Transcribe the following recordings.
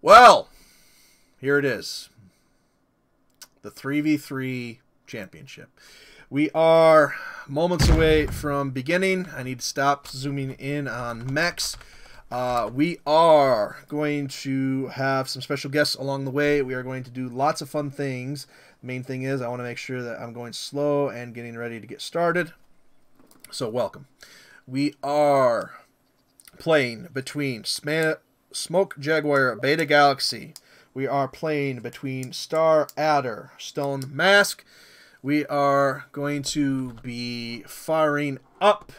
Well, here it is. The 3v3 championship. We are moments away from beginning. I need to stop zooming in on mechs. We are going to have some special guests along the way. We are going to do lots of fun things. The main thing is I want to make sure that I'm going slow and getting ready to get started. So welcome. We are playing between Smoke Jaguar Beta Galaxy. We are playing between Star Adder Stone Mask. We are going to be firing up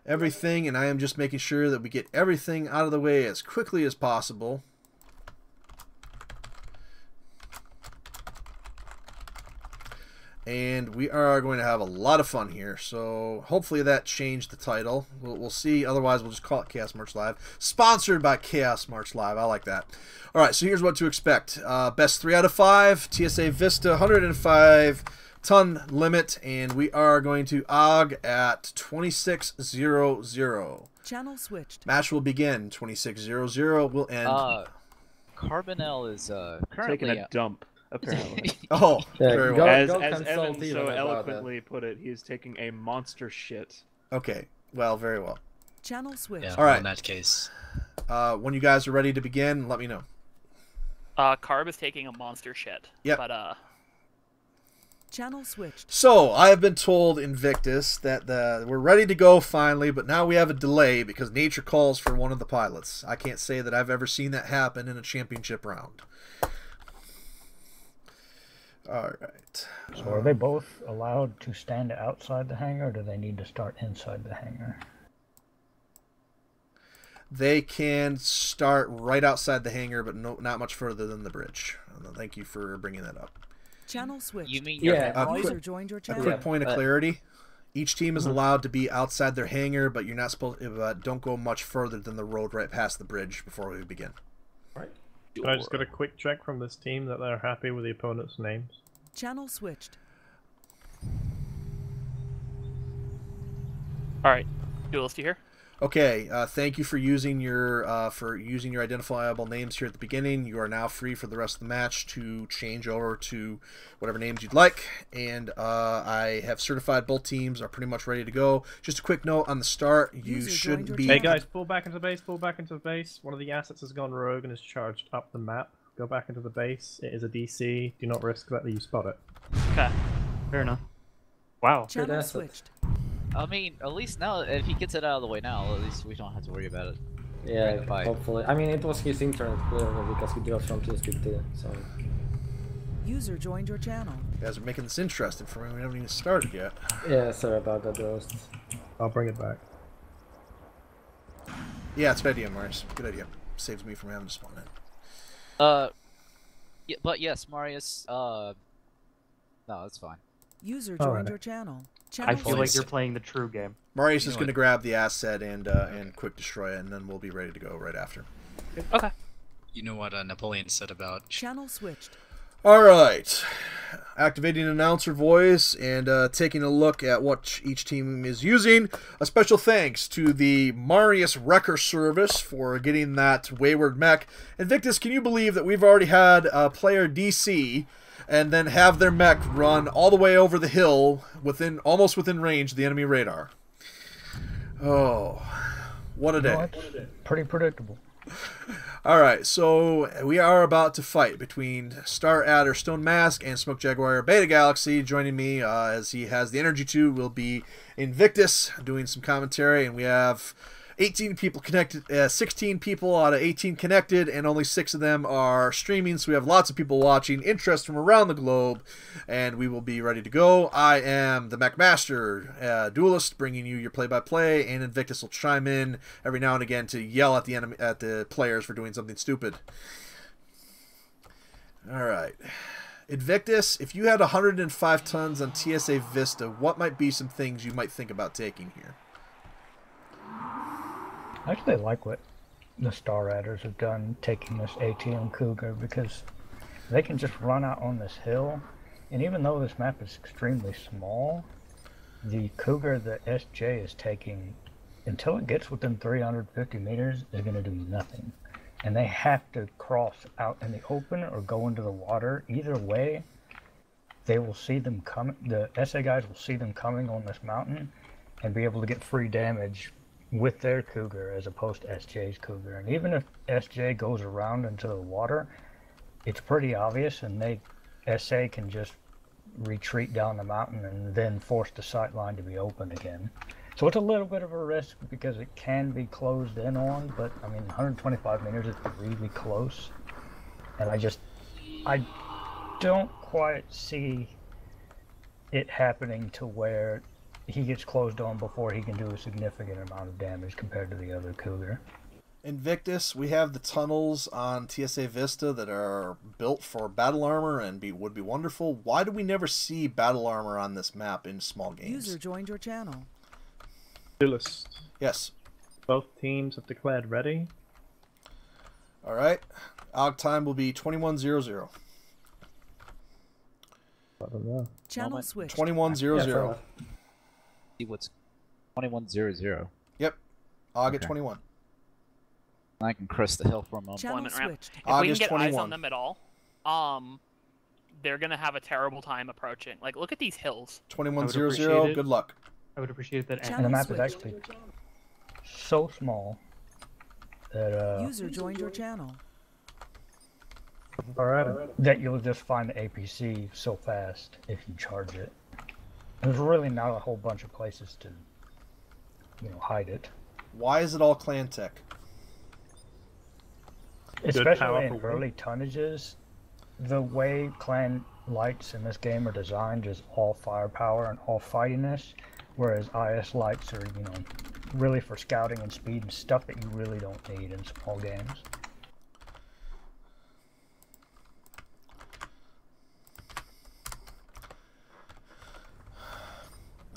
everything, and I am just making sure that we get everything out of the way as quickly as possible. And we are going to have a lot of fun here, so hopefully that changed the title. We'll see. Otherwise, we'll just call it Chaos March Live. Sponsored by Chaos March Live. I like that. All right, so here's what to expect. Best 3 out of 5. TSA Vista, 105-ton limit, and we are going to AUG at 2600. Channel switched. Match will begin. 2600 will end. Carbonell is currently taking a dump. Apparently. Oh, Yeah, very go- well. As consult Evan Ethan so about eloquently put it, he's taking a monster shit. Okay, well, very well. Channel switched. Yeah, All right. in that case. When you guys are ready to begin, let me know. Carb is taking a monster shit. Yep. But Channel switched. So, I have been told Invictus that we're ready to go finally, but now we have a delay because nature calls for one of the pilots. I can't say that I've ever seen that happen in a championship round. All right. So are they both allowed to stand outside the hangar, or do they need to start inside the hangar? They can start right outside the hangar, but not much further than the bridge. Thank you for bringing that up. Channel switched. You mean Yeah. User joined your A channel. quick point of clarity. Each team is allowed to be outside their hangar, but you're not supposed don't go much further than the road right past the bridge before we begin. Can I just get a quick check from this team that they're happy with the opponent's names? Channel switched. all right, duelist, you here? Okay, thank you for using your identifiable names here at the beginning. You are now free for the rest of the match to change over to whatever names you'd like. And I have certified both teams are pretty much ready to go. Just a quick note on the start: you User joined shouldn't your be. Hey guys, pull back into base, pull back into base. One of the assets has gone rogue and is charged up the map. Go back into the base. It is a DC. Do not risk that you spot it. Okay. Fair enough. Wow. Channel asset. switched. I mean, at least now, if he gets it out of the way now, at least we don't have to worry about it. Yeah, During the fight. hopefully. I mean, it was his internet clearly because he dropped from TSP too, so... User joined your channel. You guys are making this interesting for me. We haven't even started yet. Yeah, sorry about that, Roast. I'll bring it back. Yeah, it's a good idea, Marius. Good idea. Saves me from having to spawn in. Yeah, but yes, Marius. No, that's fine. User All joined right. your channel. I Channel feel like switched. you're playing the true game. Marius You is know going to what? grab the asset and quick destroy it, and then we'll be ready to go right after. Okay. You know what Napoleon said about... Channel switched. All right. Activating announcer voice and taking a look at what each team is using. A special thanks to the Marius Wrecker service for getting that wayward mech. Invictus, can you believe that we've already had a player DC and then have their mech run all the way over the hill almost within range of the enemy radar? Oh, what a day. No, it's pretty predictable. All right, so we are about to fight between Star Adder Stone Mask and Smoke Jaguar Beta Galaxy. Joining me, as he has the energy to, will be Invictus doing some commentary, and we have 18 people connected, 16 people out of 18 connected, and only 6 of them are streaming, so we have lots of people watching, interest from around the globe, and we will be ready to go. I am the Mech Master, Duelist, bringing you your play-by-play, and Invictus will chime in every now and again to yell at the players for doing something stupid. All right. Invictus, if you had 105 tons on TSA Vista, what might be some things you might think about taking here? I actually like what the Star Raiders have done taking this ATM Cougar because they can just run out on this hill, and even though this map is extremely small, the Cougar that SJ is taking, until it gets within 350 meters, is going to do nothing. and they have to cross out in the open or go into the water. Either way, they will see them coming. The SA guys will see them coming on this mountain and be able to get free damage with their Cougar as opposed to SJ's Cougar. And even if SJ goes around into the water, it's pretty obvious, and SA can just retreat down the mountain and then force the sight line to be open again. So it's a little bit of a risk because it can be closed in on, but I mean 125 meters is really close. And I don't quite see it happening to where he gets closed on before he can do a significant amount of damage compared to the other Cougar. Invictus, we have the tunnels on TSA Vista that are built for battle armor and would be wonderful. Why do we never see battle armor on this map in small games? User joined your channel. Duelist. Yes. Both teams have declared ready. All right. Aug time will be 21:00. I don't know. Channel Moment. switched. 21:00. See what's 21:00. Yep. Aug at Okay. 21. I can crest the hill for a moment. Channel Deployment ramp. switched. If we August can get eyes 21. on them at all, they're gonna have a terrible time approaching. Like, look at these hills. 21:00. appreciate it. Good luck. I would appreciate that. Channel And the map is switched. actually so small that User joined your channel. Alright. that you'll just find the APC so fast if you charge it. There's really not a whole bunch of places to, hide it. Why is it all clan tech? Especially powerful in weapon. early tonnages, the way clan lights in this game are designed is all firepower and all fightiness, whereas IS lights are, really for scouting and speed and stuff that you really don't need in small games.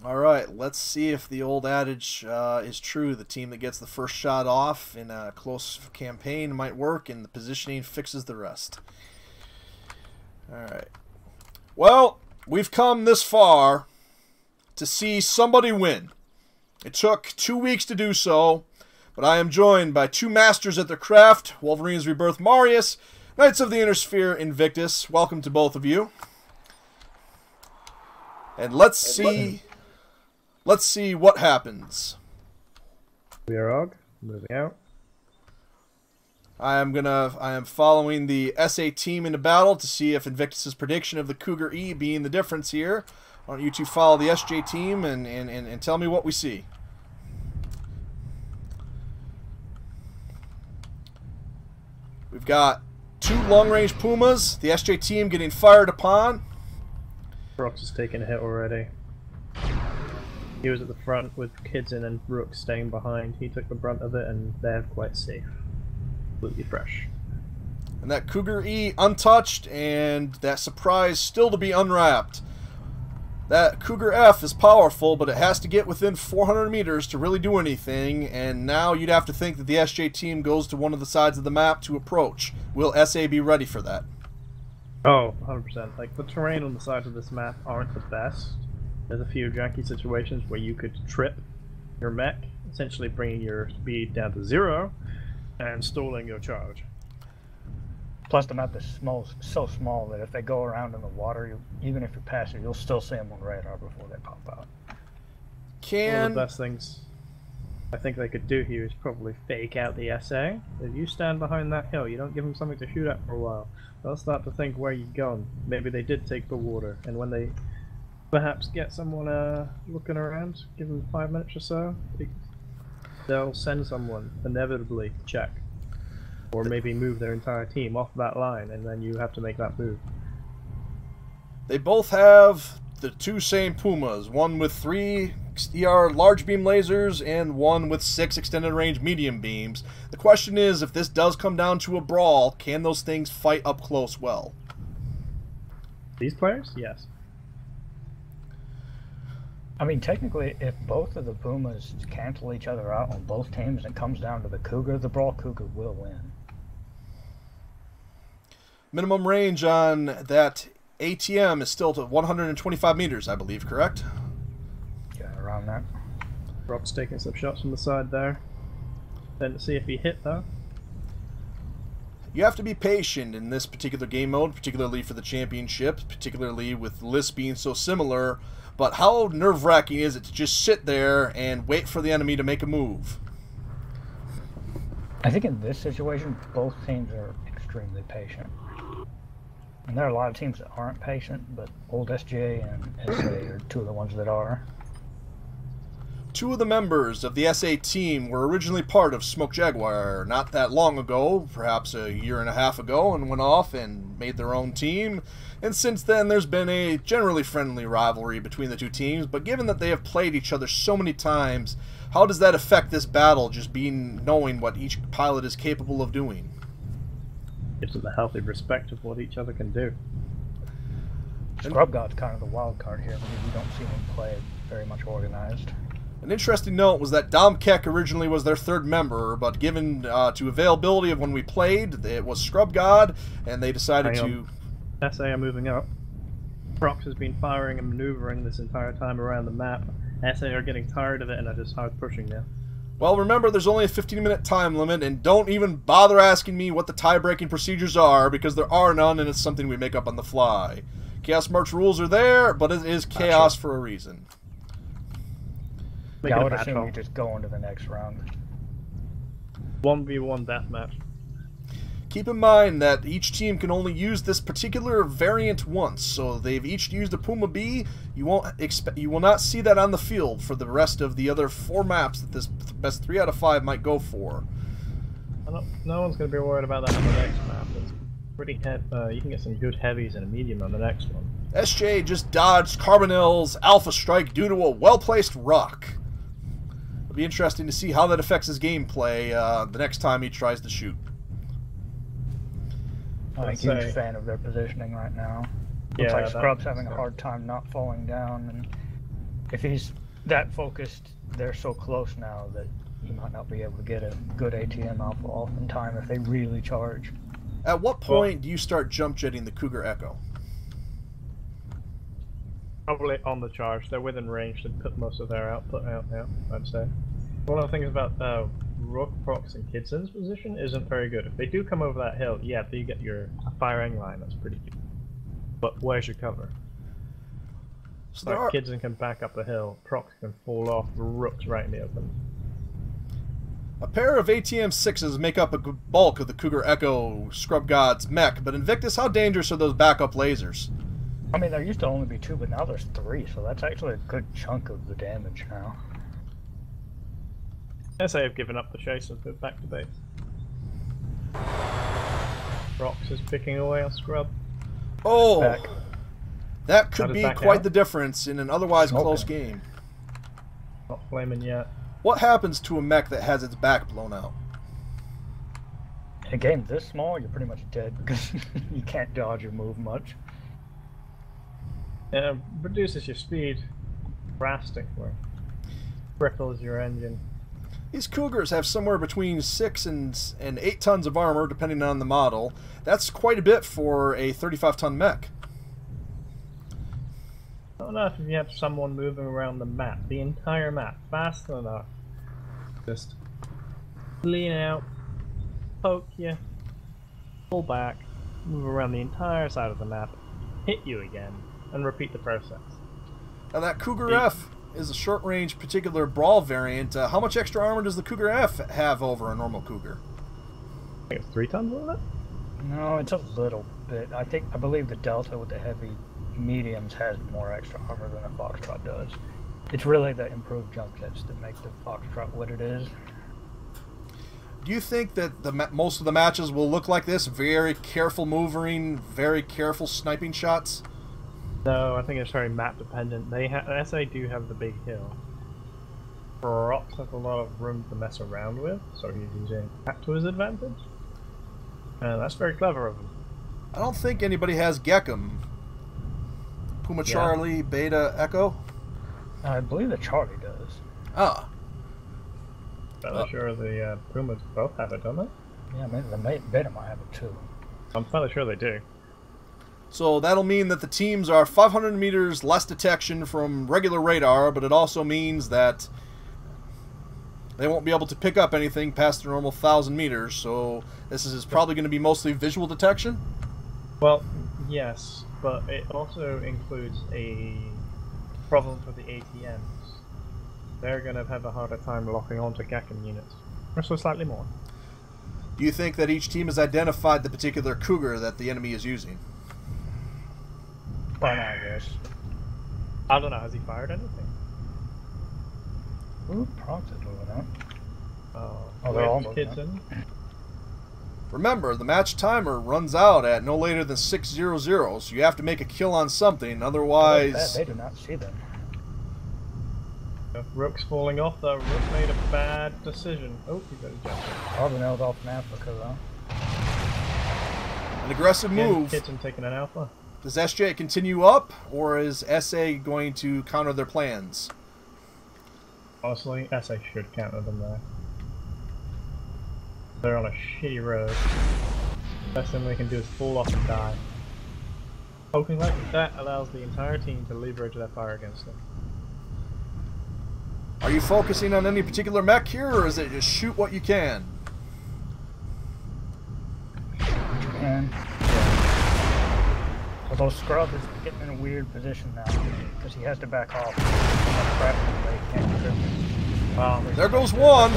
All right, let's see if the old adage is true. The team that gets the first shot off in a close campaign might work, and the positioning fixes the rest. All right. Well, we've come this far to see somebody win. It took 2 weeks to do so, but I am joined by two masters at their craft, Wolverine's Rebirth Marius, Knights of the Inner Sphere Invictus. Welcome to both of you. And let's see what happens. We are Og. Moving out. I am following the SA team into battle to see if Invictus's prediction of the Cougar E being the difference here. Why don't you two follow the SJ team and tell me what we see. We've got two long-range Pumas, the SJ team getting fired upon. Brooks has taken a hit already. He was at the front with kids in and Brooks staying behind. He took the brunt of it and they're quite safe. Completely fresh. And that Cougar E untouched, and that surprise still to be unwrapped. That Cougar F is powerful, but it has to get within 400 meters to really do anything, and now you'd have to think that the SJ team goes to one of the sides of the map to approach. Will SA be ready for that? Oh, 100%. Like, the terrain on the sides of this map aren't the best. There's a few janky situations where you could trip your mech, essentially bringing your speed down to 0, and stalling your charge. Plus, the map is so small that if they go around in the water, even if you're passive, you'll still see them on radar before they pop out. One of Can the best things I think they could do here is probably fake out the SA. If you stand behind that hill, you don't give them something to shoot at for a while, they'll start to think where you've gone. Maybe they did take the water, and when they perhaps get someone looking around, give them 5 minutes or so, they'll send someone inevitably to check. Or maybe move their entire team off that line, and then you have to make that move. they both have the two same Pumas, one with 3 ER large beam lasers and one with 6 extended range medium beams. The question is, if this does come down to a brawl, can those things fight up close well? These players? Yes. I mean, technically, if both of the Pumas cancel each other out on both teams and it comes down to the Cougar, the Brawl Cougar will win. Minimum range on that ATM is still to 125 meters, I believe, correct? Yeah, around that. Brock's taking some shots from the side there. Then to see if he hit though. You have to be patient in this particular game mode, particularly for the championship, particularly with lists being so similar. But how nerve-wracking is it to just sit there and wait for the enemy to make a move? I think in this situation, both teams are extremely patient. And there are a lot of teams that aren't patient, but old SJ and SA are two of the ones that are. Two of the members of the SA team were originally part of Smoke Jaguar not that long ago, perhaps a year and a half ago, and went off and made their own team. And since then, there's been a generally friendly rivalry between the two teams, but given that they have played each other so many times, how does that affect this battle, just knowing what each pilot is capable of doing? Gives them a healthy respect of what each other can do. Scrub God's kind of the wild card here because you don't see him play very much organized. An interesting note was that Dom Keck originally was their third member, but given to availability of when we played, it was Scrub God, and they decided to... SA are moving up. Prox has been firing and maneuvering this entire time around the map. SA are getting tired of it and are just hard pushing now. Well, remember, there's only a 15-minute time limit, and don't even bother asking me what the tie-breaking procedures are, because there are none, and it's something we make up on the fly. Chaos March rules are there, but it is chaos for a reason. Yeah, I would assume you just go into the next round. 1v1 deathmatch. Keep in mind that each team can only use this particular variant once, so they've each used a Puma B. You will not see that on the field for the rest of the other 4 maps that this best 3 out of 5 might go for. No one's going to be worried about that on the next map. It's pretty you can get some good heavies and a medium on the next one. SJ just dodged Carbonell's Alpha Strike due to a well-placed rock. It'll be interesting to see how that affects his gameplay the next time he tries to shoot. I'm a huge fan of their positioning right now. Looks like Scrub's having a hard time not falling down, and if he's that focused, they're so close now that he might not be able to get a good ATM off in time if they really charge. At what point do you start jump jetting the Cougar Echo? Probably on the charge. They're within range to put most of their output out now, I'd say. One of the things about Rook, Prox, and Kidson's position isn't very good. If they do come over that hill, yeah, you get your firing line, that's pretty good. But where's your cover? So like Kidson can back up the hill, Prox can fall off, Rook's right in the open. A pair of ATM-6s make up a good bulk of the Cougar Echo Scrub God's mech, but Invictus, how dangerous are those backup lasers? I mean, there used to only be 2, but now there's 3, so that's actually a good chunk of the damage now. SA have given up the chase and put back to base. Prox is picking away on Scrub. Oh! Back. That could be quite the difference in an otherwise close Okay. game. Not flaming yet. What happens to a mech that has its back blown out? In a game this small, you're pretty much dead because you can't dodge or move much. It reduces your speed drastically. Cripples your engine. These Cougars have somewhere between 6 and 8 tons of armor, depending on the model. That's quite a bit for a 35-ton mech. Not enough if you have someone moving around the map, the entire map, fast enough. Just lean out, poke you, pull back, move around the entire side of the map, hit you again, and repeat the process. Now that Cougar F is a short-range particular brawl variant. How much extra armor does the Cougar F have over a normal Cougar? I think it's 3 tons, wasn't it? No, it's a little bit. I believe the Delta with the heavy mediums has more extra armor than a Foxtrot does. It's really the improved jump jets that make the Foxtrot what it is. Do you think that most of the matches will look like this? Very careful maneuvering, very careful sniping shots? No, I think it's very map dependent. SA do have the big hill. Prox has a lot of room to mess around with, so he's using that to his advantage. And that's very clever of him. I don't think anybody has Gekum. Puma Charlie, Beta, Echo? I believe the Charlie does. Ah. I'm sure the Pumas both have it, don't they? Yeah, maybe the Beta might have it too. I'm fairly sure they do. So that'll mean that the teams are 500 meters less detection from regular radar, but it also means that They won't be able to pick up anything past their normal 1,000 meters, so this is probably going to be mostly visual detection? Well, yes, but it also includes a problem for the ATMs. They're going to have a harder time locking onto Gakken units. Or so slightly more. Do you think that each team has identified the particular Cougar that the enemy is using? By now, yes. I don't know, has he fired anything? Ooh, prompted moving up. Oh, they're all wait, moving kids up. in. Remember, the match timer runs out at no later than 6:00, so you have to make a kill on something, otherwise... They do not see them. Rook's falling off though. Rook made a bad decision. Oh, he better jump in. Carbonell's off in Africa, though. An aggressive move. Kitchen taking an alpha. Does SJ continue up, or is SA going to counter their plans? Honestly, SA should counter them there. They're on a shitty road. Best thing they can do is fall off and die. Hoping like that allows the entire team to leverage their fire against them. Are you focusing on any particular mech here, or is it just shoot what you can? And although Scrub is getting in a weird position now because he has to back off. There goes one!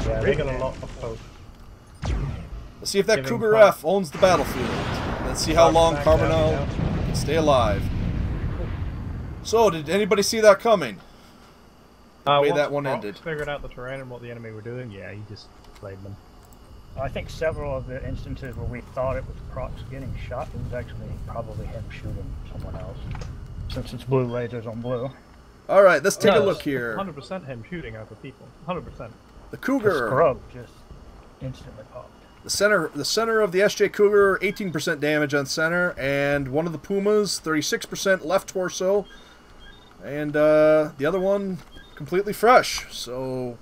Yeah, They're gonna lock the post. Let's see if that Giving Cougar Car- F owns the battlefield. Let's see how long Back down, Carbonell down. can stay alive. So, did anybody see that coming? The way Once that one Fox ended. figured out the terrain and what the enemy were doing, yeah, he just played them. I think several of the instances where we thought it was Prox getting shot, it was actually probably him shooting someone else. Since it's blue lasers on blue. Alright, let's take a No, look it's here. 100% him shooting other people. 100%. The The Cougar. Scrub just instantly popped. The center of the SJ Cougar, 18% damage on center, and one of the Pumas, 36% left torso, and the other one completely fresh. So,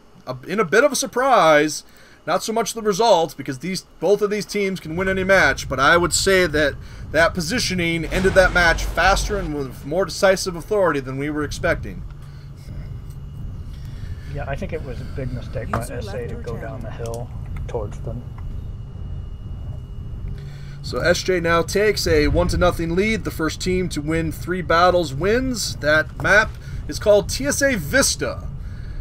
in a bit of a surprise, not so much the result, because both of these teams can win any match, but I would say that that positioning ended that match faster and with more decisive authority than we were expecting. Yeah, I think it was a big mistake by User SA left to your go channel. down the hill towards them. So SJ now takes a 1-0 lead. The first team to win 3 battles wins. That map is called TSA Vista,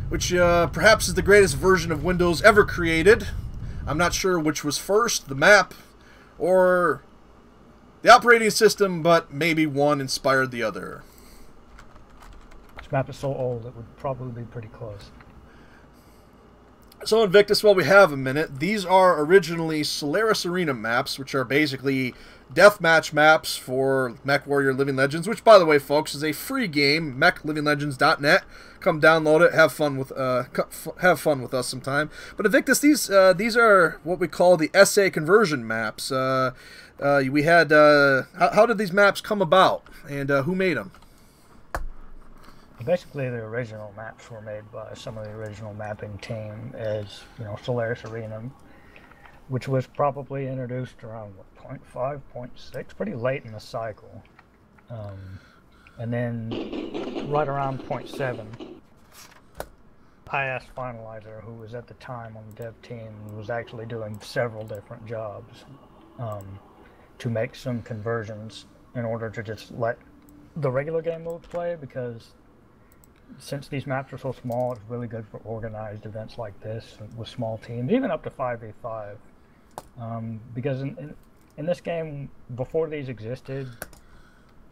which perhaps is the greatest version of Windows ever created. I'm not sure which was first, the map or the operating system, but maybe one inspired the other. This map is so old it would probably be pretty close. So Invictus, while we have a minute, these are originally Solaris Arena maps, which are basically deathmatch maps for Mechwarrior Living Legends, which, by the way, folks, is a free game, mechlivinglegends.net. Come download it, have fun with us sometime. But Invictus, these are what we call the SA conversion maps. We had how did these maps come about, and who made them? Basically, the original maps were made by some of the original mapping team as, Solaris Arena, which was probably introduced around, 0.5, 0.6, pretty late in the cycle. And then, right around 0.7, I asked Finalizer, who was at the time on the dev team, was actually doing several different jobs, to make some conversions in order to just let the regular game modes play, because since these maps are so small, it's really good for organized events like this with small teams, even up to 5v5. Because in this game, before these existed,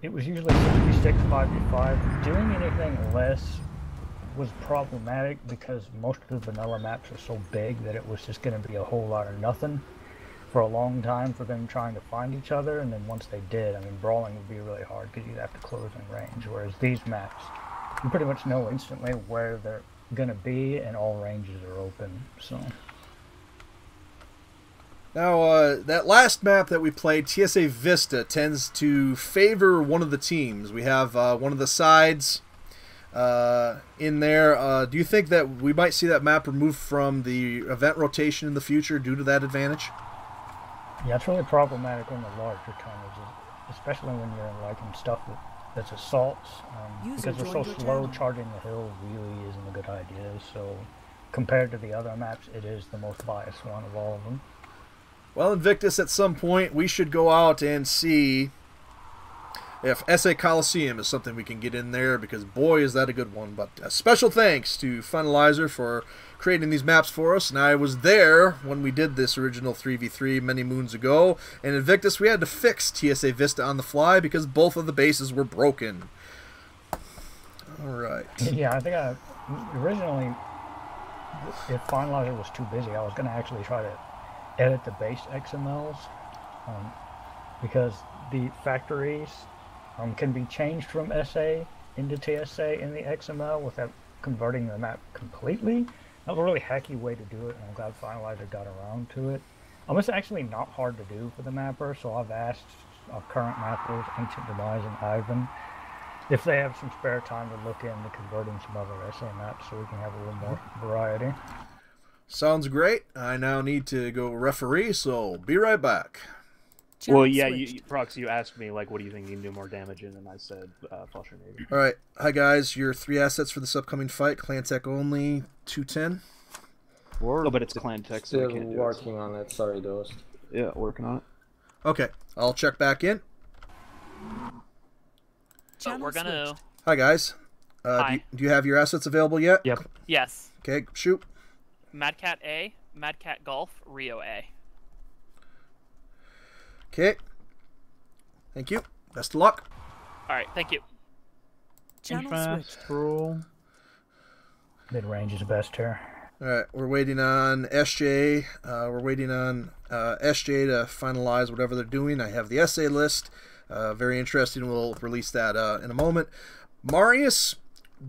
it was usually 66 5v5. Doing anything less was problematic because most of the vanilla maps are so big that it was just going to be a whole lot of nothing for a long time for them trying to find each other. And then once they did, brawling would be really hard because you'd have to close in range. Whereas these maps, you pretty much know instantly where they're gonna be, and all ranges are open. So now, that last map that we played, TSA Vista, tends to favor one of the teams. We have one of the sides in there. Do you think that we might see that map removed from the event rotation in the future due to that advantage? yeah, it's really problematic on the larger tonnages, especially when you're in stuff with that's assaults. User Because they're so joined your slow, channel. charging the hill really isn't a good idea. So compared to the other maps, it is the most biased one of all of them. Well, Invictus, at some point, we should go out and see if SA Coliseum is something we can get in there, because boy, is that a good one. But special thanks to Finalizer for creating these maps for us, and I was there when we did this original 3v3 many moons ago, and Invictus, we had to fix TSA Vista on the fly because both of the bases were broken. Alright. Yeah, I think originally, if Finalizer was too busy, I was going to actually try to edit the base XMLs, because the factories can be changed from SA into TSA in the XML without converting the map completely. That was a really hacky way to do it, and I'm glad Finalizer got around to it. It's actually not hard to do for the mapper, so I've asked our current mappers, Ancient Demise and Ivan, if they have some spare time to look into converting some other SA maps so we can have a little more variety. Sounds great. I now need to go referee, so be right back. Well, Channel yeah, switched. Prox, you asked me, like, what do you think you can do more damage in, and I said, Flusher Navy. Alright, hi guys, your 3 assets for this upcoming fight, Clan Tech only, 210. Oh, but it's Clan Tech, so Still we can't do working on it. Sorry, Dust. it. Yeah, working on it. Okay, I'll check back in. So Channel we're gonna. switched. Hi guys. Hi. Do you have your assets available yet? Yep. Yes. Okay, shoot. Mad Cat A, Mad Cat Golf, Rio A. Okay. Thank you. Best of luck. All right. Thank you. Channel Fast switched. roll. Mid-range is best here. Alright, we're waiting on SJ. We're waiting on SJ to finalize whatever they're doing. I have the essay list. Very interesting. We'll release that in a moment. Marius,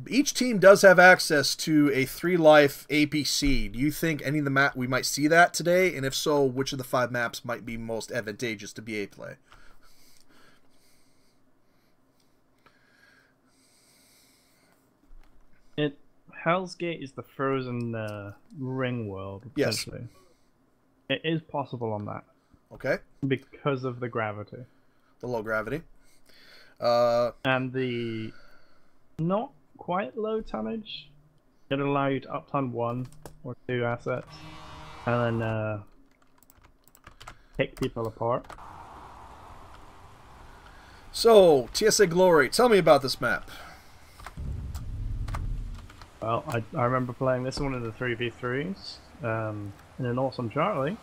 each team does have access to a 3-life APC. Do you think any of the map we might see that today? And if so, which of the 5 maps might be most advantageous to BA play? Hell's Gate is the frozen ring world. Yes. Essentially. It is possible on that Okay, because of the gravity the low gravity. and the not quite low tonnage. It'll allow you to uptime 1 or 2 assets and then pick people apart. So, TSA Glory, tell me about this map. Well, I remember playing this one in the 3v3s in an awesome Charlie.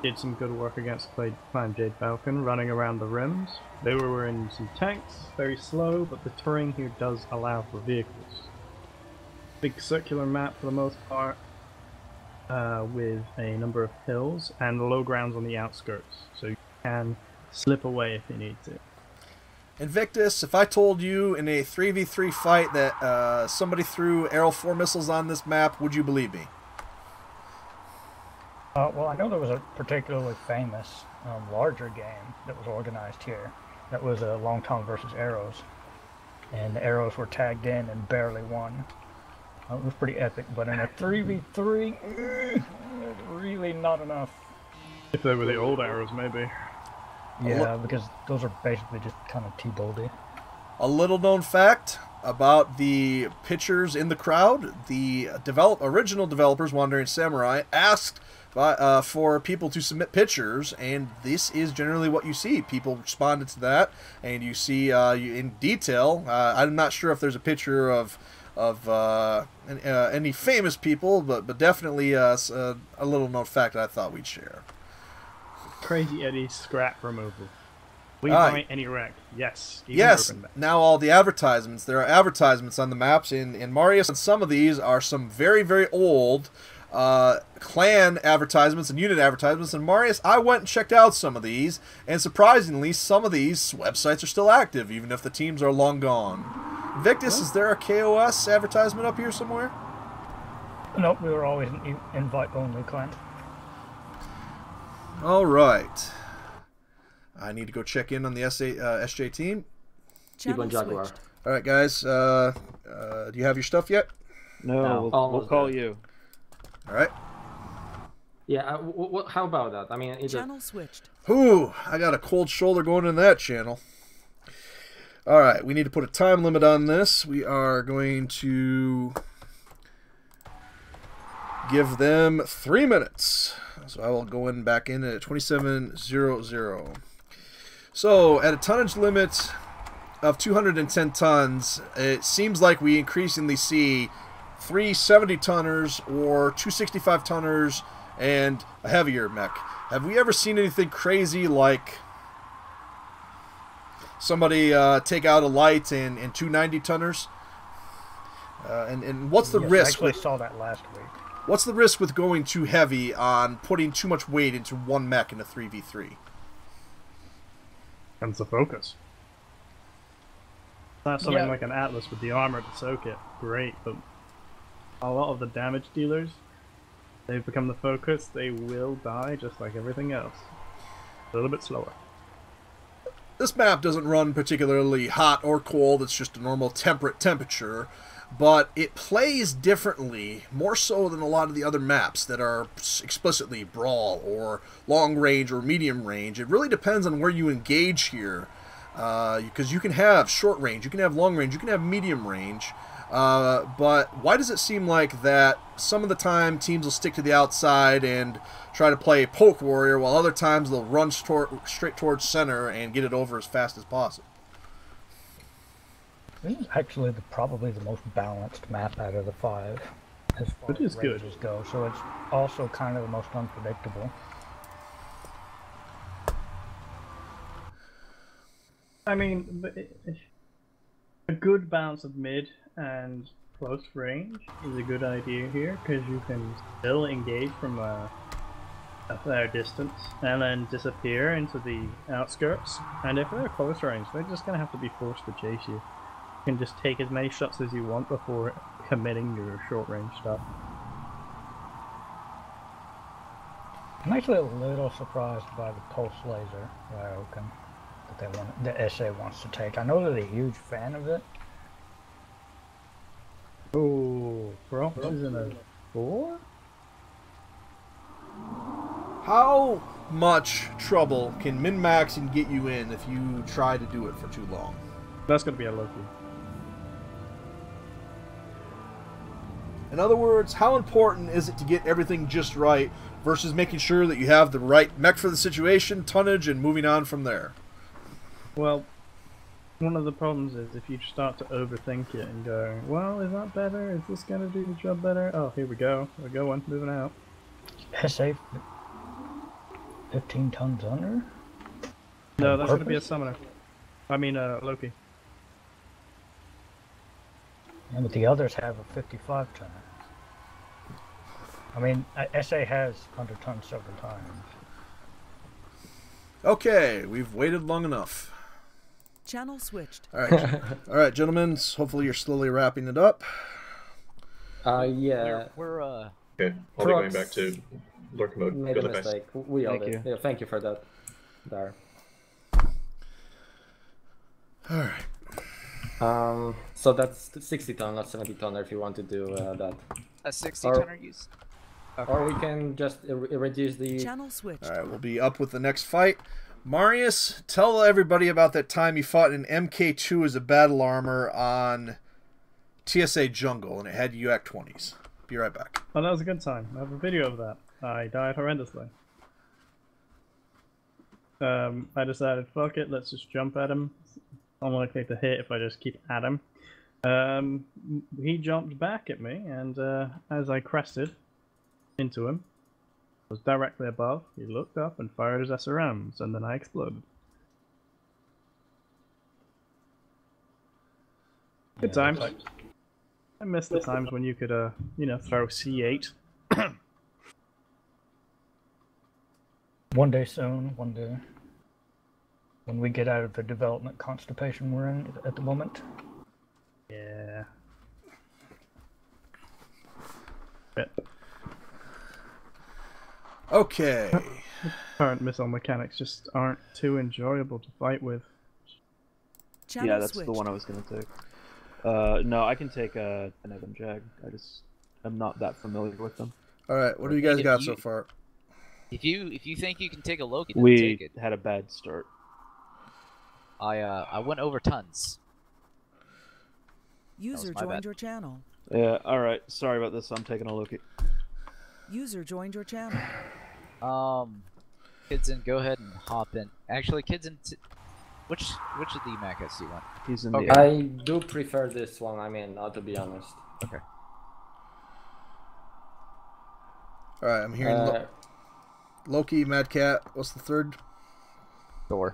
Did some good work against Clan Jade Falcon, running around the rims. They were in some tanks, very slow, but the terrain here does allow for vehicles. Big circular map for the most part, with a number of hills and low grounds on the outskirts, so you can slip away if you need to. Invictus, if I told you in a 3v3 fight that somebody threw Arrow 4 missiles on this map, would you believe me? Well, I know there was a particularly famous larger game that was organized here. That was a Long Tom versus Arrows. And the Arrows were tagged in and barely won. It was pretty epic, but in a 3v3, really not enough. If they were the old arrows, maybe. Yeah, because those are basically just kind of T-boldy. A little known fact about the pitchers in the crowd, the original developers, Wandering Samurai, asked for people to submit pictures, and this is generally what you see. People responded to that, and you see in detail. I'm not sure if there's a picture of any famous people, but definitely a little known fact that I thought we'd share. Crazy Eddie's scrap removal. We Aye. buy any wreck. Yes. Even Yes, urban map. now all the advertisements. There are advertisements on the maps in Marius, and some of these are some very, very old clan advertisements and unit advertisements. And Marius, I went and checked out some of these, and surprisingly, some of these websites are still active, even if the teams are long gone. Victus, is there a KOS advertisement up here somewhere? Nope, we were always an invite-only clan. All right. I need to go check in on the SJ team. Keep on Channel Jaguar. switched. All right, guys. Do you have your stuff yet? No, No, we'll almost call there. you. All right. Yeah, how about that? I mean, Channel switched. Whew, I got a cold shoulder going in that channel. All right, we need to put a time limit on this. We are going to give them 3 minutes. So I will go in back in at 27:00. So at a tonnage limit of 210 tons, it seems like we increasingly see 3 70-tonners or 2 65-tonners and a heavier mech. Have we ever seen anything crazy like somebody take out a light and 2 90-tonners? And what's the Yes, risk? I actually saw that last week. What's the risk with going too heavy on putting too much weight into one mech in a 3v3? Comes the focus. That's something like an Atlas with the armor to soak it. Great, but a lot of the damage dealers, they've become the focus. They will die just like everything else. A little bit slower. This map doesn't run particularly hot or cold. It's just a normal temperate temperature. But it plays differently, more so than a lot of the other maps that are explicitly brawl or long range or medium range. It really depends on where you engage here, because you can have short range, you can have long range, you can have medium range. But why does it seem like that some of the time teams will stick to the outside and try to play poke warrior, while other times they'll run straight towards center and get it over as fast as possible? This is actually probably the most balanced map out of the 5 as far as ranges go, so it's also kind of the most unpredictable. I mean, a good balance of mid and close range is a good idea here, because you can still engage from a fair distance and then disappear into the outskirts. And if they're close range, they're just going to have to be forced to chase you. You can just take as many shots as you want before committing your short range stuff. I'm actually a little surprised by the pulse laser Ryokan that the SA wants to take. I know they're a huge fan of it. Oh, Frost is in a 4? How much trouble can min-maxing get you in if you try to do it for too long? That's going to be a Loki. In other words, how important is it to get everything just right versus making sure that you have the right mech for the situation, tonnage, and moving on from there? Well, one of the problems is if you start to overthink it and go, well, is that better? Is this going to do the job better? Oh, here we go. We're going, moving out. SA 15 tons under? No, that's going to be a summoner. I mean, Loki. Yeah, but the others have a 55 ton. I mean, SA has under tons several times. Okay, we've waited long enough. Channel switched. All right, all right, gentlemen. Hopefully, you're slowly wrapping it up. Yeah. We're Okay, I'll be going back to lurk mode. Made a Go the mistake. We all Thank did. you. Yeah, thank you for that, Dar. All right. So that's 60 ton, not 70 ton, if you want to do that. a 60-tonner use. Or we can just reduce the... Channel switched. All right, we'll be up with the next fight. Marius, tell everybody about that time you fought in MK2 as a battle armor on TSA Jungle, and it had UAC 20s. Be right back. Oh, that was a good time. I have a video of that. I died horrendously. I decided, fuck it, let's just jump at him. Unlikely to hit if I just keep at him. He jumped back at me, and as I crested into him, was directly above, he looked up and fired his SRMs, and then I exploded. Good times. I miss the times when you could, you know, throw C8. One day soon, one day. When we get out of the development constipation we're in at the moment. Yeah. Okay. Current missile mechanics just aren't too enjoyable to fight with. Channel Yeah, that's switched. the one I was gonna take. No, I can take an Evan Jag. I'm not that familiar with them. All right, what do you guys got so far? If you think you can take a Loki, then We take it. had a bad start. I went over tons. User my joined bad. your channel. Yeah. All right. Sorry about this. I'm taking a Loki. User joined your channel. Kids in, go ahead and hop in. Actually, kids in. Which of the Macas do you want? He's in Okay. the. I do prefer this one, I mean, to be honest. Okay. Alright, I'm hearing Loki, Mad Cat. What's the third? Thor.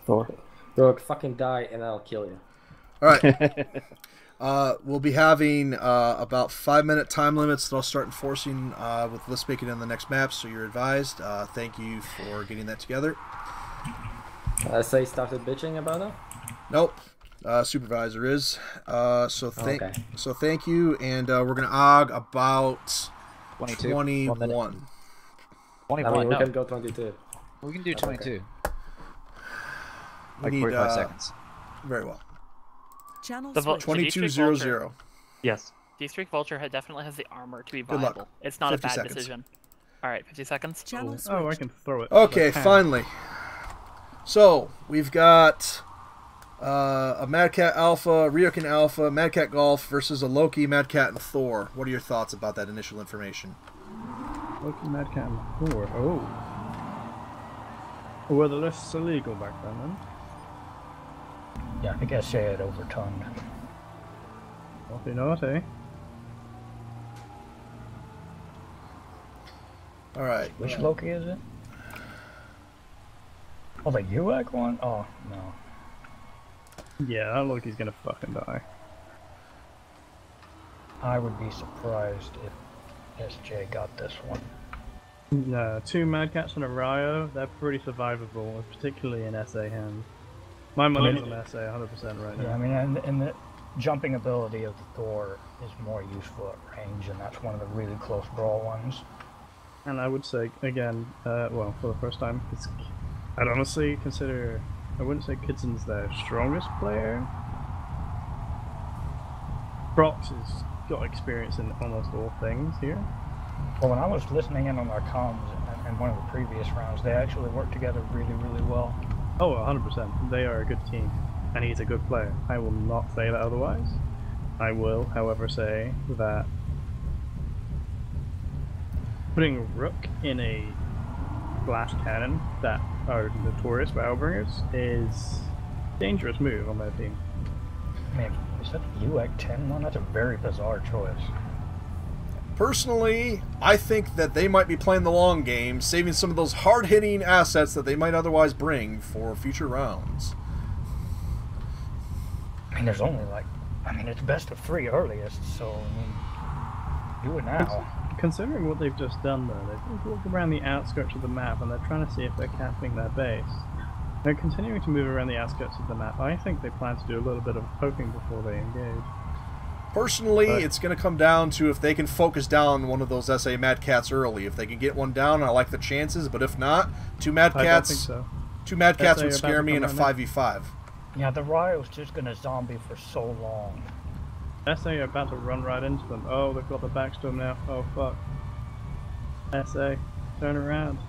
Thor. Rogue, fucking die and I'll kill you. Alright. We'll be having about 5-minute time limits that I'll start enforcing with list making on the next map, so you're advised. Thank you for getting that together. SA started bitching about it? Nope. Supervisor is. So thank you, and we're gonna AUG about 22. 21. 21. I mean, we can go 22. We can do 22. We Like need 45 seconds. Very well. Channel The switched. 2200. Yes. D-Streak Vulture definitely has the armor to be Good luck. viable. It's not a 50 bad seconds. decision. All right, 50 seconds. Channel switched. Oh, I can throw it. Okay, finally. So we've got a Mad Cat Alpha, Ryokan Alpha, Mad Cat Golf versus a Loki, Mad Cat, and Thor. What are your thoughts about that initial information? Loki, Mad Cat, and Thor. Oh. Were the lists illegal back then? Yeah, I guess they had overturned. Naughty, naughty. Alright. Which Loki is it? Oh, the UAC one? Oh, no. Yeah, that Loki's gonna fucking die. I would be surprised if SJ got this one. No, 2 Mad Cats and a Ryo, they're pretty survivable, particularly in SA hands. My money's on SA 100% right Yeah, I now. mean, and the jumping ability of the Thor is more useful at range, and that's one of the really close brawl ones. And I would say, again, well, for the first time, I'd honestly consider, I wouldn't say Kitzen's their strongest player. Brox has got experience in almost all things here. Well, when I was listening in on our comms in one of the previous rounds, they actually worked together really, really well. Oh, 100%. They are a good team, and he's a good player. I will not say that otherwise. I will, however, say that putting Rook in a glass cannon that are notorious for Outbringers is a dangerous move on their team. I mean, is that the UAC 10 one? That's a very bizarre choice. Personally, I think that they might be playing the long game, saving some of those hard-hitting assets that they might otherwise bring for future rounds. I mean, there's only like, I mean, it's best of 3 earliest, so I mean, do it now. Considering what they've just done, though, they've walked around the outskirts of the map and they're trying to see if they're camping their base. They're continuing to move around the outskirts of the map. I think they plan to do a little bit of poking before they engage. Personally, it's going to come down to if they can focus down one of those SA Mad Cats early. If they can get one down, I like the chances, but if not, 2 Mad I don't Cats, think so. 2 Mad Cats SA would are scare about me to in a come right 5v5. Yeah, the Ryo's just gonna zombie for so long. SA are about to run right into them. Oh, they've got the backstorm now. Oh, fuck. SA, turn around.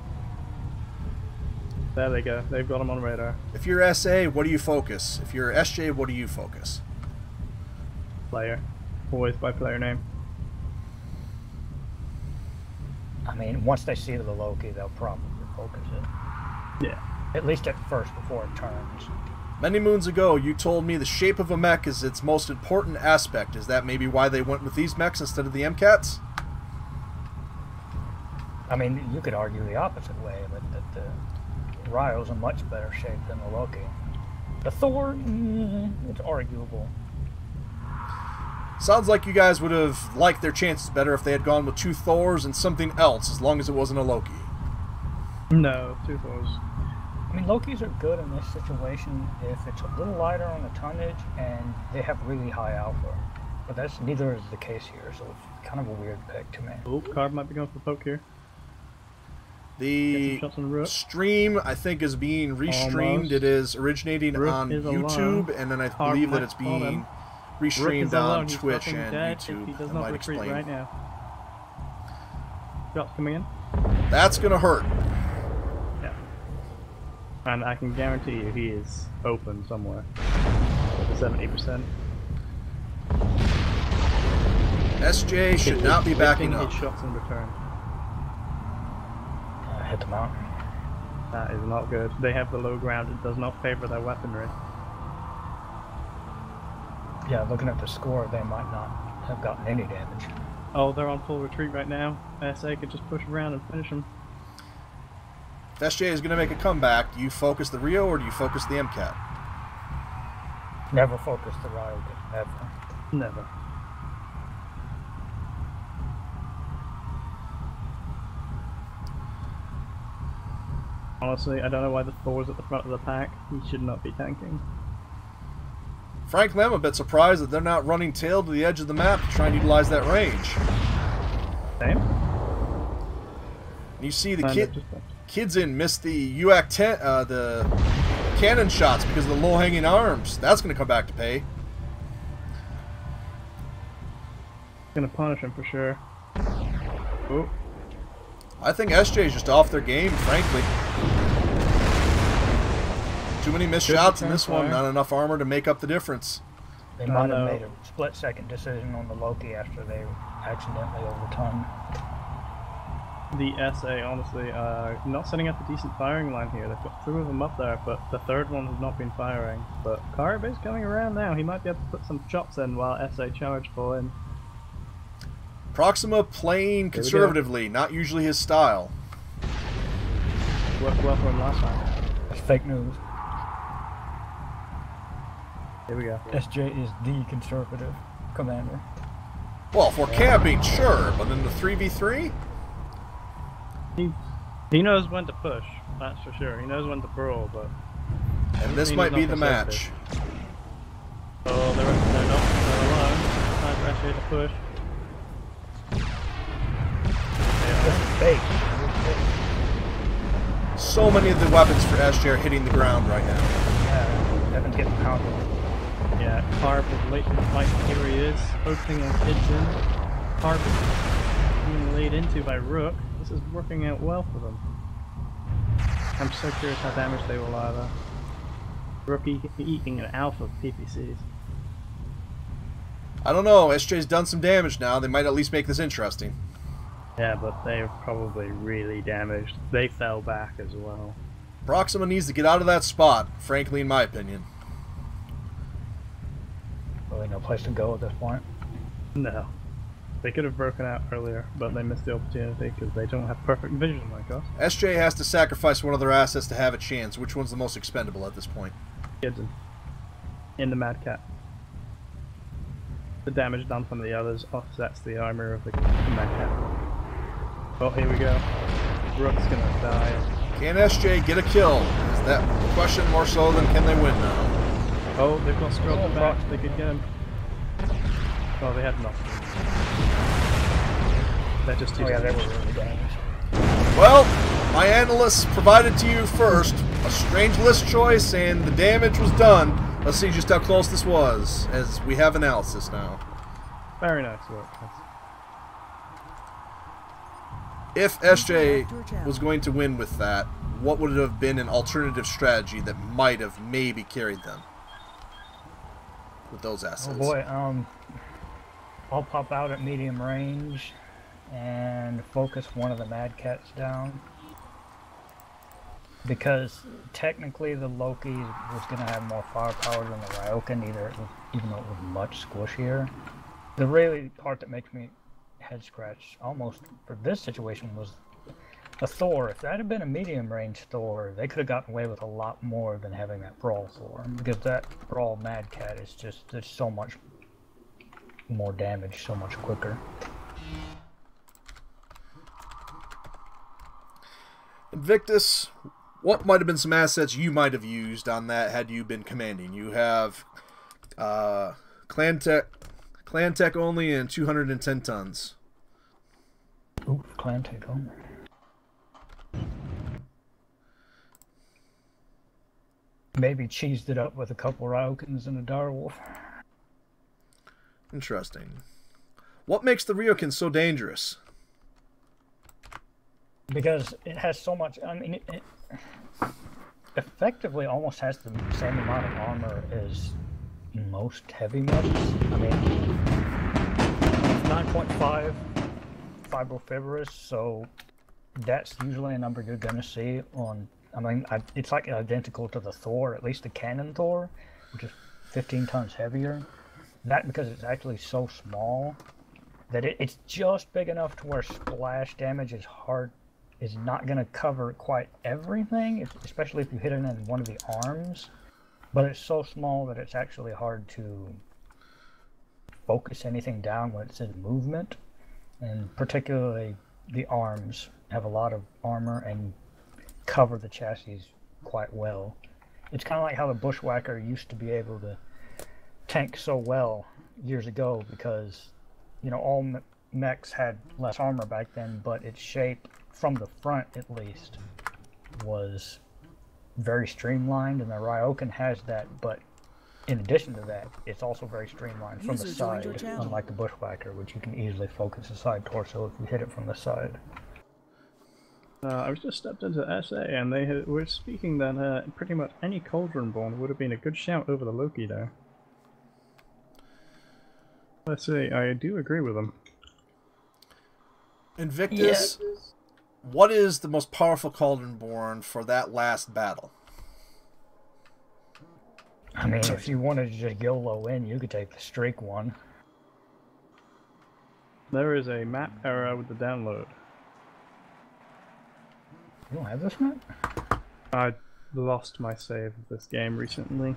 There they go. They've got them on radar. If you're SA, what do you focus? If you're SJ, what do you focus? Player. Always by player name. I mean, once they see the Loki, they'll probably focus it. Yeah. At least at first, before it turns. Many moons ago, you told me the shape of a mech is its most important aspect. Is that maybe why they went with these mechs instead of the MCATs? I mean, you could argue the opposite way, but that the Ryo's in much better shape than the Loki. The Thor, it's arguable. Sounds like you guys would have liked their chances better if they had gone with 2 Thors and something else, as long as it wasn't a Loki. No, 2 Thors. I mean, Lokis are good in this situation if it's a little lighter on the tonnage and they have really high alpha. But that's neither is the case here, so it's kind of a weird pick to me. Oh, Carb might be going for poke here. The Get some shots on Rook. stream, I think, is being restreamed. Almost. It is originating Rook on is YouTube, alone. and then I Carb believe that might it's call being him. Rook restreamed is alone. on He's Twitch fucking and dead YouTube. if he does I not might retreat explain. right now. Shots coming in. That's going to hurt. Yeah. And I can guarantee you he is open somewhere. With a 70%. SJ should not be backing up. His shots in return. Hit the mountain. That is not good. They have the low ground. It does not favor their weaponry. Yeah, looking at the score, they might not have gotten any damage. Oh, they're on full retreat right now. SA could just push around and finish them. If SJ is going to make a comeback, do you focus the Rio or do you focus the MCAT? Never focus the Ryokan, never. Never. Honestly, I don't know why the Thor's at the front of the pack. He should not be tanking. Frankly, I'm a bit surprised that they're not running tail to the edge of the map to try and utilize that range. Same. And you see the kids in missed the UAC 10, the cannon shots because of the low-hanging arms. That's going to come back to pay. Gonna punish him for sure. Oh. I think SJ is just off their game, frankly. Too many missed shots in this one, not enough armor to make up the difference. They might have made a split-second decision on the Loki after they accidentally overturned. The SA, honestly, not setting up a decent firing line here. They've got two of them up there, but the third one has not been firing. But Karib is coming around now. He might be able to put some shots in while SA charge full in. Proxima playing conservatively, not usually his style. Worked well for him last time. That's fake news. Here we go. SJ is the conservative commander. Well, for camping, sure, but in the 3v3? He knows when to push, that's for sure. He knows when to brawl, but... And this might be the match. Oh, they're not alone. Time for SJ to push. So many of the weapons for SJ are hitting the ground right now. Yeah, Evan's getting pounded. Yeah, Carp is late in the fight. Here he is, focusing on Kitchen. Carp is being laid into by Rook. This is working out well for them. I'm so curious how damaged they will either. Rook eating an alpha of PPCs. I don't know, SJ's done some damage now. They might at least make this interesting. Yeah, but they're probably really damaged. They fell back as well. Proxima needs to get out of that spot, frankly, in my opinion. Really no place to go at this point. No. They could have broken out earlier, but they missed the opportunity because they don't have perfect vision like us. SJ has to sacrifice one of their assets to have a chance. Which one's the most expendable at this point? Kids in the Mad Cat. The damage done from the others offsets the armor of the Mad Cat. Oh, here we go. Rook's gonna die. Can SJ get a kill? Is that the question more so than can they win now? Oh, they've got Scroll back. They could get him. Oh, they had nothing. They're just too they were really damaged. Well, my analysts provided to you first a strange list choice, and the damage was done. Let's see just how close this was, as we have analysis now. Very nice work. If SJ was going to win with that, what would have been an alternative strategy that might have maybe carried them with those assets? Oh boy, I'll pop out at medium range and focus one of the Mad Cats down. Because technically the Loki was going to have more firepower than the Ryokan, even though it was much squishier. The really part that makes me head scratch almost for this situation was a Thor. If that had been a medium range Thor, they could have gotten away with a lot more than having that Brawl Thor. Because that Brawl Mad Cat is just, there's so much more damage, so much quicker. Invictus, what might have been some assets you might have used on that had you been commanding? You have Clan Tech only and 210 tons. Ooh, Clan Tech only. Maybe cheesed it up with a couple Ryokans and a Direwolf. Interesting. What makes the Ryokan so dangerous? Because it has so much, I mean, effectively almost has the same amount of armor as most heavy mechs. I mean, it's 9.5 fibrofibrous, so that's usually a number you're gonna see on. I mean, it's like identical to the Thor, at least the Cannon Thor, which is 15 tons heavier. That because it's actually so small that it's just big enough to where splash damage is not going to cover quite everything, especially if you hit it in one of the arms. But it's so small that it's actually hard to focus anything down when it's in movement. And particularly the arms have a lot of armor and cover the chassis quite well. It's kind of like how the Bushwhacker used to be able to tank so well years ago because, you know, all mechs had less armor back then, but its shape, from the front at least, was very streamlined, and the Ryokan has that, but in addition to that, it's also very streamlined from the side, unlike the Bushwhacker, which you can easily focus the side torso if you hit it from the side. I was just stepped into SA, and they were speaking that pretty much any Cauldron-born would have been a good shout over the Loki there. Let's see, I do agree with them. Invictus, what is the most powerful Cauldron-born for that last battle? I mean, if you wanted to just YOLO in, you could take the Streak one. There is a map error with the download. You don't have this map? I lost my save of this game recently.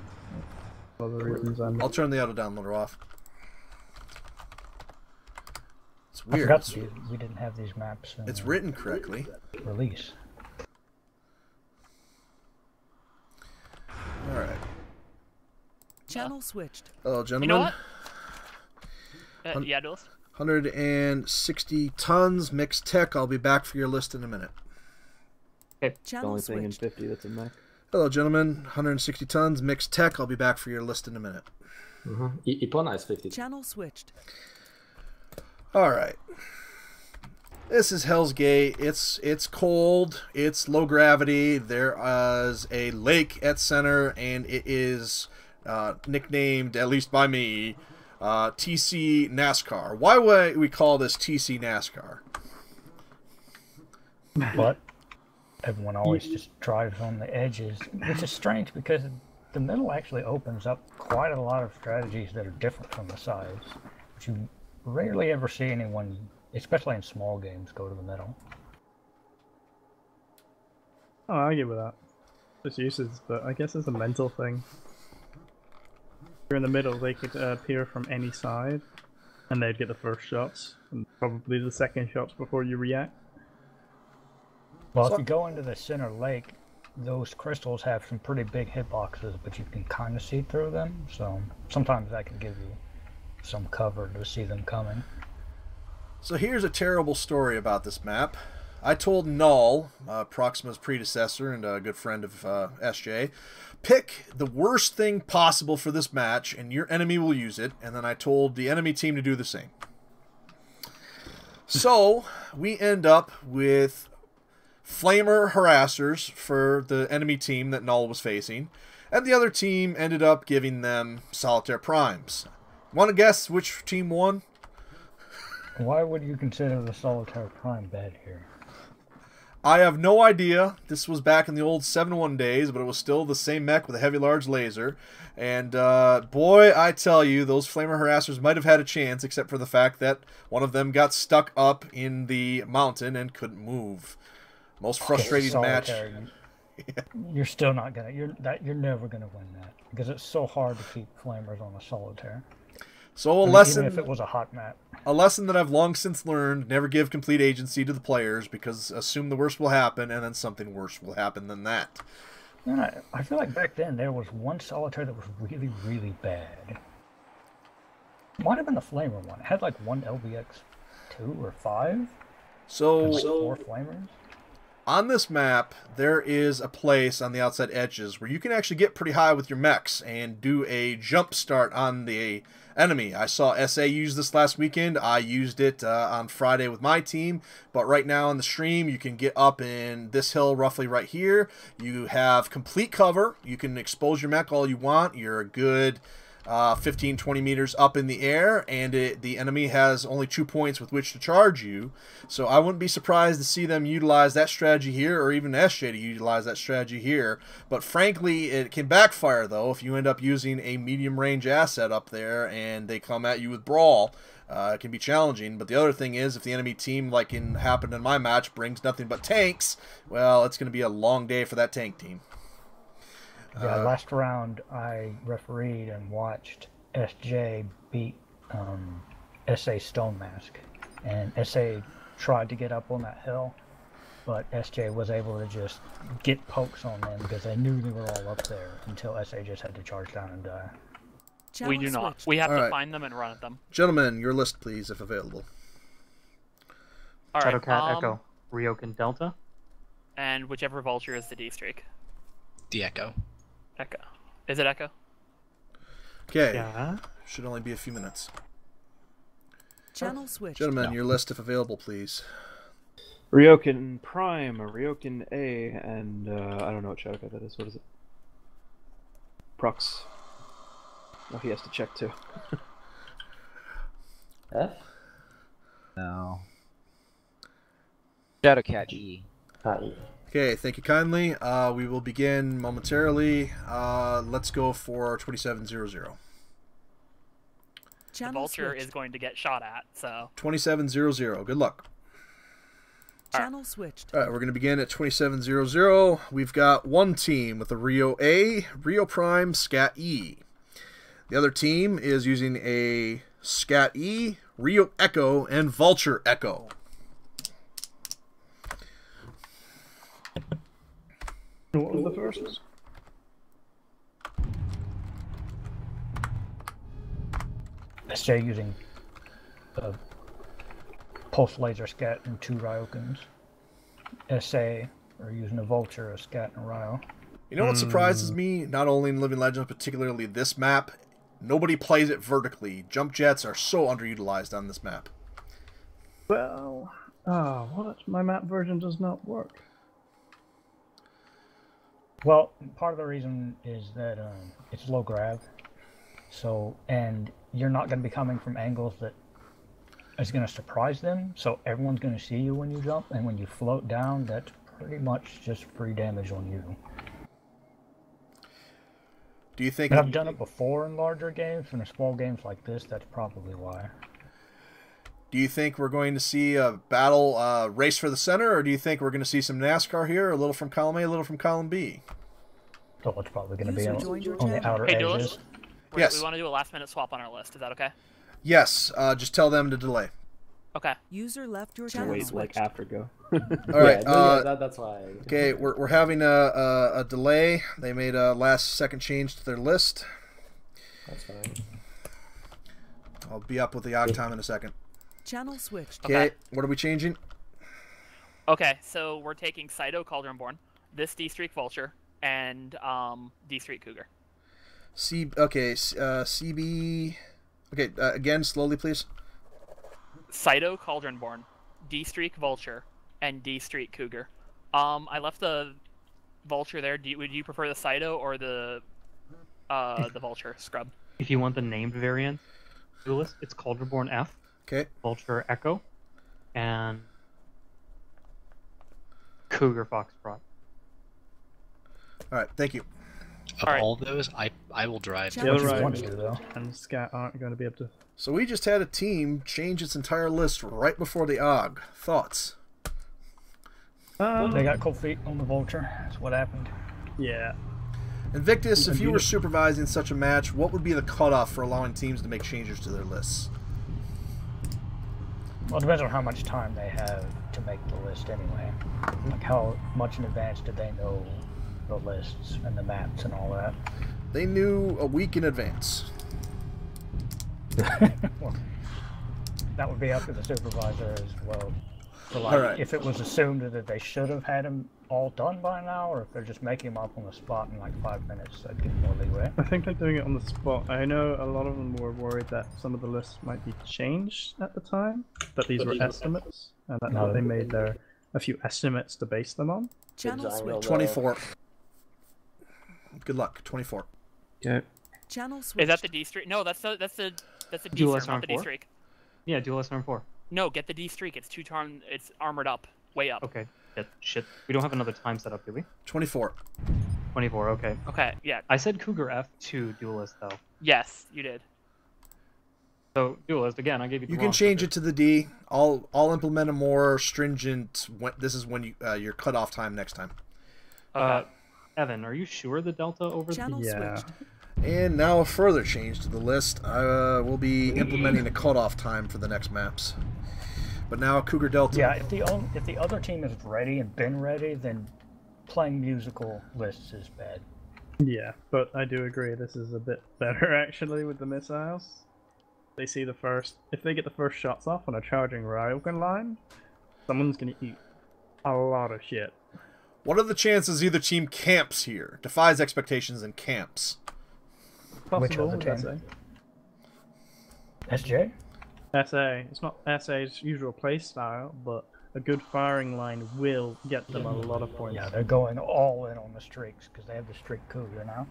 For the reasons I'll turn the auto downloader off. It's weird. I forgot we didn't have these maps. It's written correctly. Release. All right. Channel switched. Hello, gentlemen. You know what? Yeah, Duelist. 160 tons, mixed tech. I'll be back for your list in a minute. Okay. The Channel only thing in switched. 50 that's a mech. Hello, gentlemen. 160 tons, mixed tech. I'll be back for your list in a minute. Ipona is 50. Channel switched. All right. This is Hell's Gate. It's cold. It's low gravity. There is a lake at center, and it is nicknamed, at least by me, TC NASCAR. Why would we call this TC NASCAR? But everyone always just drives on the edges, which is strange because the middle actually opens up quite a lot of strategies that are different from the sides, which you rarely ever see anyone, especially in small games, go to the middle. I'll argue with that. There's uses, but I guess it's a mental thing. If you're in the middle, they could appear from any side, and they'd get the first shots, and probably the second shots before you react. Well, if you go into the center lake, those crystals have some pretty big hitboxes, but you can kind of see through them, so sometimes that can give you some cover to see them coming. So here's a terrible story about this map. I told Null, Proxima's predecessor and a good friend of SJ, pick the worst thing possible for this match and your enemy will use it, and then I told the enemy team to do the same. So we end up with Flamer Harassers for the enemy team that Null was facing, and the other team ended up giving them Solitaire Primes. Want to guess which team won? Why would you consider the Solitaire Prime bad here? I have no idea. This was back in the old 7-1 days, but it was still the same mech with a heavy large laser. And boy, I tell you, those Flamer Harassers might have had a chance, except for the fact that one of them got stuck up in the mountain and couldn't move. Most frustrating match. You're still not gonna. You're never gonna win that because it's so hard to keep Flamers on a Solitaire. So lesson, even if it was a hot map. A lesson that I've long since learned: never give complete agency to the players, because assume the worst will happen, and then something worse will happen than that. I feel like back then there was one Solitaire that was really, really bad. It might have been the Flamer one. It had like one LBX 2 or 5. So and like 4 Flamers. On this map, there is a place on the outside edges where you can actually get pretty high with your mechs and do a jump start on the enemy. I saw SA use this last weekend. I used it on Friday with my team, but right now on the stream, you can get up in this hill roughly right here. You have complete cover. You can expose your mech all you want. You're a good 15-20 meters up in the air, and the enemy has only 2 points with which to charge you. So I wouldn't be surprised to see them utilize that strategy here, or even SJ to utilize that strategy here. But frankly, it can backfire, though, if you end up using a medium-range asset up there and they come at you with Brawl. It can be challenging, but the other thing is, if the enemy team, like happened in my match, brings nothing but tanks, well, it's going to be a long day for that tank team. Yeah, last round I refereed and watched SJ beat SA Stone Mask, and SA tried to get up on that hill, but SJ was able to just get pokes on them because they knew they were all up there until SA just had to charge down and die. We do not. We have All to right. find them and run at them. Gentlemen, your list, please, if available. All right. Shadowcat, Echo, Ryokan, Delta. And whichever vulture is the D streak. The Echo. Echo. Is it Echo? Okay. Yeah. Should only be a few minutes. Channel switched. Gentlemen, your list, if available, please. Ryokan Prime, Ryokan A, and I don't know what Shadowcat that is. What is it? Prox. Oh, he has to check too. F? No. Shadowcat E. E. Okay, thank you kindly. We will begin momentarily. Let's go for 2700. The Channel vulture switched. is going to get shot at, so. 2700. Good luck. Channel switched. All right, we're going to begin at 2700. We've got one team with a Rio A, Rio Prime, Scat E. The other team is using a Scat E, Rio Echo, and Vulture Echo. What was the first? SJ using a pulse laser scat and 2 Ryokans. SA are using a vulture, a scat, and a Ryo. You know what surprises me, not only in Living Legends, particularly this map? Nobody plays it vertically. Jump jets are so underutilized on this map. Well, what? My map version does not work. Well, part of the reason is that it's low grav, so, and you're not going to be coming from angles that is going to surprise them, so everyone's going to see you when you jump, and when you float down, that's pretty much just free damage on you. Do you think... And I've done it before in larger games, and in small games like this, that's probably why. Do you think we're going to see a battle race for the center, or do you think we're going to see some NASCAR here, a little from column A, a little from column B? So it's probably going to be User on joined your the channel. outer Hey, edges. Duelist, Yes. we want to do a last-minute swap on our list. Is that okay? Yes, just tell them to delay. Okay. User left your channel Wait, switched. like after go. All right. That's why. Okay, we're having a delay. They made a last-second change to their list. That's fine. I'll be up with the Octom in a second. Channel switched. Okay, Okay. what are we changing? Okay, so we're taking Cyto Cauldronborn, this D-Streak Vulture, and D-Streak Cougar. CB. Okay, again, slowly, please. Cyto Cauldronborn, D-Streak Vulture, and D-Streak Cougar. I left the Vulture there. Would you prefer the Cyto or the Vulture Scrub? If you want the named variant, Duelist, it's Cauldronborn F, Okay. Vulture Echo, and Cougar Foxtrot. All right, thank you. Of Alright. all those, I will drive. Channel The other Just one switched. to, though. And Scat aren't going to be able to. So we just had a team change its entire list right before the AUG. Thoughts? They got cold feet on the vulture. That's what happened. Yeah. Invictus, if you were supervising such a match, what would be the cutoff for allowing teams to make changes to their lists? Well, it depends on how much time they have to make the list anyway. Like how much in advance did they know the lists and the maps and all that? They knew a week in advance. Well, that would be up to the supervisor as well. So like, Alright. if it was assumed that they should have had them all done by now, or if they're just making them up on the spot in like 5 minutes, that'd give more leeway. I think they're doing it on the spot. I know a lot of them were worried that some of the lists might be changed at the time, but these were estimates, and that's what they made there. A few estimates to base them on. Channel switch. 24. Good luck. 24. Okay. Channel switch. Is that the D streak? No, that's the D Dual streak, not the D SRM4? streak. Yeah, dual SRM4. No, get the D streak. It's 2 turn. It's armored up, way up. Okay. Shit. We don't have another time set up, do we? 24. 24. Okay. Okay, yeah. I said Cougar F2 duelist though. Yes, you did. So duelist again. I gave you. The You wrong can change figure. it to the D. I'll implement a more stringent. This is when you your cutoff time next time. Evan, are you sure the delta over Channel the? Yeah. switched. And now a further change to the list. We'll be implementing a cutoff time for the next maps. But now Cougar Delta. Yeah, if the other team is ready and been ready, then playing musical lists is bad. Yeah, but I do agree this is a bit better actually with the missiles. They see the first, if they get the first shots off on a charging Ryokan line, someone's gonna eat a lot of shit. What are the chances either team camps here, defies expectations and camps? Which Possible other with team? SA. SJ? SA, it's not SA's usual play style, but a good firing line will get them a lot of points. Yeah, they're going all in on the streaks because they have the streak Cougar now.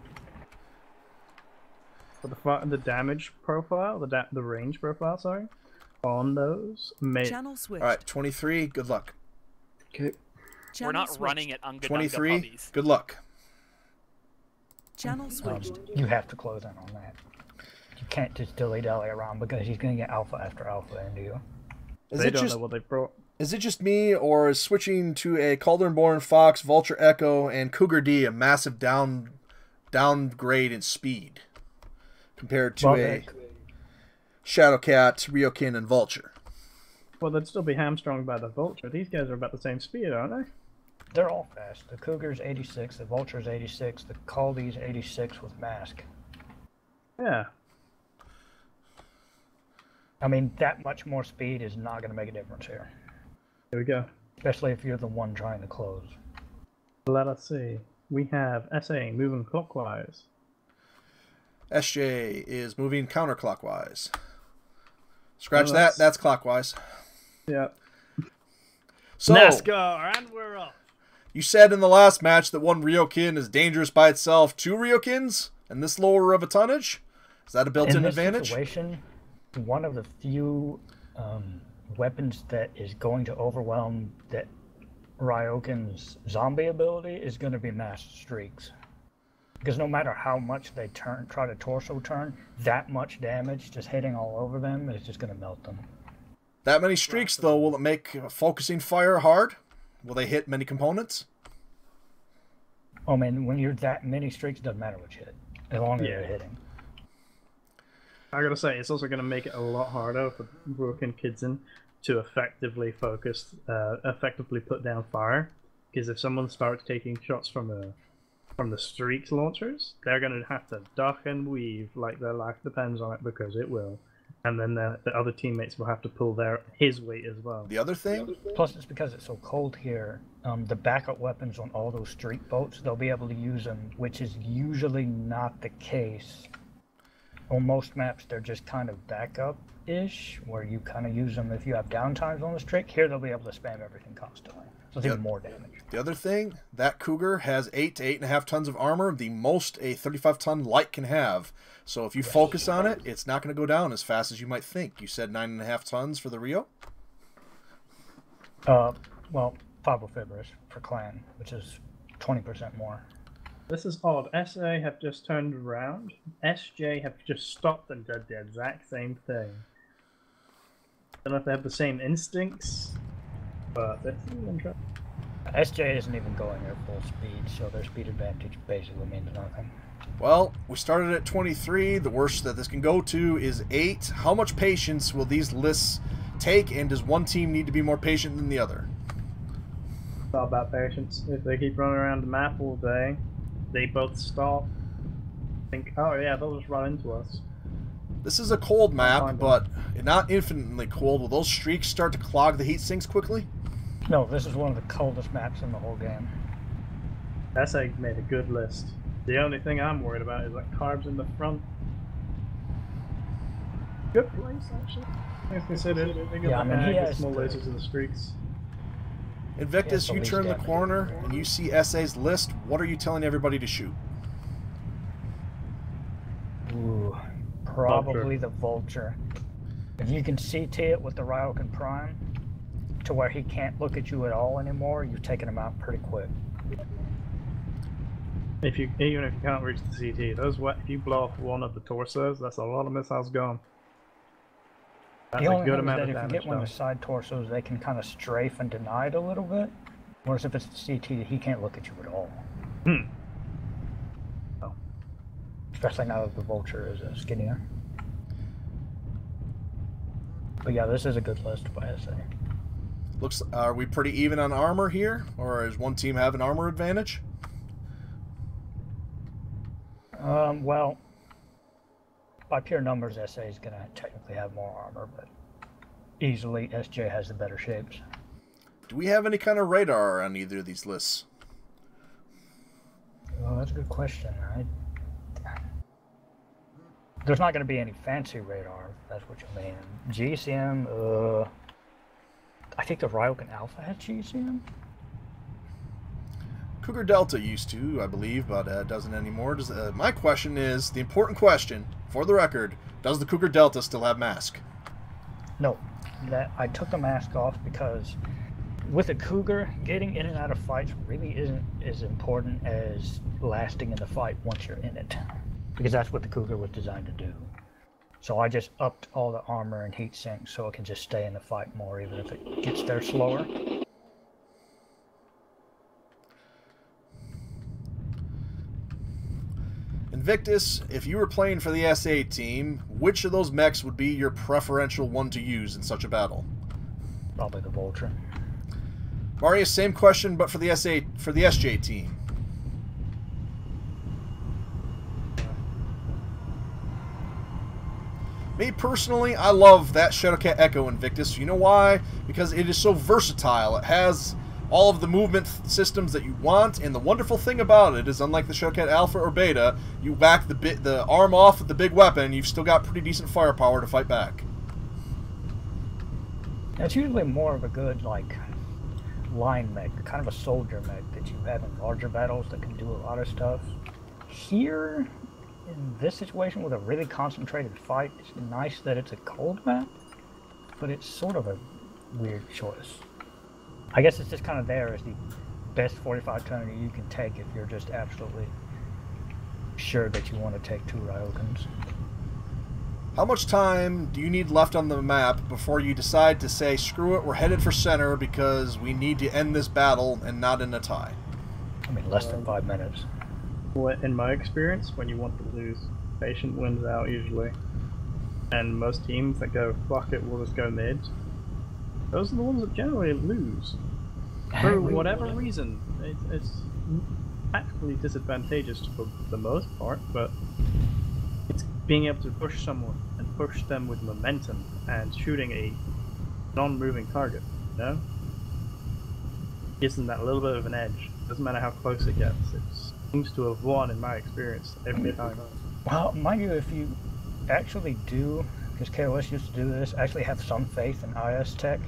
But the damage profile, the range profile, sorry, on those may. Channel switched. All right, 23. Good luck. Okay. Channel We're not switched. running it on good 23. puppies. Good luck. Channel switched. You have to close in on that. You can't just dilly-dally around because he's going to get alpha after alpha into you. They don't know what they brought. Is it just me, or is switching to a Cauldron-born Fox, Vulture Echo, and Cougar D a massive downgrade in speed compared to a Shadowcat, Ryokan, and Vulture? Well, they'd still be hamstrung by the Vulture. These guys are about the same speed, aren't they? They're all fast. The Cougar's 86, the Vulture's 86, the Caldy's 86 with mask. Yeah. I mean, that much more speed is not going to make a difference here. Here we go. Especially if you're the one trying to close. Let us see. We have SA moving clockwise. SJ is moving counterclockwise. Scratch Oh, that. That's clockwise. Yeah. So, NASCAR, and we're off. you said in the last match that one Ryokan is dangerous by itself. 2 Ryokans and this lower of a tonnage? Is that a built-in In this advantage? situation, one of the few weapons that is going to overwhelm that Ryokan's zombie ability is going to be mass streaks. Because no matter how much they try to torso turn, that much damage just hitting all over them is just going to melt them. That many streaks, though, will it make focusing fire hard? Will they hit many components? I mean, when you're that many streaks, it doesn't matter what you hit, as long as you're hitting. I gotta say, it's also gonna make it a lot harder for Broken Kidsen to effectively effectively put down fire. Because if someone starts taking shots from the streaks launchers, they're gonna have to duck and weave like their life depends on it, because it will. And then the other teammates will have to pull his weight as well. The other thing? Plus, it's because it's so cold here. The backup weapons on all those streak boats, they'll be able to use them, which is usually not the case. On most maps, they're just kind of backup-ish, where you kind of use them if you have downtimes on the streak. Here, they'll be able to spam everything constantly. So it's even more damage. The other thing, that Cougar has 8 to 8.5 tons of armor, the most a 35-ton light can have. So if you focus on it, it's not going to go down as fast as you might think. You said 9.5 tons for the Rio? Well, Fibrofibrous for Clan, which is 20% more. This is odd. SA have just turned around. SJ have just stopped and did the exact same thing. Don't know if they have the same instincts, but this is interesting. SJ isn't even going at full speed, so their speed advantage basically means nothing. Well, we started at 23. The worst that this can go to is 8. How much patience will these lists take, and does one team need to be more patient than the other? It's all about patience. If they keep running around the map all day, they both stop, think, oh yeah, they'll just run into us. This is a cold map, but not infinitely cold. Will those streaks start to clog the heat sinks quickly? No, this is one of the coldest maps in the whole game. SA made a good list. The only thing I'm worried about is like carbs in the front. Good place, actually. Things considered. Yeah, I mean, he has small the- lasers in the streaks. Invictus, Yeah, you the turn the least corner and you see SA's list. What are you telling everybody to shoot? Ooh, probably the Vulture. If you can CT it with the Ryokan Prime to where he can't look at you at all anymore, you've taken him out pretty quick. Even if you can't reach the CT, if you blow off one of the torsos, that's a lot of missiles gone. That's The a only good thing is amount that of if you damage get one of done. the side torsos, they can kind of strafe and deny it a little bit. Whereas if it's the CT, he can't look at you at all. Oh. Especially now that the Vulture is skinnier. But yeah, this is a good list by SA. Looks, are we pretty even on armor here, or does one team have an armor advantage? Well, by pure numbers, SA is going to technically have more armor, but easily SJ has the better shapes. Do we have any kind of radar on either of these lists? Well, that's a good question. There's not going to be any fancy radar, if that's what you mean. GCM, I think the Ryokan Alpha has GCM? Cougar Delta used to, I believe, but doesn't anymore. My question is, the important question, for the record, does the Cougar Delta still have mask? No. I took the mask off because with a Cougar, getting in and out of fights really isn't as important as lasting in the fight once you're in it. Because that's what the Cougar was designed to do. So I just upped all the armor and heat sink so it can just stay in the fight more even if it gets there slower. Invictus, if you were playing for the SA team, which of those mechs would be your preferential one to use in such a battle? Probably the Vulture. Marius, same question, but for the SJ team. Me personally, I love that Shadowcat Echo Invictus. You know why? Because it is so versatile. It has all of the movement systems that you want, and the wonderful thing about it is, unlike the Shadowcat Alpha or Beta, you whack the arm off with the big weapon, you've still got pretty decent firepower to fight back. It's usually more of a good, like, line mech, kind of a soldier mech that you have in larger battles that can do a lot of stuff. Here, in this situation with a really concentrated fight, it's nice that it's a cold map, but it's sort of a weird choice. I guess it's just kind of there as the best 45 toner you can take if you're just absolutely sure that you want to take two Ryokans. How much time do you need left on the map before you decide to say, screw it, we're headed for center because we need to end this battle and not in a tie? I mean, less than 5 minutes. Well, in my experience, when you want to lose, patient wins out usually. And most teams that go, fuck it, we'll just go mid, those are the ones that generally lose. For whatever reason. It's tactically disadvantageous for the most part, but it's being able to push someone and push them with momentum and shooting a non-moving target, you know? Gives them that little bit of an edge. Doesn't matter how close it gets. It seems to have won in my experience every time. Well, mind you, if you actually do, because KOS used to do this, actually have some faith in IS tech,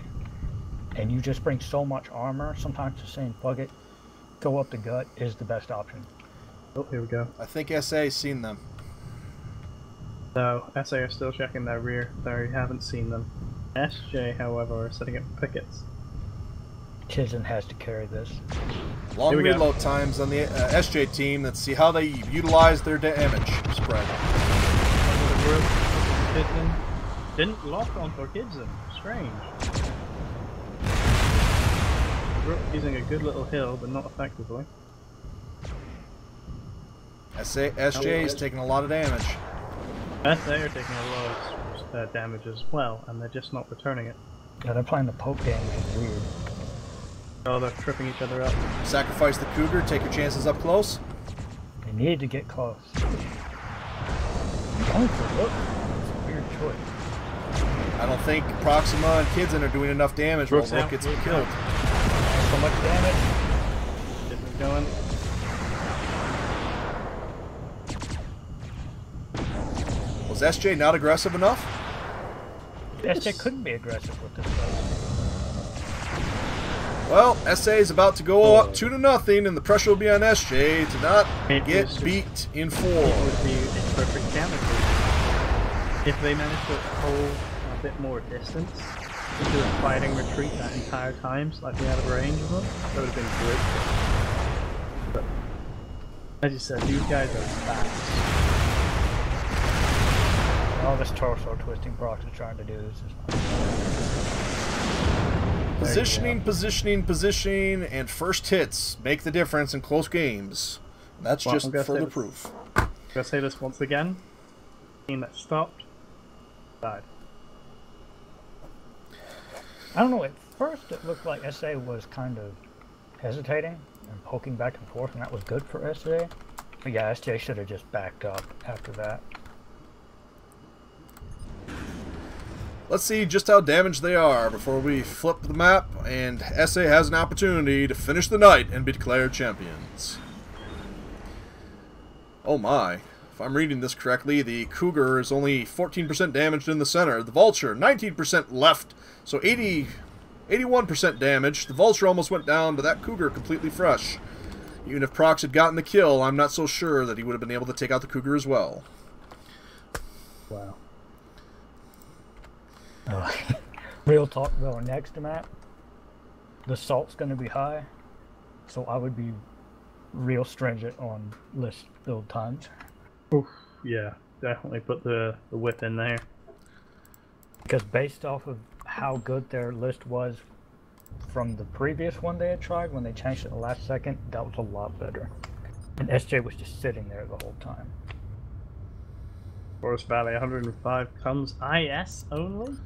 and you just bring so much armor, sometimes just saying, fuck it, go up the gut is the best option. Oh, here we go. I think SA's seen them. No, SA are still checking their rear. They haven't seen them. SJ, however, are setting up pickets. Tizen has to carry this. Long reload times on the SJ team. Let's see how they utilize their damage spread. Didn't lock on for Kidzen. Strange. Using a good little hill, but not effectively. SJ is taking a lot of damage. SA are taking a lot of damage as well, and they're just not returning it. Yeah, they're playing the poke game, which is weird. Oh, they're tripping each other up. Sacrifice the Cougar, take your chances up close. They need to get close. Going for Rook. It's a weird choice. I don't think Proxima and Kidzen are doing enough damage while Rook gets killed. So much damage. Kidzen's going. SJ not aggressive enough? SJ couldn't be aggressive with this place. Well, SA is about to go up 2-0, and the pressure will be on SJ to not get was beat in 4. It would be a perfect damage if they managed to hold a bit more distance into a fighting retreat that entire time, slightly out of range of them. That would have been great. But as you said, these guys are fast. All this torso twisting Brock is trying to do is just Positioning, positioning, positioning, and first hits make the difference in close games. That's Well, just I'm gonna further say proof. I'm gonna say this once again. Team that stopped died. I don't know, at first it looked like SA was kind of hesitating and poking back and forth, and that was good for SA. But yeah, SJ should have just backed up after that. Let's see just how damaged they are before we flip the map, and SA has an opportunity to finish the night and be declared champions. Oh my. If I'm reading this correctly, the Cougar is only 14% damaged in the center. The Vulture, 19% left, so 81% damage. The Vulture almost went down, but that Cougar completely fresh. Even if Prox had gotten the kill, I'm not so sure that he would have been able to take out the Cougar as well. Wow. Real talk though, next map, the salt's going to be high, so I would be real stringent on list build times. Oof, yeah, definitely put the whip in there. Because based off of how good their list was from the previous one they had tried, when they changed it the last second, that was a lot better. And SJ was just sitting there the whole time. Forest Valley, 105 tons IS only?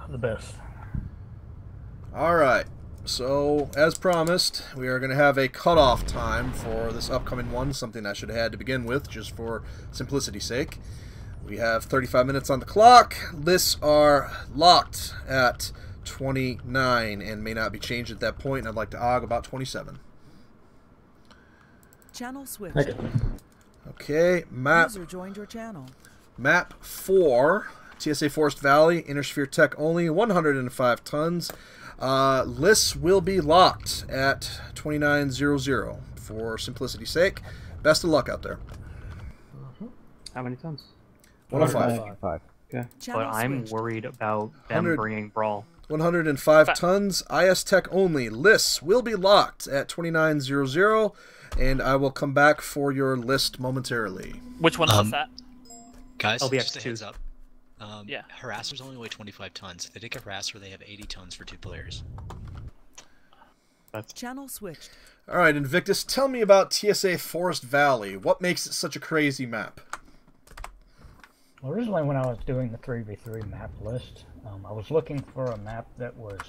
The best. Alright, so as promised, we are going to have a cutoff time for this upcoming one, something I should have had to begin with, just for simplicity's sake. We have 35 minutes on the clock. Lists are locked at 29 and may not be changed at that point. I'd like to AUG about 27. Channel switched. Okay, map. User joined your channel. Map 4, TSA Forest Valley, Inner Sphere Tech only, 105 tons. Lists will be locked at 2900 for simplicity's sake. Best of luck out there. How many tons? 105. Okay. Channel But I'm switched. worried about them 100. bringing Brawl. 105 tons. IS Tech only. Lists will be locked at 2900, and I will come back for your list momentarily. Which one was that? Guys, LBX just a heads up. Yeah. Harassers only weigh 25 tons. If they take a harasser, they have 80 tons for 2 players. Channel switched. All right, Invictus, tell me about TSA Forest Valley. What makes it such a crazy map? Originally, when I was doing the 3v3 map list, I was looking for a map that was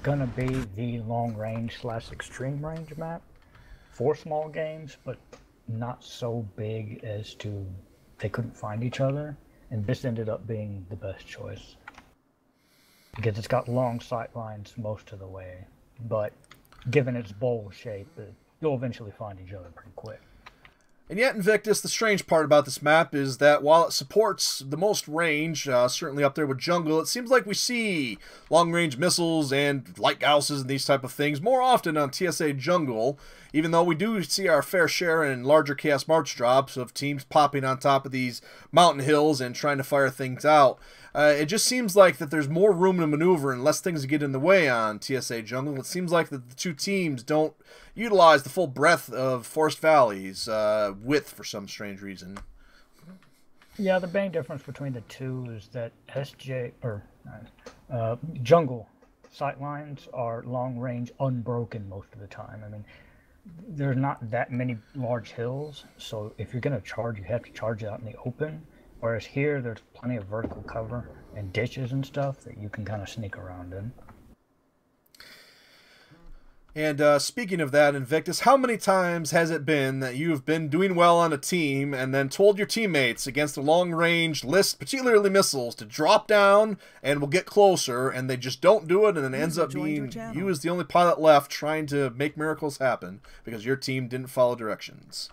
going to be the long range / extreme range map for small games, but not so big as to they couldn't find each other. And this ended up being the best choice. Because it's got long sight lines most of the way, but given its bowl shape, you'll eventually find each other pretty quick. And yet, Invictus, the strange part about this map is that while it supports the most range, certainly up there with Jungle, it seems like we see long-range missiles and light gausses and these type of things more often on TSA Jungle, even though we do see our fair share in larger Chaos March drops of teams popping on top of these mountain hills and trying to fire things out. It just seems like that there's more room to maneuver and less things to get in the way on TSA Jungle. It seems like that the two teams don't utilize the full breadth of Forest Valley's width for some strange reason. Yeah, the main difference between the two is that Jungle sightlines are long range unbroken most of the time. I mean, there's not that many large hills, so if you're going to charge, you have to charge out in the open. Whereas here, there's plenty of vertical cover and ditches and stuff that you can kind of sneak around in. And speaking of that, Invictus, how many times has it been that you've been doing well on a team and then told your teammates against a long-range list, particularly missiles, to drop down and will get closer, and they just don't do it, and then it ends up being you as the only pilot left trying to make miracles happen because your team didn't follow directions?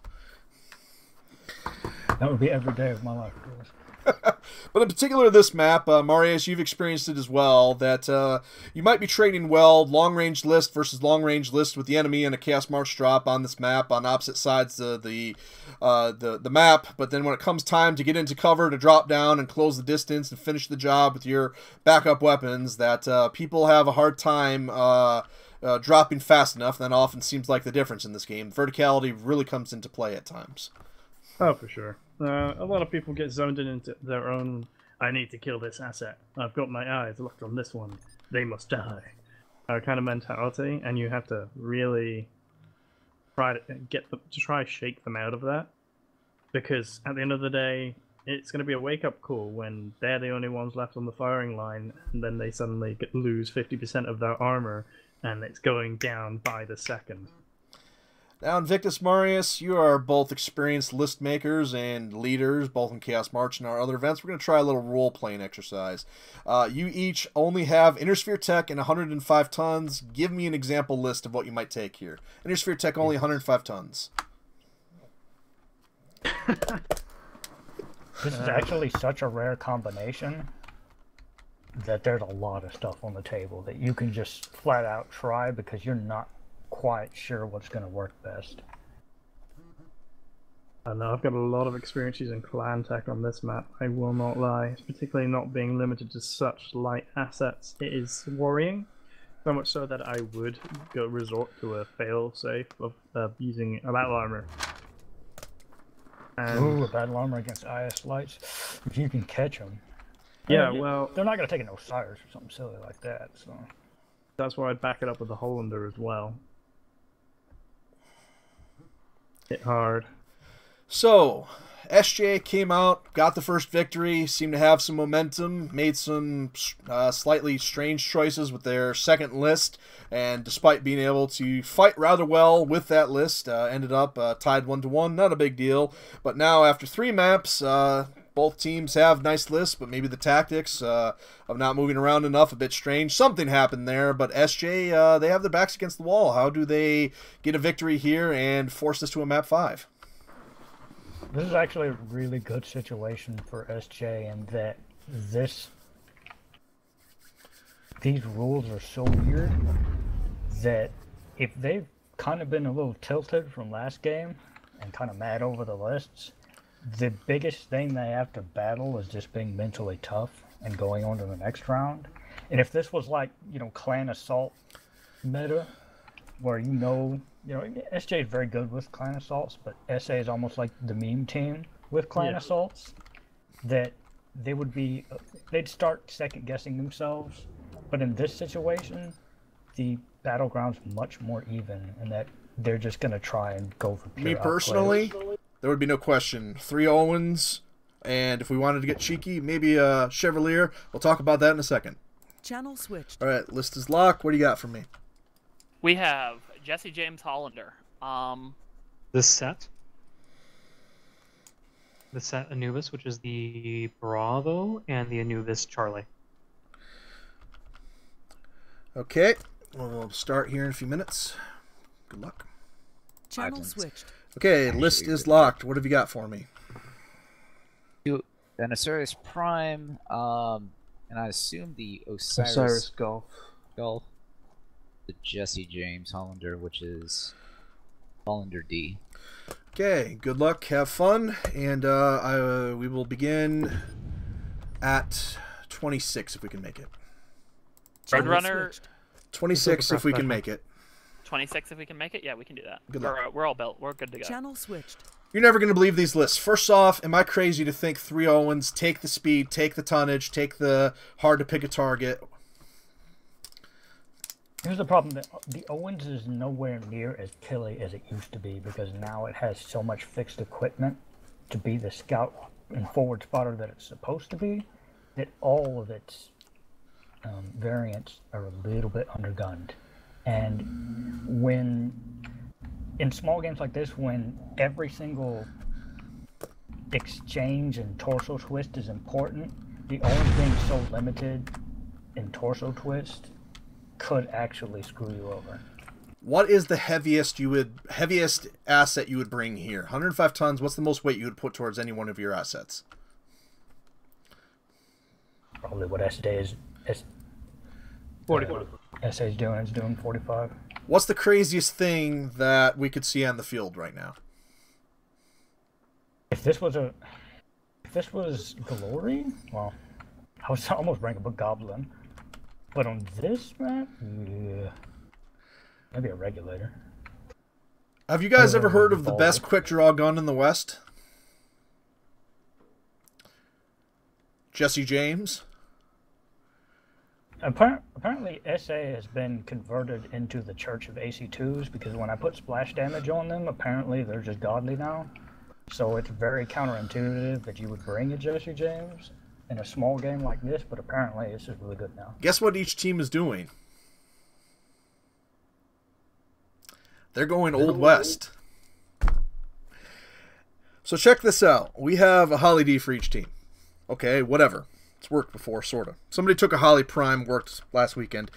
That would be every day of my life. But in particular, this map, Marius, you've experienced it as well, that you might be trading well long-range list versus long-range list with the enemy in a Chaos March drop on this map on opposite sides of the map, but then when it comes time to get into cover, to drop down and close the distance and finish the job with your backup weapons, that people have a hard time dropping fast enough. That often seems like the difference in this game. Verticality really comes into play at times. Oh, for sure. A lot of people get zoned in into their own, I need to kill this asset. I've got my eyes locked on this one. They must die. Kind of mentality, and you have to really try to shake them out of that. Because at the end of the day, it's going to be a wake-up call when they're the only ones left on the firing line, and then they suddenly lose 50% of their armor, and it's going down by the second. Now, Invictus, Marius, you are both experienced list makers and leaders, both in Chaos March and our other events. We're going to try a little role-playing exercise. You each only have Innersphere Tech and 105 tons. Give me an example list of what you might take here. Innersphere Tech only 105 tons. This is actually such a rare combination that there's a lot of stuff on the table that you can just flat out try because you're not quite sure what's going to work best. I know I've got a lot of experience using clan tech on this map, I will not lie. Particularly not being limited to such light assets. It is worrying. So much so that I would resort to a fail-safe of using a battle armor. Ooh, a battle armor against IS lights. If you can catch them. Yeah, well... They're not going to take an Osiris or something silly like that, so... That's why I'd back it up with the Hollander as well. Hit hard. So, SJ came out, got the first victory, seemed to have some momentum, made some slightly strange choices with their second list, and despite being able to fight rather well with that list, ended up tied 1-1, not a big deal. But now, after 3 maps, both teams have nice lists, but maybe the tactics of not moving around enough, a bit strange. Something happened there, but SJ, they have their backs against the wall. How do they get a victory here and force this to a map 5? This is actually a really good situation for SJ in that these rules are so weird that if they've kind of been a little tilted from last game and kind of mad over the lists, the biggest thing they have to battle is just being mentally tough and going on to the next round. And if this was like, clan assault meta, where SJ is very good with clan assaults, but SA is almost like the meme team with clan assaults, that they'd start second guessing themselves. But in this situation, the battleground's much more even, and that they're just going to try and go for pure Me personally, there would be no question. 3 Owens, and if we wanted to get cheeky, maybe a Chevalier. We'll talk about that in a second. Channel switched. All right, list is locked. What do you got for me? We have Jesse James Hollander. The set Anubis, which is the Bravo, and the Anubis Charlie. Okay, we'll start here in a few minutes. Good luck. Channel switched. Okay, list is locked. What have you got for me? An Osiris Prime, and I assume the Osiris Golf. The Jesse James Hollander, which is Hollander D. Okay, good luck, have fun, and we will begin at 26 if we can make it. Roadrunner. 26 if we can make it. 26 if we can make it? Yeah, we can do that. Good luck. We're all built. We're good to go. Channel switched. You're never going to believe these lists. First off, am I crazy to think 3 Owens, take the speed, take the tonnage, take the hard to pick a target? Here's the problem, that the Owens is nowhere near as killy as it used to be because now it has so much fixed equipment to be the scout and forward spotter that it's supposed to be, that all of its variants are a little bit undergunned. And in small games like this, when every single exchange and torso twist is important, the Owens being so limited in torso twist could actually screw you over. What is the heaviest asset you would bring here? 105 tons. What's the most weight you would put towards any one of your assets? Probably what SA is. 45. SA is doing 45. What's the craziest thing that we could see on the field right now? If this was Glory, well, I was almost bringing up a Goblin. But on this map, yeah, maybe a Regulator. Have you guys ever heard of the best quick draw gun in the West? Jesse James? Apparently, SA has been converted into the Church of AC2s because when I put splash damage on them, apparently they're just godly now. So it's very counterintuitive that you would bring a Jesse James in a small game like this, but apparently it's just really good now. Guess what each team is doing? They're going Old West. So check this out. We have a Holly D for each team. Okay, whatever. It's worked before, sort of. Somebody took a Holly Prime, worked last weekend.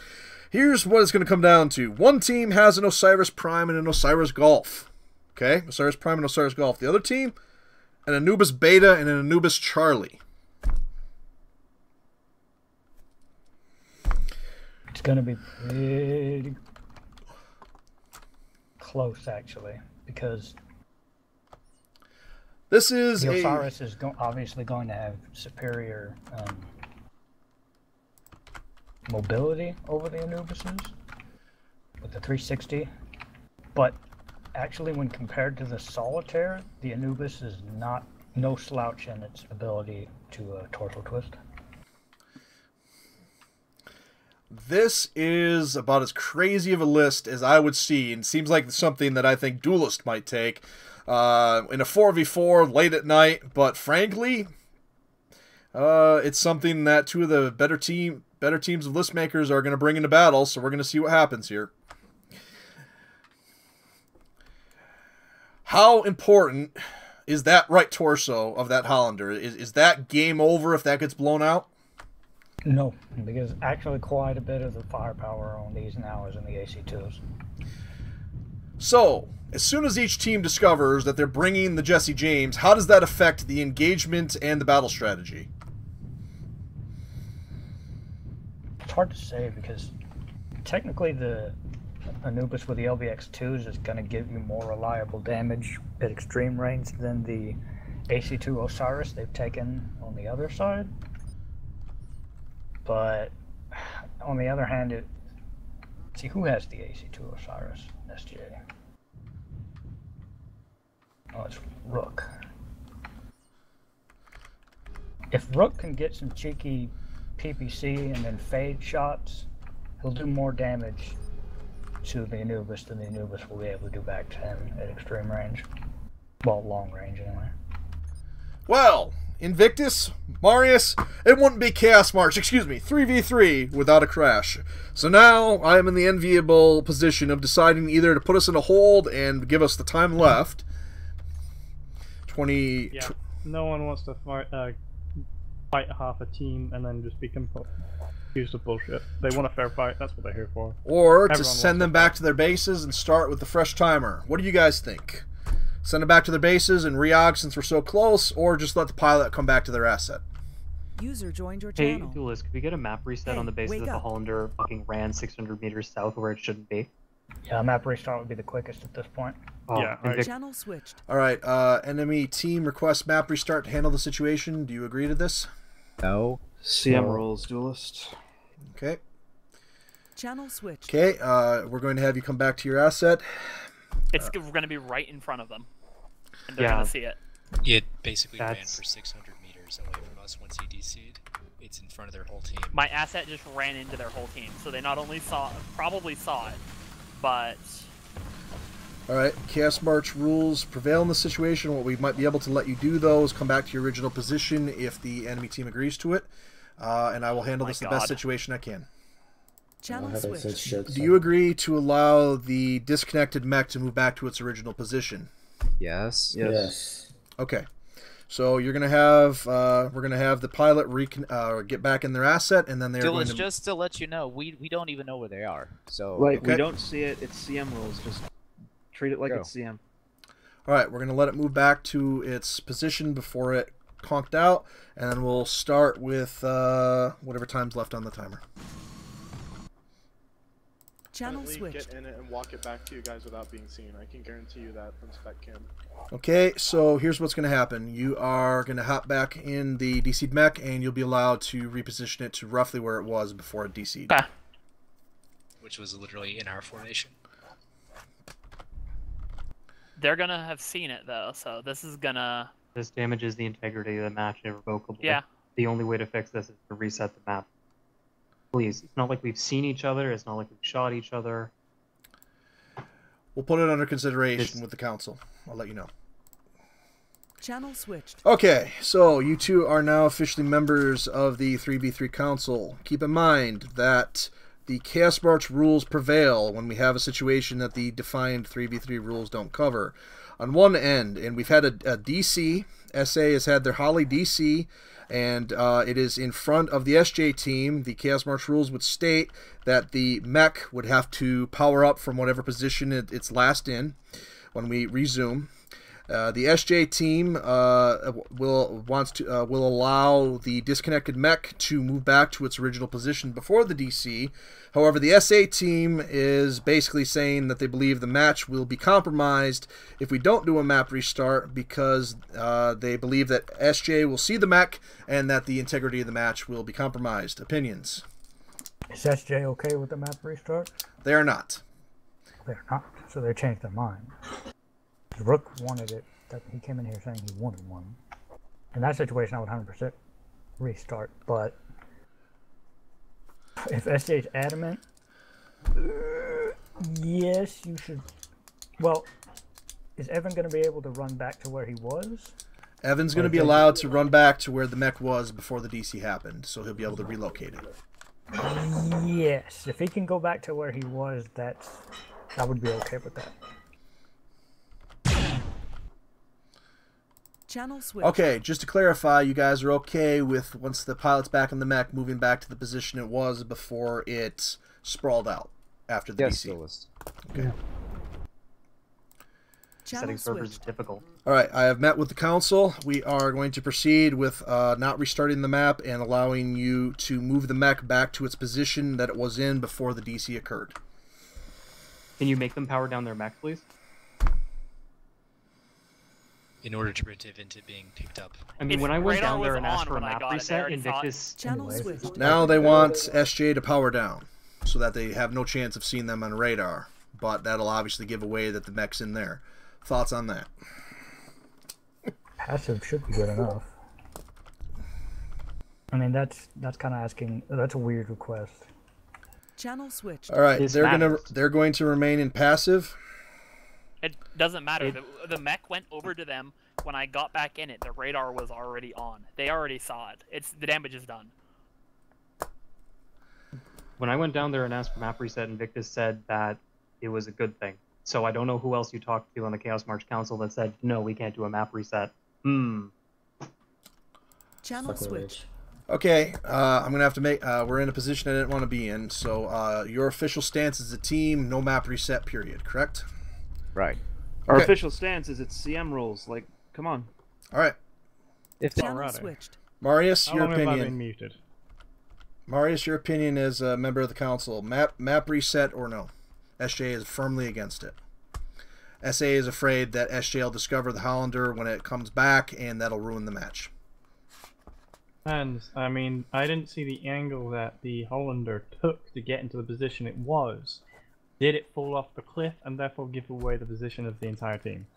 Here's what it's going to come down to. One team has an Osiris Prime and an Osiris Golf. Okay, Osiris Prime and Osiris Golf. The other team, an Anubis Beta and an Anubis Charlie. It's going to be pretty close, actually, because this is the Osiris is obviously going to have superior mobility over the Anubises with the 360, but actually when compared to the Solitaire, the Anubis is no slouch in its ability to torso twist. This is about as crazy of a list as I would see, and seems like something that I think Duelist might take in a 4v4 late at night. But frankly, it's something that two of the better teams of list makers are going to bring into battle. So we're going to see what happens here. How important is that right torso of that Hollander? Is that game over if that gets blown out? No, because actually quite a bit of the firepower on these now is in the AC2s. So, as soon as each team discovers that they're bringing the Jesse James, how does that affect the engagement and the battle strategy? It's hard to say because technically the Anubis with the LBX2s is going to give you more reliable damage at extreme range than the AC2 Osiris they've taken on the other side. But on the other hand, see who has the AC2 Osiris SJ? Oh, it's Rook. If Rook can get some cheeky PPC and then fade shots, he'll do more damage to the Anubis than the Anubis will be able to do back to him at extreme range. Well, long range anyway. Well, Invictus, Marius, it wouldn't be Chaos March, 3v3 without a crash. So now I am in the enviable position of deciding either to put us in a hold and give us the time left. Yeah, no one wants to fight half a team and then just be accused of bullshit. They want a fair fight, that's what they're here for. Or to send them back to their bases and start with the fresh timer. What do you guys think? Send them back to their bases and re-og since we're so close, or just let the pilot come back to their asset? User joined your Hey, channel. Duelist, could we get a map reset on the basis that the Hollander fucking ran 600 meters south where it shouldn't be? Yeah, map restart would be the quickest at this point. Oh, yeah, Channel switched. All right, enemy team requests map restart to handle the situation. Do you agree to this? No. CM rolls, Duelist. Okay. Channel switched. Okay, we're going to have you come back to your asset. It's going to be right in front of them, and they're Yeah. going to see it. It basically ran for 600 meters away from us once he DC'd. It's in front of their whole team. My asset just ran into their whole team, so they not only probably saw it, but All right, Chaos March rules prevail in this situation. What we might be able to let you do, though, is come back to your original position if the enemy team agrees to it, and I will handle this the best situation I can. Channel I haven't said switched. shit. Do you agree to allow the disconnected mech to move back to its original position? Yes. Yes. Okay. So you're gonna have we're gonna have the pilot get back in their asset, and then they're going to. Just to let you know, we don't even know where they are. So Like Okay. we don't see it. It's CM rules. Just treat it like Go. it's CM. All right, we're gonna let it move back to its position before it conked out, and then we'll start with whatever time's left on the timer. Channel switched. Get in it and walk it back to you guys without being seen. I can guarantee you that from spec cam. Okay, so here's what's going to happen. You are going to hop back in the DC'd mech, and you'll be allowed to reposition it to roughly where it was before it DC'd. Okay. Which was literally in our formation. They're gonna have seen it though, so this is gonna. This damages the integrity of the match irrevocably. Yeah. The only way to fix this is to reset the map. Please, it's not like we've seen each other. It's not like we've shot each other. We'll put it under consideration with the council. I'll let you know. Channel switched. Okay, so you two are now officially members of the 3v3 council. Keep in mind that the Chaos March rules prevail when we have a situation that the defined 3v3 rules don't cover. On one end, and we've had a DC, SA has had their Holly DC, and it is in front of the SJ team. The Chaos March rules would state that the mech would have to power up from whatever position it's last in when we resume. The SJ team will allow the disconnected mech to move back to its original position before the DC. However, the SA team is basically saying that they believe the match will be compromised if we don't do a map restart, because they believe that SJ will see the mech and that the integrity of the match will be compromised. Opinions? Is SJ okay with the map restart? They are not. They're not, so they changed their mind. Rook wanted it. He came in here saying he wanted one. In that situation, I would 100% restart. But if SJ's adamant, yes, you should. Well, is Evan going to be able to run back to where he was? Evan's going to be allowed to run back to where the mech was before the DC happened, so he'll be able to relocate it. Yes, if he can go back to where he was, I would be okay with that. Channel switch. Okay, just to clarify, you guys are okay with, once the pilot's back in the mech, moving back to the position it was before it sprawled out after the DC? Yes, okay. Yeah. Setting servers is difficult. All right, I have met with the council. We are going to proceed with not restarting the map and allowing you to move the mech back to its position that it was in before the DC occurred. Can you make them power down their mech, please? In order to prevent it being picked up. I mean, when I went down there and asked for a map reset, Invictus... Channel switched. Now they want SJ to power down so that they have no chance of seeing them on radar. But that'll obviously give away that the mech's in there. Thoughts on that? Passive should be good enough. I mean, that's kind of asking. That's a weird request. Channel switched. All right, they're going to remain in passive. It doesn't matter. The mech went over to them. When I got back in it, the radar was already on. They already saw it. The damage is done. When I went down there and asked for map reset, Invictus said that it was a good thing. So I don't know who else you talked to on the Chaos March Council that said, no, we can't do a map reset. Channel switch. Okay, I'm going to have to make... we're in a position I didn't want to be in. So your official stance as a team, no map reset, period, correct? Right. Our Okay. official stance is it's CM rules. Like, come on. All right. Channel switched. Marius, How your long have I opinion. been muted? Marius, your opinion as a member of the council. Map reset or no? SJ is firmly against it. SA is afraid that SJ will discover the Hollander when it comes back, and that'll ruin the match. And, I mean, I didn't see the angle that the Hollander took to get into the position it was. Did it fall off the cliff and therefore give away the position of the entire team?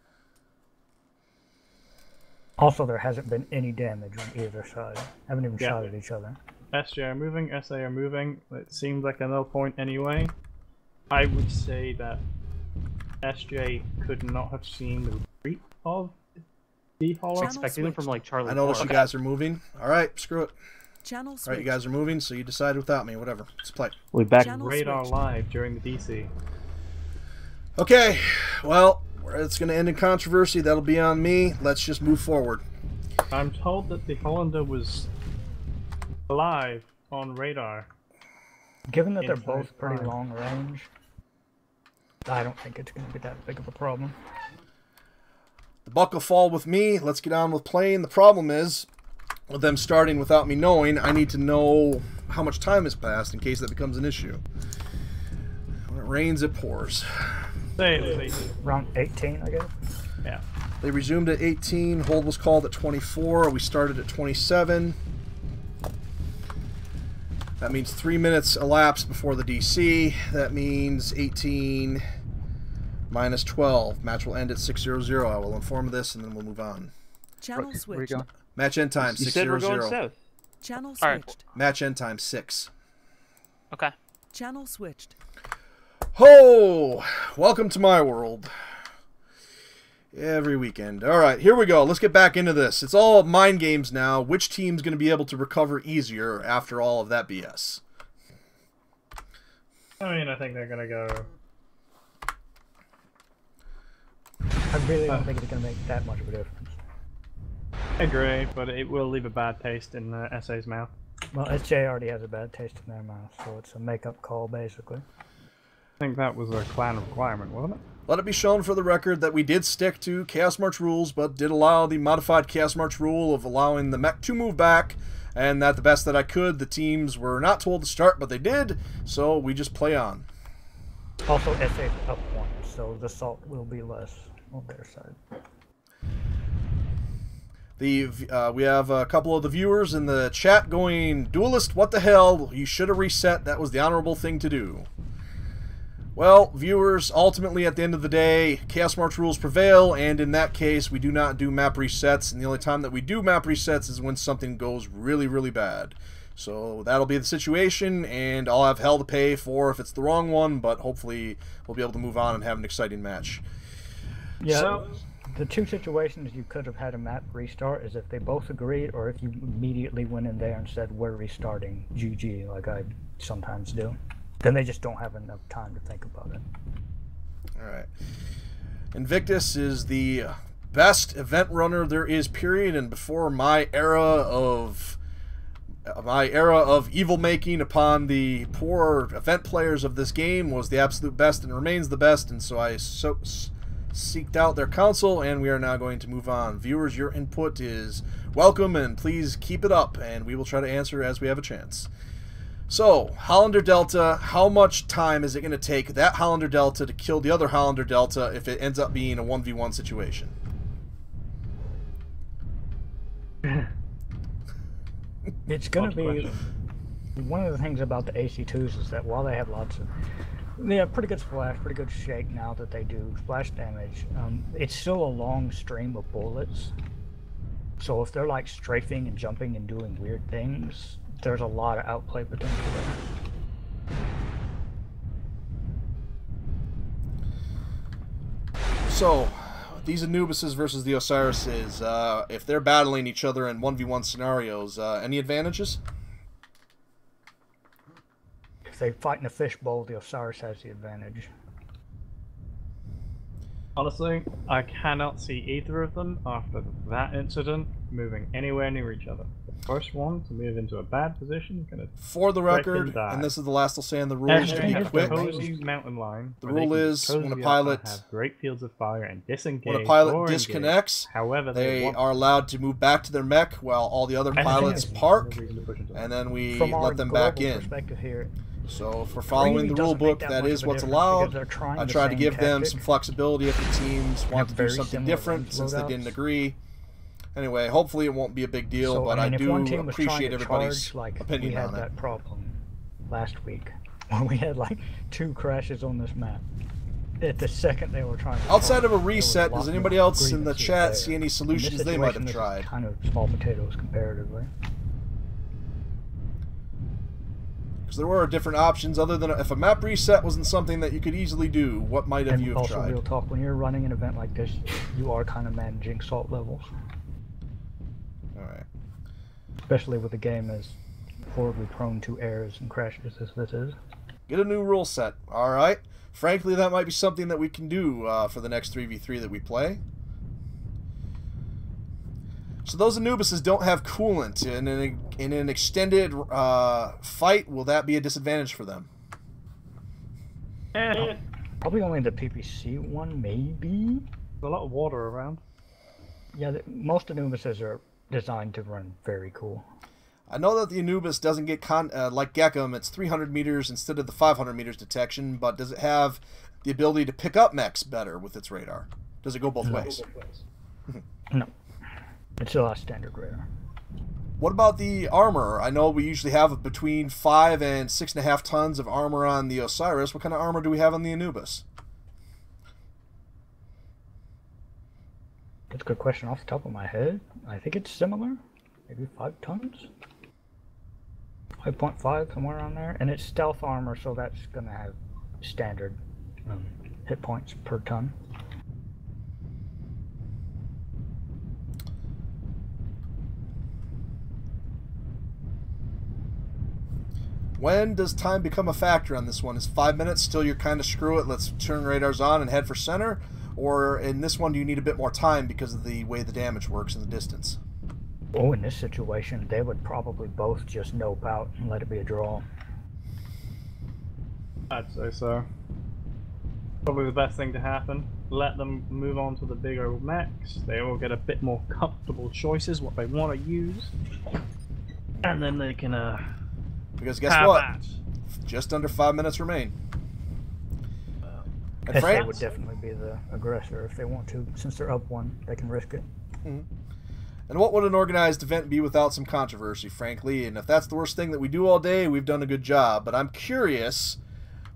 Also, there hasn't been any damage on either side. Haven't even Yeah. shot at each other. SJ are moving, SA are moving. It seems like a null point anyway. I would say that SJ could not have seen the retreat of the Hollander. Expecting them from like Charlie. I notice 4. you guys are moving. All right, screw it. Channel All right, switch. you guys are moving, so you decided without me. Whatever. Let's play. We back Channel Radar switch. live during the DC. Okay, well, it's going to end in controversy. That'll be on me. Let's just move forward. I'm told that the Hollander was alive on radar. Given that they're both pretty long range, I don't think it's going to be that big of a problem. The buck will fall with me. Let's get on with playing. The problem is, with them starting without me knowing, I need to know how much time has passed in case that becomes an issue. When it rains, it pours. Around 18, I guess? Yeah. They resumed at 18. Hold was called at 24. We started at 27. That means 3 minutes elapsed before the DC. That means 18 minus 12. Match will end at 6:00. I will inform of this, and then we'll move on. Channel switched. Match end time, 6:00. You said we're going south. Channel switched. Match end time, 6. Okay. Channel switched. Ho! Welcome to my world. Every weekend. Alright, here we go. Let's get back into this. It's all mind games now. Which team's going to be able to recover easier after all of that BS? I mean, I think they're going to go... I really don't think it's going to make that much of a difference. I agree, but it will leave a bad taste in SA's mouth. Well, SJ already has a bad taste in their mouth, so it's a make-up call, basically. I think that was a clan requirement, wasn't it? Let it be shown for the record that we did stick to Chaos March rules, but did allow the modified Chaos March rule of allowing the mech to move back, and that the best that I could, the teams were not told to start, but they did, so we just play on. Also, SA's up 1, so the salt will be less on their side. We have a couple of the viewers in the chat going, Duelist, what the hell? You should have reset. That was the honorable thing to do. Well, viewers, ultimately at the end of the day, Chaos March rules prevail, and in that case, we do not do map resets, and the only time that we do map resets is when something goes really, really bad. So that'll be the situation, and I'll have hell to pay for if it's the wrong one, but hopefully we'll be able to move on and have an exciting match. Yeah, so, the two situations you could have had a map restart is if they both agreed, or if you immediately went in there and said, we're restarting GG, like I sometimes do. Then they just don't have enough time to think about it. Alright. Invictus is the best event runner there is, period, and before my era of evil making upon the poor event players of this game was the absolute best and remains the best, and so I seeked out their counsel, and we are now going to move on. Viewers, your input is welcome, and please keep it up, and we will try to answer as we have a chance. So, Hollander Delta, how much time is it going to take that Hollander Delta to kill the other Hollander Delta if it ends up being a 1v1 situation? It's going to be... One of the things about the AC2s is that while they have lots of... They have pretty good splash, pretty good shake now that they do splash damage. It's still a long stream of bullets. So if they're like strafing and jumping and doing weird things, there's a lot of outplay potential there. So, these Anubises versus the Osirises, if they're battling each other in 1v1 scenarios, any advantages? If they fight in a fishbowl, the Osiris has the advantage. Honestly, I cannot see either of them after that incident moving anywhere near each other. The first one to move into a bad position is going to... For the record, and this is the last I'll say on the rules to be quick. Mountain line. The rule is when a pilot have great fields of fire and disengage. When a pilot disconnects, however they are allowed to move back to their mech while all the other pilots park, and then we let them back in. Here, so if we're following the rule book, that is what's allowed. I tried to give them some flexibility if the teams want to do something different since they didn't agree. Anyway, hopefully it won't be a big deal, but I do appreciate everybody's opinion on it. We had that problem last week when we had like 2 crashes on this map. At the second they were trying to outside of a reset, does anybody else in the chat see any solutions they might have tried? Kind of small potatoes comparatively. Because there were different options other than if a map reset wasn't something that you could easily do, what might have you have tried? Also, real talk, when you're running an event like this, you are kind of managing salt levels. Alright. Especially with a game as horribly prone to errors and crashes as this is. Get a new rule set. Alright. Frankly, that might be something that we can do for the next 3v3 that we play. So those Anubises don't have coolant. In an extended fight, will that be a disadvantage for them? Probably only the PPC one, maybe. There's a lot of water around. Yeah, most Anubises are designed to run very cool. I know that the Anubis doesn't get like Gekum, it's 300 meters instead of the 500 meters detection, but does it have the ability to pick up mechs better with its radar? Does it go both ways? No. It's still a standard radar. What about the armor? I know we usually have between 5 and 6.5 tons of armor on the Osiris. What kind of armor do we have on the Anubis? That's a good question off the top of my head. I think it's similar. Maybe 5 tons? 5.5, somewhere around there. And it's stealth armor, so that's going to have standard hit points per ton. When does time become a factor on this one? Is 5 minutes still your kind of screw it, let's turn radars on and head for center? Or in this one, do you need a bit more time because of the way the damage works in the distance? Oh, in this situation, they would probably both just nope out and let it be a draw. I'd say so. Probably the best thing to happen. Let them move on to the bigger mechs. They all get a bit more comfortable choices, what they want to use. And then they can, because guess what? Just under 5 minutes remain. And Frank would definitely be the aggressor if they want to. Since they're up 1, they can risk it. Mm-hmm. And what would an organized event be without some controversy, frankly? And if that's the worst thing that we do all day, we've done a good job. But I'm curious,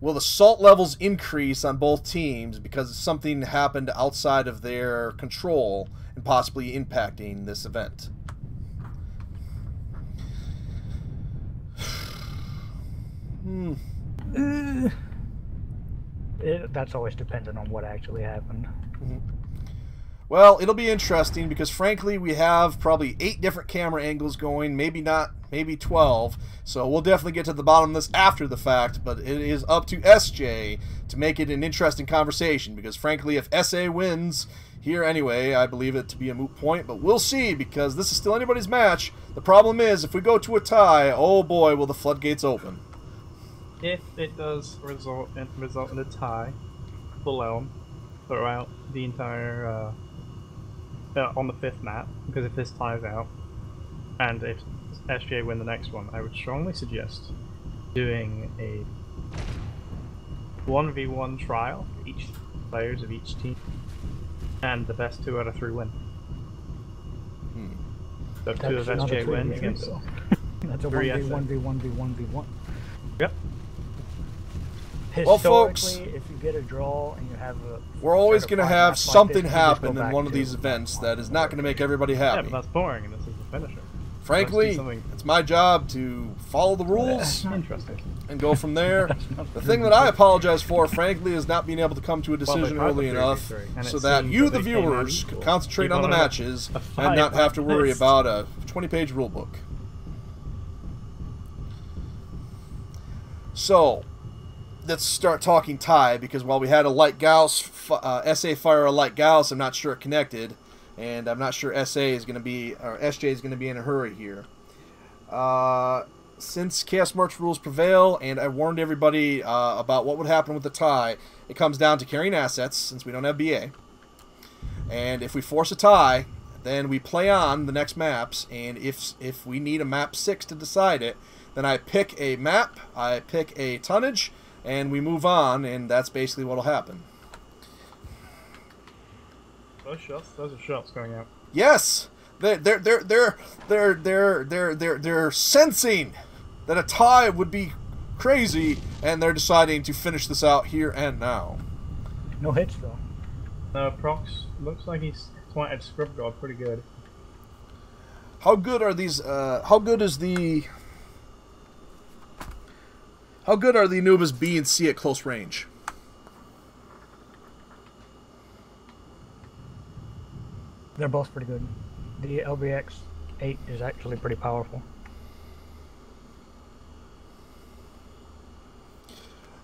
will the salt levels increase on both teams because something happened outside of their control and possibly impacting this event? That's always dependent on what actually happened. Mm-hmm. Well, it'll be interesting because, frankly, we have probably 8 different camera angles going, maybe 12. So we'll definitely get to the bottom of this after the fact, but it is up to SJ to make it an interesting conversation because, frankly, if SA wins here anyway, I believe it to be a moot point, but we'll see because this is still anybody's match. The problem is, if we go to a tie, oh boy, will the floodgates open. If it does result in a tie, full elm throughout the entire on the 5th map, because if this ties out, and if SGA win the next one, I would strongly suggest doing a 1v1 trial for each players of each team, and the best 2 out of 3 win. So if 2 of SGA win against that's a 1v1v1v1v1. Yep. Well, folks, if you get a draw and you have we're always going to have something happen in one of these events that is not going to make everybody happy. Yeah, but that's boring, and this is the finisher. Frankly, it's my job to follow the rules and go from there. The thing that I apologize for, frankly, is not being able to come to a decision early enough so that you, the viewers, could concentrate on the matches and not have to worry about a 20-page rulebook. So, let's start talking tie, because while we had a light Gauss, SA fire a light Gauss, I'm not sure it connected, and I'm not sure SA is going to be, or SJ is going to be in a hurry here. Since Chaos March rules prevail, and I warned everybody about what would happen with the tie, it comes down to carrying assets, since we don't have BA. And if we force a tie, then we play on the next maps, and if we need a map 6 to decide it, then I pick a map, I pick a tonnage, and we move on, and that's basically what'll happen. Those are shots going out. Yes, they're sensing that a tie would be crazy, and they're deciding to finish this out here and now. No hits though. No, Prox looks like he's twatted Scrub God pretty good. How good are these? How good are the Anubis B and C at close range? They're both pretty good. The LBX-8 is actually pretty powerful.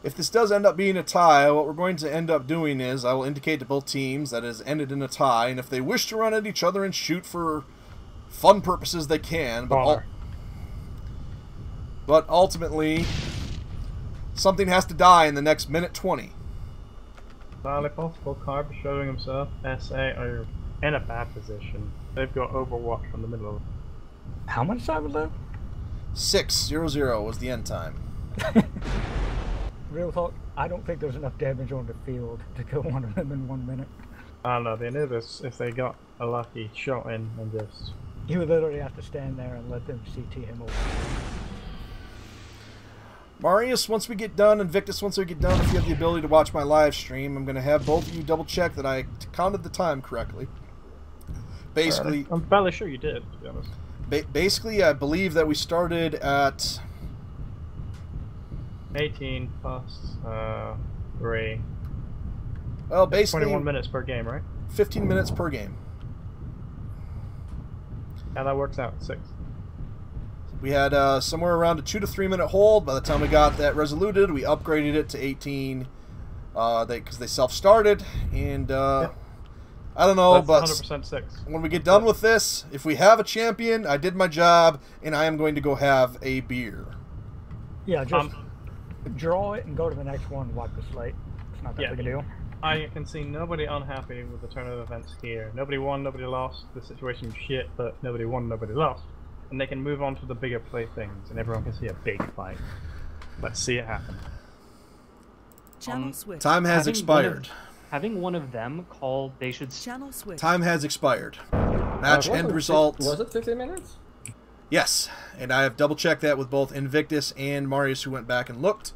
If this does end up being a tie, what we're going to end up doing is I will indicate to both teams that it has ended in a tie, and if they wish to run at each other and shoot for fun purposes they can, but ultimately something has to die in the next minute 20. Entirely possible. Carb showing himself. SA are in a bad position. They've got Overwatch from the middle of. How much time was that? 6:00 was the end time. Real talk, I don't think there's enough damage on the field to kill one of them in 1 minute. I don't know, they knew this if they got a lucky shot in and just... You would literally have to stand there and let them CT him over. Marius, once we get done, and Victus, once we get done, if you have the ability to watch my live stream, I'm going to have both of you double check that I counted the time correctly. Basically... I'm fairly sure you did, to be honest. Basically, I believe that we started at... 18 plus 3. Well, basically... 21 minutes per game, right? 15 minutes per game. Yeah, that works out. 6. We had somewhere around a 2 to 3 minute hold. By the time we got that resoluted, we upgraded it to 18 because they self-started. And yeah. I don't know, that's but 100% 6. When we get done with this, if we have a champion, I did my job, and I am going to go have a beer. Yeah, just draw it and go to the next one and wipe the slate. It's not that big a deal. I can see nobody unhappy with the turn of events here. Nobody won, nobody lost. The situation was shit, but nobody won, nobody lost. And they can move on to the bigger playthings, and everyone can see a big fight. Let's see it happen. Channel switch. Time has expired. Having one of them call, they should... Channel switch. Time has expired. Match end result. Was it 15 minutes? Yes, and I have double-checked that with both Invictus and Marius, who went back and looked.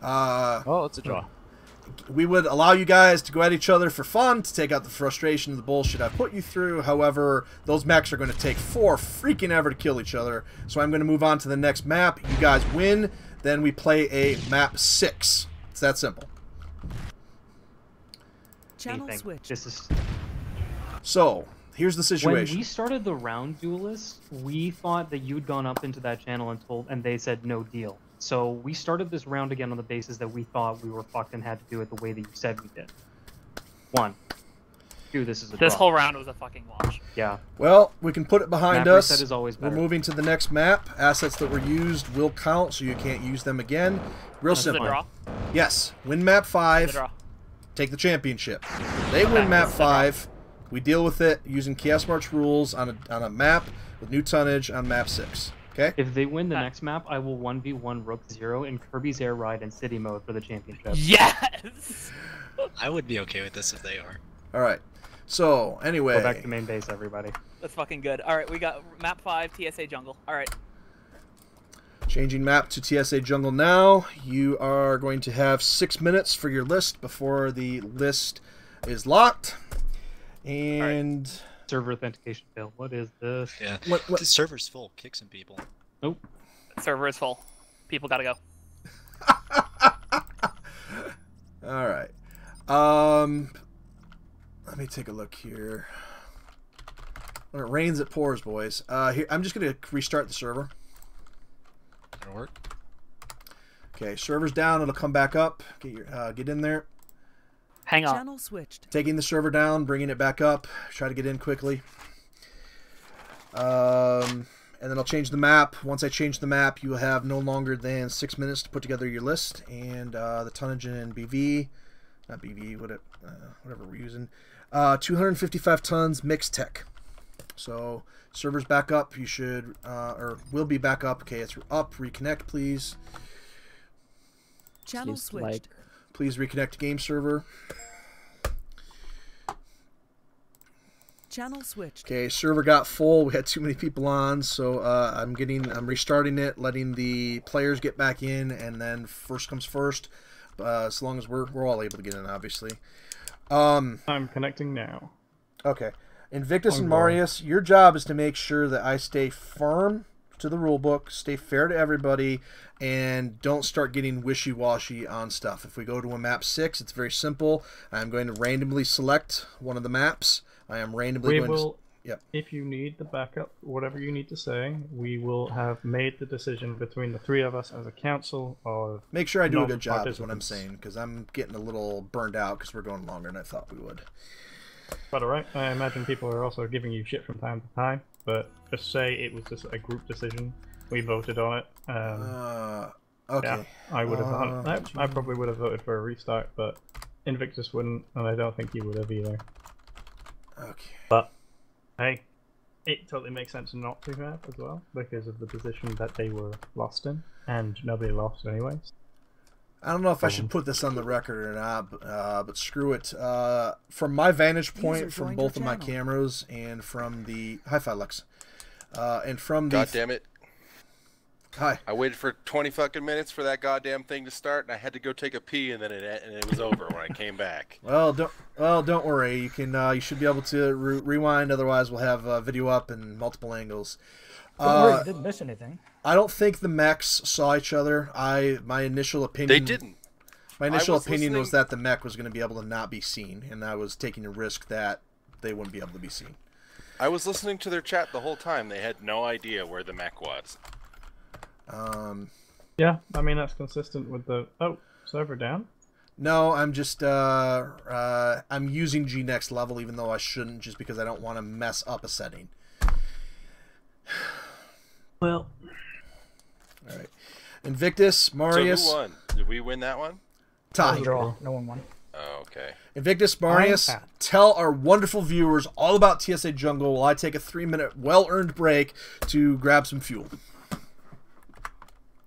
Oh, it's a draw. We would allow you guys to go at each other for fun, to take out the frustration of the bullshit I've put you through. However, those mechs are going to take 4 freaking ever to kill each other. So I'm going to move on to the next map. You guys win, then we play a map 6. It's that simple. Channel switch. This is... So, here's the situation. When we started the round duelists, we thought that you'd gone up into that channel and they said no deal. So we started this round again on the basis that we thought we were fucked and had to do it the way that you said we did. 1. 2, this is a This draw. whole round was a fucking wash. Yeah. Well, we can put it behind Map us. reset is always better. We're moving to the next map. Assets that were used will count, so you can't use them again. Real simple. Draw? Yes. Win map 5. Take the championship. They win map 5. We deal with it using Chaos March rules on a map with new tonnage on map 6. Okay. If they win the next map, I will 1v1 Rook 0 in Kirby's Air Ride and City Mode for the championship. Yes! I would be okay with this if they are. Alright. So, anyway. Go back to main base, everybody. That's fucking good. Alright, we got map 5, TSA Jungle. Alright. Changing map to TSA Jungle now. You are going to have 6 minutes for your list before the list is locked. And... Right. Server authentication failed. What is this? Yeah. The server's full. Kick some people. Nope. Server is full. People gotta go. Alright. Let me take a look here. When it rains, it pours, boys. Here, I'm just going to restart the server. That'll work. Okay, server's down. It'll come back up. Get in there. Hang on. Channel switched. Taking the server down, bringing it back up. Try to get in quickly. And then I'll change the map. Once I change the map, you will have no longer than 6 minutes to put together your list. And the tonnage in BV, not BV, whatever we're using. 255 tons mixed tech. So server's back up. You should, or will be back up. Okay, it's up. Reconnect, please. Channel switched. Please reconnect to game server. Channel switched. Okay, server got full. We had too many people on, so I'm restarting it, letting the players get back in, and then first comes first. As long as we're all able to get in, obviously. I'm connecting now. Okay, Invictus and Marius, your job is to make sure that I stay firm to the rulebook, stay fair to everybody, and don't start getting wishy-washy on stuff. If we go to a map 6, it's very simple. I'm going to randomly select one of the maps. I am randomly going to... Yep. If you need the backup, whatever you need to say, we will have made the decision between the 3 of us as a council of... Make sure I do a good job is what I'm saying, because I'm getting a little burned out because we're going longer than I thought we would. But alright, I imagine people are also giving you shit from time to time. but just say it was just a group decision. We voted on it. Okay. Yeah, I would have. I probably would have voted for a restart, but Invictus wouldn't, and I don't think he would have either. Okay. But hey, it totally makes sense not to have as well because of the position that they were lost in, and nobody lost anyways. I don't know if I should put this on the record or not, but screw it. From my vantage point, from both of my cameras, and from the hi-fi Lex, and from the God damn it! Hi. I waited for 20 fucking minutes for that goddamn thing to start, and I had to go take a pee, and then it was over when I came back. Well, don't worry. You can you should be able to rewind. Otherwise, we'll have video up in multiple angles. Don't worry, you didn't miss anything. I don't think the mechs saw each other. My initial opinion. They didn't. My initial opinion was that the mech was going to be able to not be seen, and I was taking a risk that they wouldn't be able to be seen. I was listening to their chat the whole time. They had no idea where the mech was. Yeah, I mean that's consistent with the server down. No, I'm just I'm using G next level even though I shouldn't, just because I don't want to mess up a setting. Well, all right. Invictus, Marius. So who won? Did we win that one? Tie. Draw. No one won. Oh, okay. Invictus, Marius, tell our wonderful viewers all about TSA Jungle while I take a 3-minute well-earned break to grab some fuel.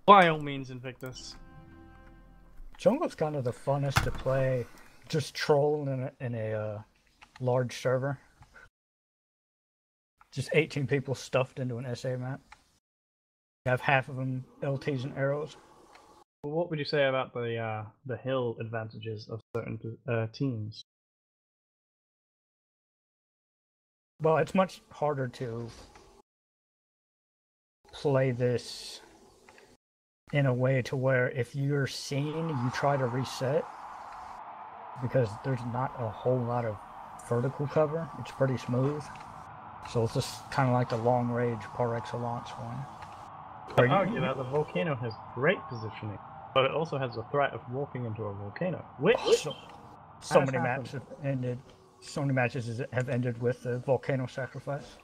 By all means, Invictus. Jungle's kind of the funnest to play, just troll in a large server. Just 18 people stuffed into an SA map. You have half of them LTs and arrows. Well, what would you say about the hill advantages of certain teams? Well, it's much harder to play this in a way to where if you're seen, you try to reset, because there's not a whole lot of vertical cover. It's pretty smooth. So it's just kind of like the long range par excellence one. I argue that the volcano has great positioning, but it also has the threat of walking into a volcano. Which so many matches have ended. So many matches have ended with the volcano sacrifice.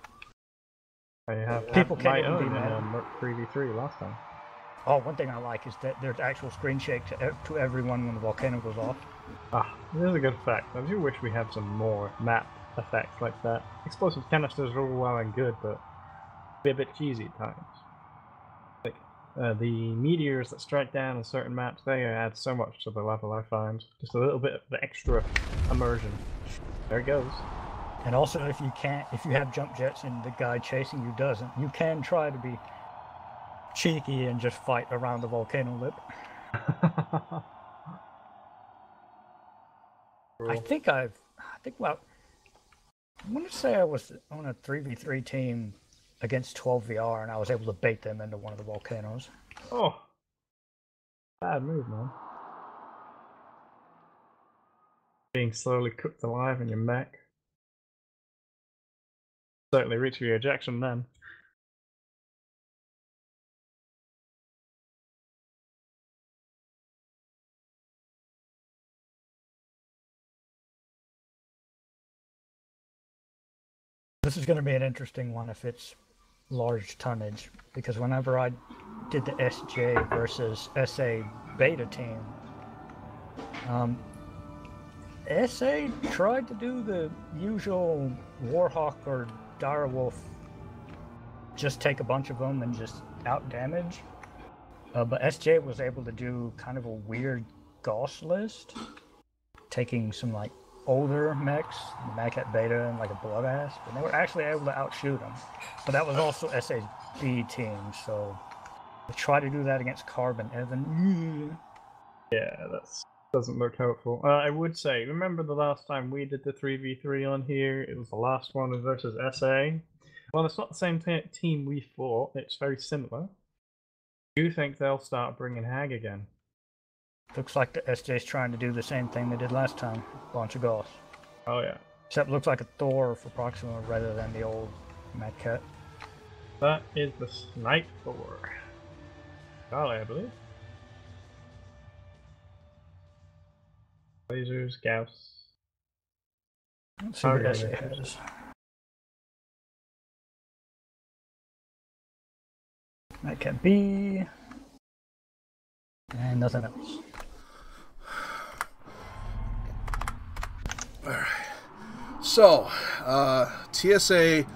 I have people my can't even own be mad. in Merc 3v3 last time. Oh, one thing I like is that there's actual screen shake to everyone when the volcano goes off. Ah, this is a good effect. I do wish we had some more map effects like that. Explosive canisters are all well and good, but be a bit cheesy at times. Like the meteors that strike down on certain maps, they add so much to the level. I find just a little bit of the extra immersion. There it goes. And also, if you have jump jets and the guy chasing you doesn't, you can try to be cheeky and just fight around the volcano lip. Cool. I think well, I want to say I was on a 3v3 team against 12 VR, and I was able to bait them into one of the volcanoes. Oh, bad move, man. Being slowly cooked alive in your mech. Certainly reach for your ejection then. This is going to be an interesting one if it's large tonnage, because whenever I did the SJ versus SA beta team, SA tried to do the usual Warhawk or Direwolf, just take a bunch of them and just out damage. But SJ was able to do kind of a weird Gauss list, taking some like older mechs, the mech at beta and like a blood ass, and they were actually able to outshoot them. But that was also SA's B team, so to try to do that against Carb and Evan. Yeah, that doesn't look hopeful. I would say, remember the last time we did the 3v3 on here? It was the last one versus SA. Well, it's not the same team we fought. It's very similar. Do you think they'll start bringing Hag again? Looks like the SJ's trying to do the same thing they did last time. Bunch of Gauss. Oh yeah. Except it looks like a Thor for Proxima rather than the old Mad Cat. That is the Snipe Thor. Golly, I believe. Lasers, Gauss. Let's see what SA has. That can be. And nothing else. Alright. So, TSA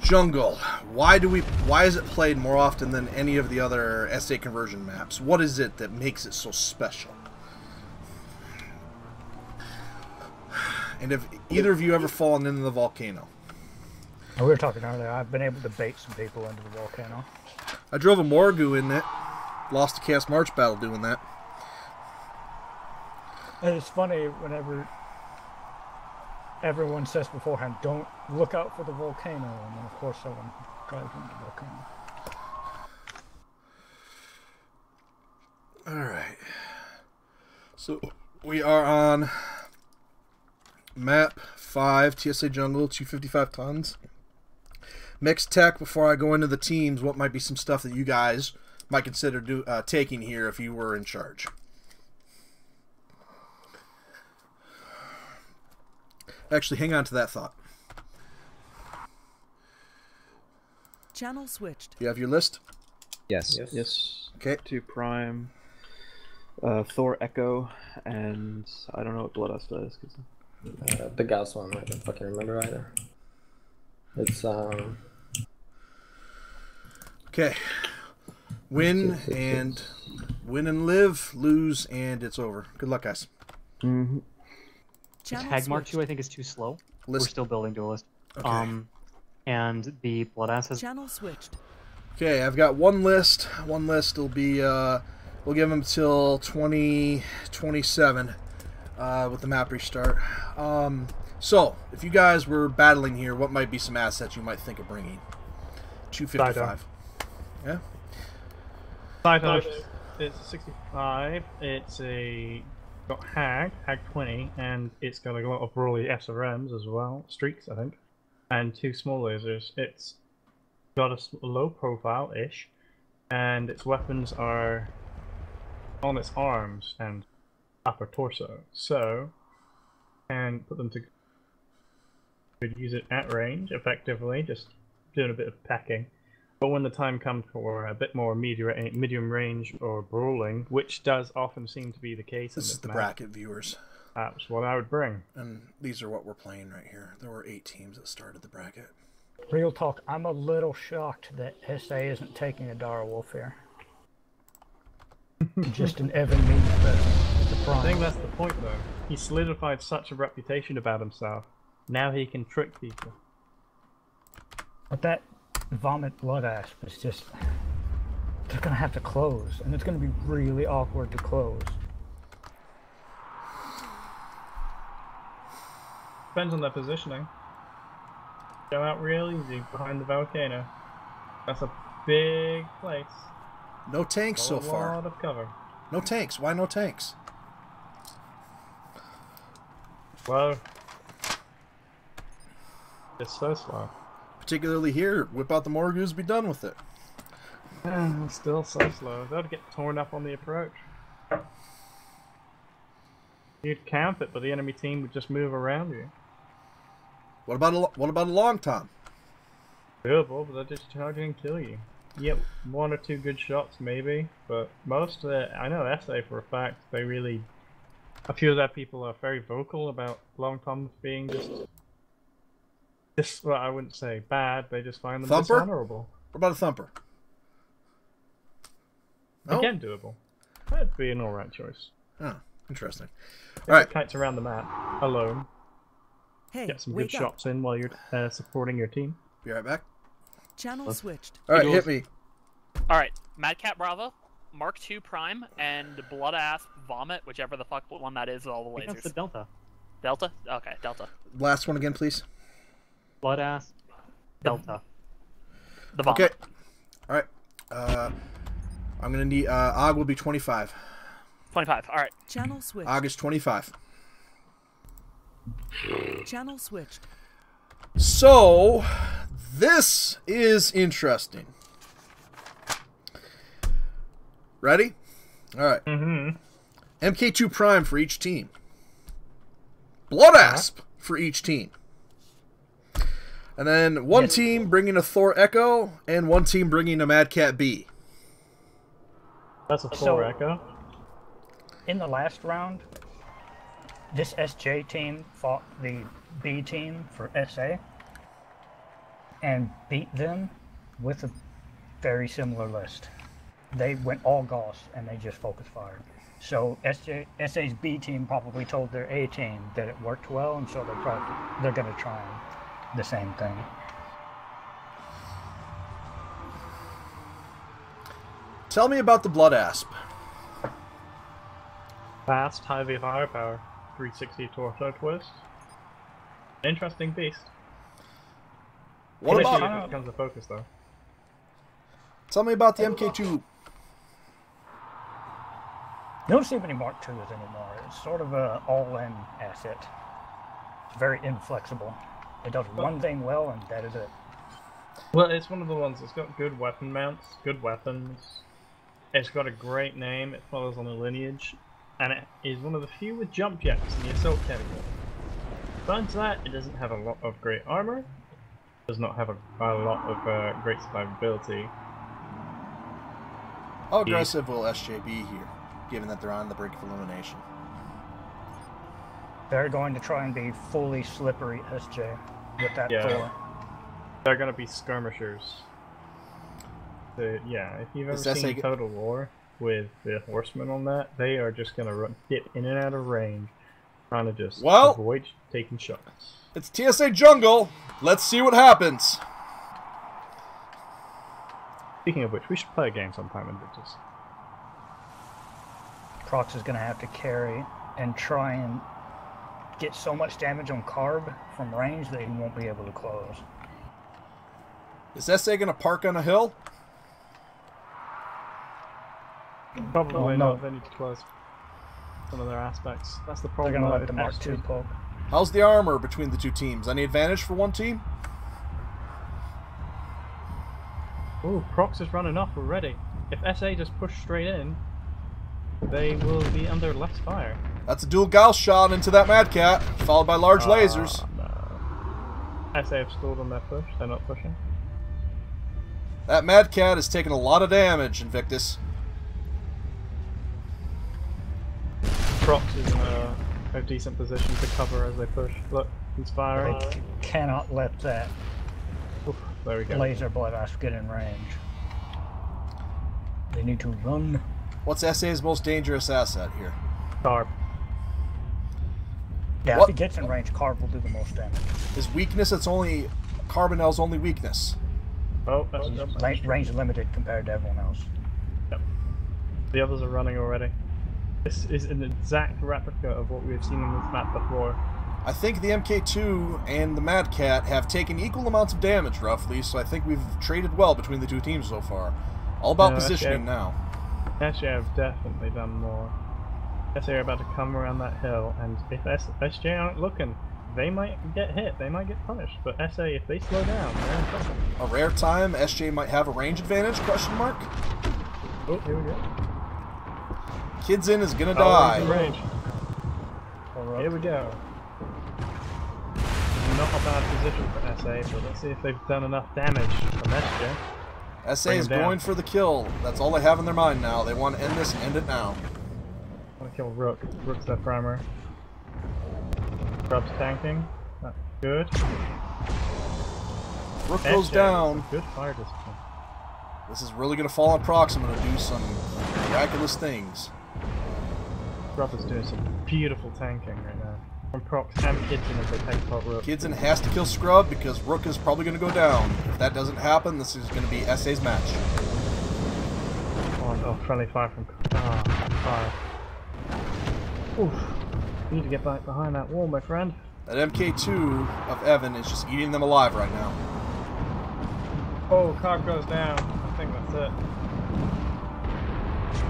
Jungle. Why is it played more often than any of the other SA conversion maps? What is it that makes it so special? And have either of you ever fallen into the volcano? We were talking earlier. I've been able to bait some people into the volcano. I drove a Morgu in it. Lost a Cast March battle doing that. And it's funny whenever everyone says beforehand, don't look out for the volcano. And then, of course, someone drives into the volcano. Alright. So, we are on map 5, TSA Jungle, 255 tons. Mixed tech, before I go into the teams, what might be some stuff that you guys might consider taking here if you were in charge? Actually, hang on to that thought. Channel switched. Do you have your list? Yes. Yes. Okay. 2 Prime, Thor Echo, and I don't know what Blood does. The gas one, I don't fucking remember either. It's Okay. Win and live, lose, and it's over. Good luck, guys. Mm-hmm. Hagmar 2, I think, is too slow. We're still building duelist. Okay. And the Bloodass has... Channel switched. Okay, I've got one list. One list will be, we'll give them till 2027 with the map restart. So, if you guys were battling here, what might be some assets you might think of bringing? 255. Yeah? Side it's a 65. It's got Hag 20, and it's got a lot of Brawly SRMs as well. Streaks, I think. And 2 small lasers. It's got a low profile-ish, and its weapons are on its arms and upper torso. So, and put them to could use it at range effectively, just doing a bit of packing. But when the time comes for a bit more medium range or brawling, which does often seem to be the case, This is the map, bracket, viewers. that's what I would bring. And these are what we're playing right here. There were 8 teams that started the bracket. Real talk, I'm a little shocked that SA isn't taking a Dara Warfare. Just an Evan means the prime. I think that's the point, though. He solidified such a reputation about himself. Now he can trick people. But that Vomit Blood Asp is just... They're gonna have to close, and it's gonna be really awkward to close. Depends on their positioning. Go out real easy behind the volcano. That's a big place. No tanks so A far. lot of cover. No tanks. Why no tanks? Well, it's so slow. Particularly here, whip out the Morgus, be done with it. Still so slow. They'd get torn up on the approach. You'd camp it, but the enemy team would just move around you. What about a long tom? Doable, but they're just charging and kill you. You get 1 or 2 good shots maybe, but most of the, I know SA for a fact, they really, a few of their people are very vocal about long toms being just, well, I wouldn't say bad, they just find them Thumper? dishonorable. What about a thumper? No? Again, doable. That'd be an alright choice. Oh, interesting. Alright. Kites around the map, alone. Hey, Get some good wake up. shots in while you're supporting your team. Be right back. Channel switched. Alright, hit me. Alright, Madcat Bravo, Mark II Prime, and Blood Asp Vomit, whichever the fuck one that is with all the I think lasers. that's the Delta. Delta? Okay, Delta. Last one again, please. Blood Asp, Delta. The Vomit. Okay. Alright. I'm gonna need Og will be 25. 25, alright. Channel switched. August 25. Channel switched. So, this is interesting. Ready? Alright. MK2 Prime for each team. Blood Asp for each team. And then one team bringing a Thor Echo, and one team bringing a Mad Cat B. That's a full So- Echo. In the last round, this SJ team fought the B team for SA and beat them with a very similar list. They went all Gauss and they just focus fired. So SA's B team probably told their A team that it worked well, and so they're going to try the same thing. Tell me about the Blood Asp. Fast, heavy firepower, 360 torso twist. Interesting beast. What Initially, about? it becomes a focus though. Tell me about the MK2. You don't see many Mark IIs anymore. It's sort of a all-in asset. It's very inflexible. It does one thing well, and that is it. Well, it's one of the ones that's got good weapon mounts, good weapons. It's got a great name. It follows on a lineage, and it is one of the few with jump jets in the assault category. Besides that, it doesn't have a lot of great armor. Does not have a lot of great survivability. How aggressive will SJ be here, given that they're on the brink of elimination? They're going to try and be fully slippery SJ with that Thor. They're going to be skirmishers. Yeah, if you've ever seen Total War with the horsemen on that, they are just going to dip in and out of range, trying to just avoid taking shots. It's TSA Jungle. Let's see what happens. Speaking of which, we should play a game sometime in Invictus. Prox is going to have to carry and try and get so much damage on Carb from range that he won't be able to close. Is SA going to park on a hill? Probably not. They need to close some of their aspects. That's the problem. They're going to let the Mark II poke. How's the armor between the two teams? Any advantage for one team? Ooh, Prox is running off already. If SA just push straight in, they will be under less fire. That's a dual Gauss shot into that Mad Cat, followed by large lasers. No. SA have stalled on their push. They're not pushing. That Mad Cat is taking a lot of damage, Invictus. Prox is in a decent position to cover as they push. Look, he's firing. They cannot let that there we go. laser blast get in range. They need to run. What's SA's most dangerous asset here? Carb. Yeah, if he gets in range, Carb will do the most damage. His weakness, it's only Carbonell's only weakness. Oh, that's range limited compared to everyone else. Yep. The others are running already. This is an exact replica of what we've seen on this map before. I think the MK2 and the Mad Cat have taken equal amounts of damage, roughly, so I think we've traded well between the two teams so far. All about positioning now. SJ have definitely done more. SJ are about to come around that hill, and if SJ aren't looking, they might get hit, they might get punished. But SA, if they slow down, they're in trouble. A rare time, SJ might have a range advantage, question mark? Oh, here we go. Kids in is gonna die. Range. Here we go. Not a bad position for SA, but let's see if they've done enough damage from SJ. SA is going for the kill. That's all they have in their mind now. They want to end this and end it now. I want to kill Rook. Rook's their primer. Grub's tanking. That's good. Rook goes down. Good fire discipline. This is really going to fall on Proxima to do some miraculous things. Grub is doing some beautiful tanking right now. From Prox and Kidson as they take apart Rook. Kidson has to kill Scrub because Rook is probably going to go down. If that doesn't happen, this is going to be SA's match. Oh, friendly fire from... fire. Oof. You need to get back behind that wall, my friend. That MK2 of Evan is just eating them alive right now. Oh, Carb goes down. I think that's it.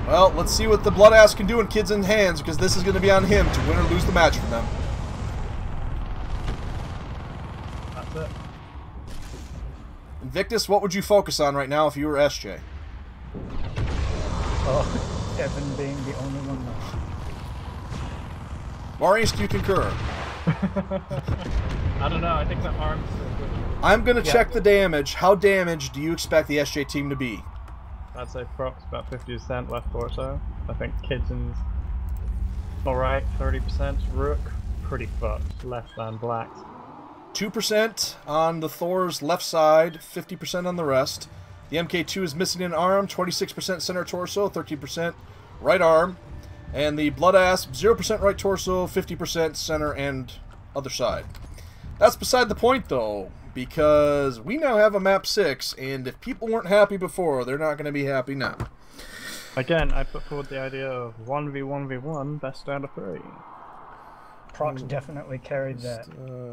Well, let's see what the Blood Ass can do in Kids in hands, because this is going to be on him to win or lose the match for them. That's it. Invictus, what would you focus on right now if you were SJ? Oh, Evan being the only one left. Maurice, do you concur? I don't know, I think that arm's still good. I'm going to check the damage. How damaged do you expect the SJ team to be? I'd say props about 50% left torso. I think Kitten's alright, 30%. Rook, pretty fucked. Left and black. 2% on the Thor's left side, 50% on the rest. The MK2 is missing an arm, 26% center torso, 13% right arm. And the Blood Asp, 0% right torso, 50% center and other side. That's beside the point, though, because we now have a map 6, and if people weren't happy before, they're not going to be happy now. Again, I put forward the idea of 1v1v1, best out of 3. Prox definitely carried that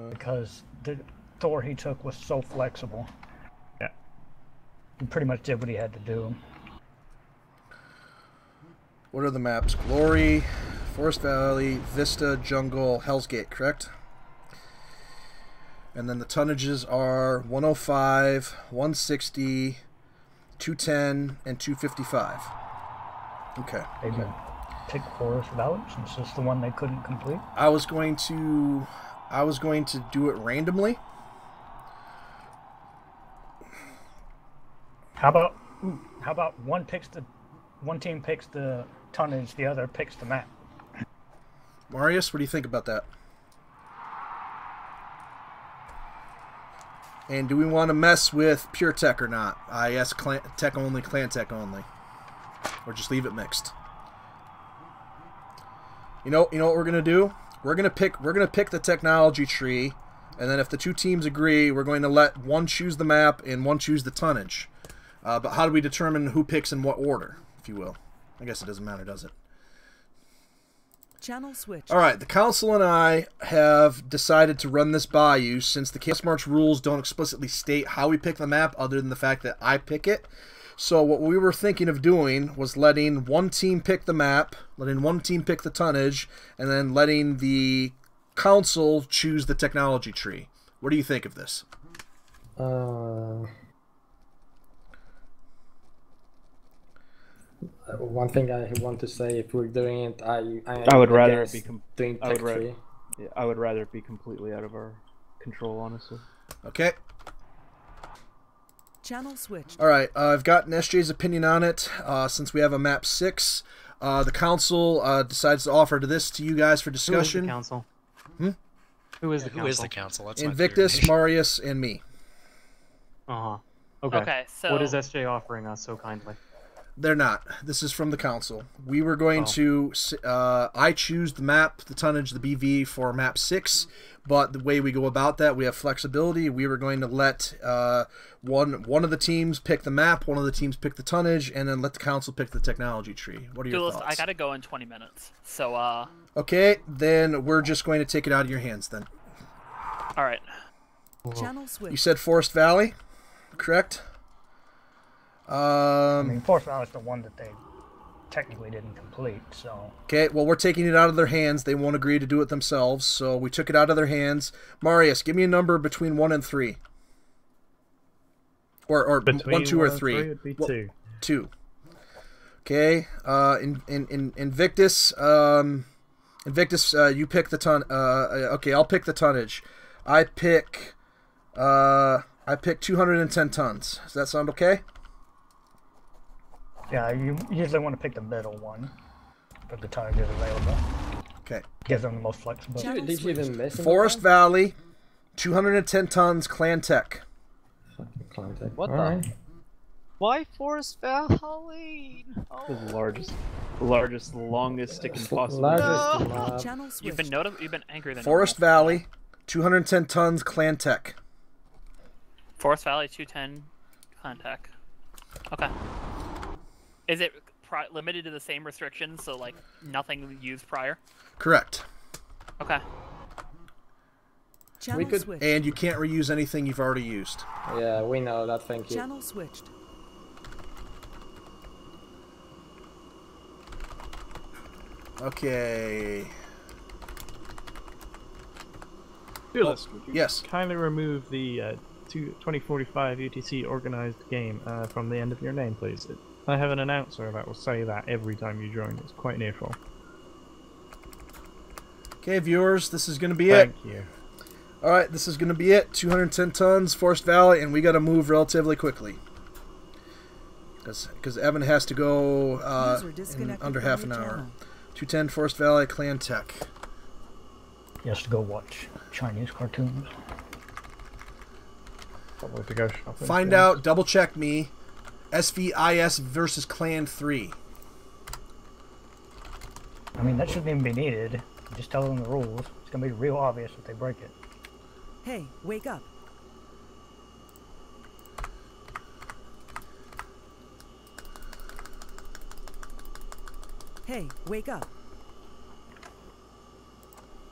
because the Thor he took was so flexible. Yeah. He pretty much did what he had to do. What are the maps? Glory, Forest Valley, Vista, Jungle, Hell's Gate, correct? And then the tonnages are 105, 160, 210, and 255. Okay. Maybe pick Forest Valley since it's the one they couldn't complete. I was going to do it randomly. How about one team picks the tonnage, the other picks the map. Marius, what do you think about that? And do we want to mess with pure tech or not? IS tech only, clan tech only, or just leave it mixed? You know what we're gonna do? We're gonna pick the technology tree, and then if the two teams agree, we're going to let one choose the map and one choose the tonnage. But how do we determine who picks in what order, if you will? I guess it doesn't matter, does it? Channel switch. All right, the council and I have decided to run this by you since the Chaos March rules don't explicitly state how we pick the map other than the fact that I pick it. So what we were thinking of doing was letting one team pick the map, letting one team pick the tonnage, and then letting the council choose the technology tree. What do you think of this? One thing I want to say, if we're doing it, I would rather it be doing tech tree. I would rather it be completely out of our control, honestly. Okay. Channel switched. All right, I've gotten SJ's opinion on it. Since we have a map 6, the council decides to offer this to you guys for discussion. Who is the council? Who is the council? That's Invictus, Marius, and me. Uh-huh. Okay. Okay, so... What is SJ offering us so kindly? They're not. This is from the council. We were going to... I choose the map, the tonnage, the BV for map 6, but the way we go about that, we have flexibility. We were going to let one of the teams pick the map, one of the teams pick the tonnage, and then let the council pick the technology tree. What are your thoughts? I gotta go in 20 minutes, so Okay, then we're just going to take it out of your hands then. Alright. Channel switch. You said Forest Valley, correct? I mean, Forest Valley is the one that they technically didn't complete, so... Okay, well, we're taking it out of their hands. They won't agree to do it themselves, so we took it out of their hands. Marius, give me a number between 1 and 3. Or between 1, 2, or 3. It'd be 2. 2. Okay, Invictus, you pick the okay, I'll pick the tonnage. I pick 210 tons. Does that sound okay? Yeah, you usually want to pick the middle one, but the tonnage is available. Okay. Gives them the most flexibility. Did you even miss Forest Valley, 210 tons, clan tech. Clan tech. What Alright. the? Why Forest Valley? The largest, longest it can possibly Largest Channel switch. You've been angry than Forest normal. Valley, 210 tons, clan tech. Forest Valley 210 contact. Okay. Is it limited to the same restrictions, so like nothing used prior? Correct. Okay. Channel switched. And you can't reuse anything you've already used. Yeah, we know that, thank you. Channel switched. Okay. Fearless, would you yes. kindly remove the 2045 UTC organized game from the end of your name, please? I have an announcer that will say that every time you join. It's quite neutral. Okay, viewers, this is going to be it. Thank you. All right, this is going to be it. 210 tons, Forest Valley, and we got to move relatively quickly. Because Evan has to go User in disconnected under from half your an hour. channel. 210 Forest Valley Clan Tech. He has to go watch Chinese cartoons. Probably to go shopping. Find out, double check me. SVIS versus Clan 3. I mean, that shouldn't even be needed. Just tell them the rules. It's gonna be real obvious if they break it. Hey, wake up. Hey, wake up.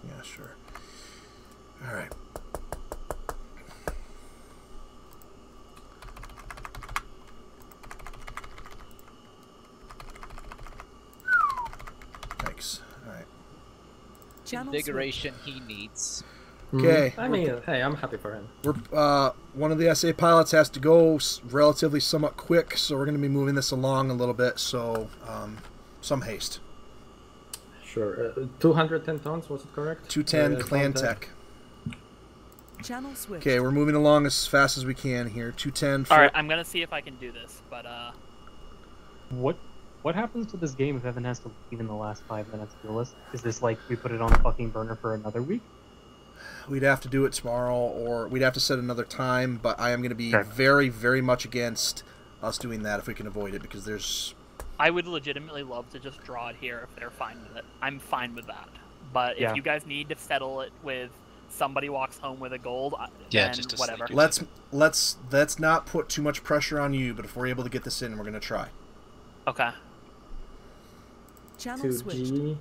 Yeah, sure. All right. Thanks. All right. Channel Invigoration he needs. Okay. I mean, hey, I'm happy for him. We're one of the SA pilots has to go relatively somewhat quick, so we're going to be moving this along a little bit. So, some haste. Sure. 210 tons, was it correct? 210 Clan Tech. Channel switch. Okay, we're moving along as fast as we can here. 210. All right, I'm gonna see if I can do this, but What happens to this game if Evan has to leave in the last 5 minutes, Duelist? Is this like we put it on the fucking burner for another week? We'd have to do it tomorrow, or we'd have to set another time, but I am going to be Okay. very, very much against us doing that if we can avoid it, because there's... I would legitimately love to just draw it here if they're fine with it. I'm fine with that. But Yeah. if you guys need to settle it with somebody walks home with a gold, Yeah, then just to whatever. Let's not put too much pressure on you, but if we're able to get this in, we're going to try. Okay. Channel switch. 2G.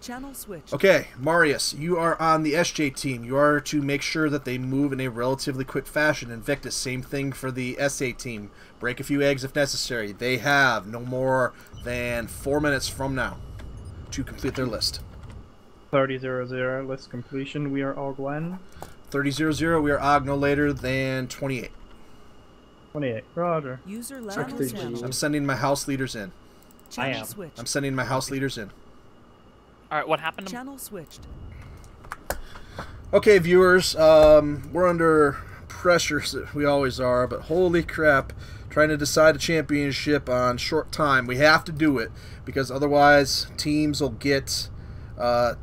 Channel switch. Okay, Marius, you are on the SJ team. You are to make sure that they move in a relatively quick fashion. Invictus, same thing for the SA team. Break a few eggs if necessary. They have no more than 4 minutes from now to complete their list. 30-0-0, list completion. We are all Glen. 30-0-0, we are OG no later than 28. 28. Roger. User Check left the channel. G. I'm sending my house leaders in. Channel switch. I'm sending my house leaders in. All right, what happened? Channel switched. Okay, viewers, we're under pressure, we always are, but holy crap, trying to decide a championship on short time. We have to do it, because otherwise teams will get a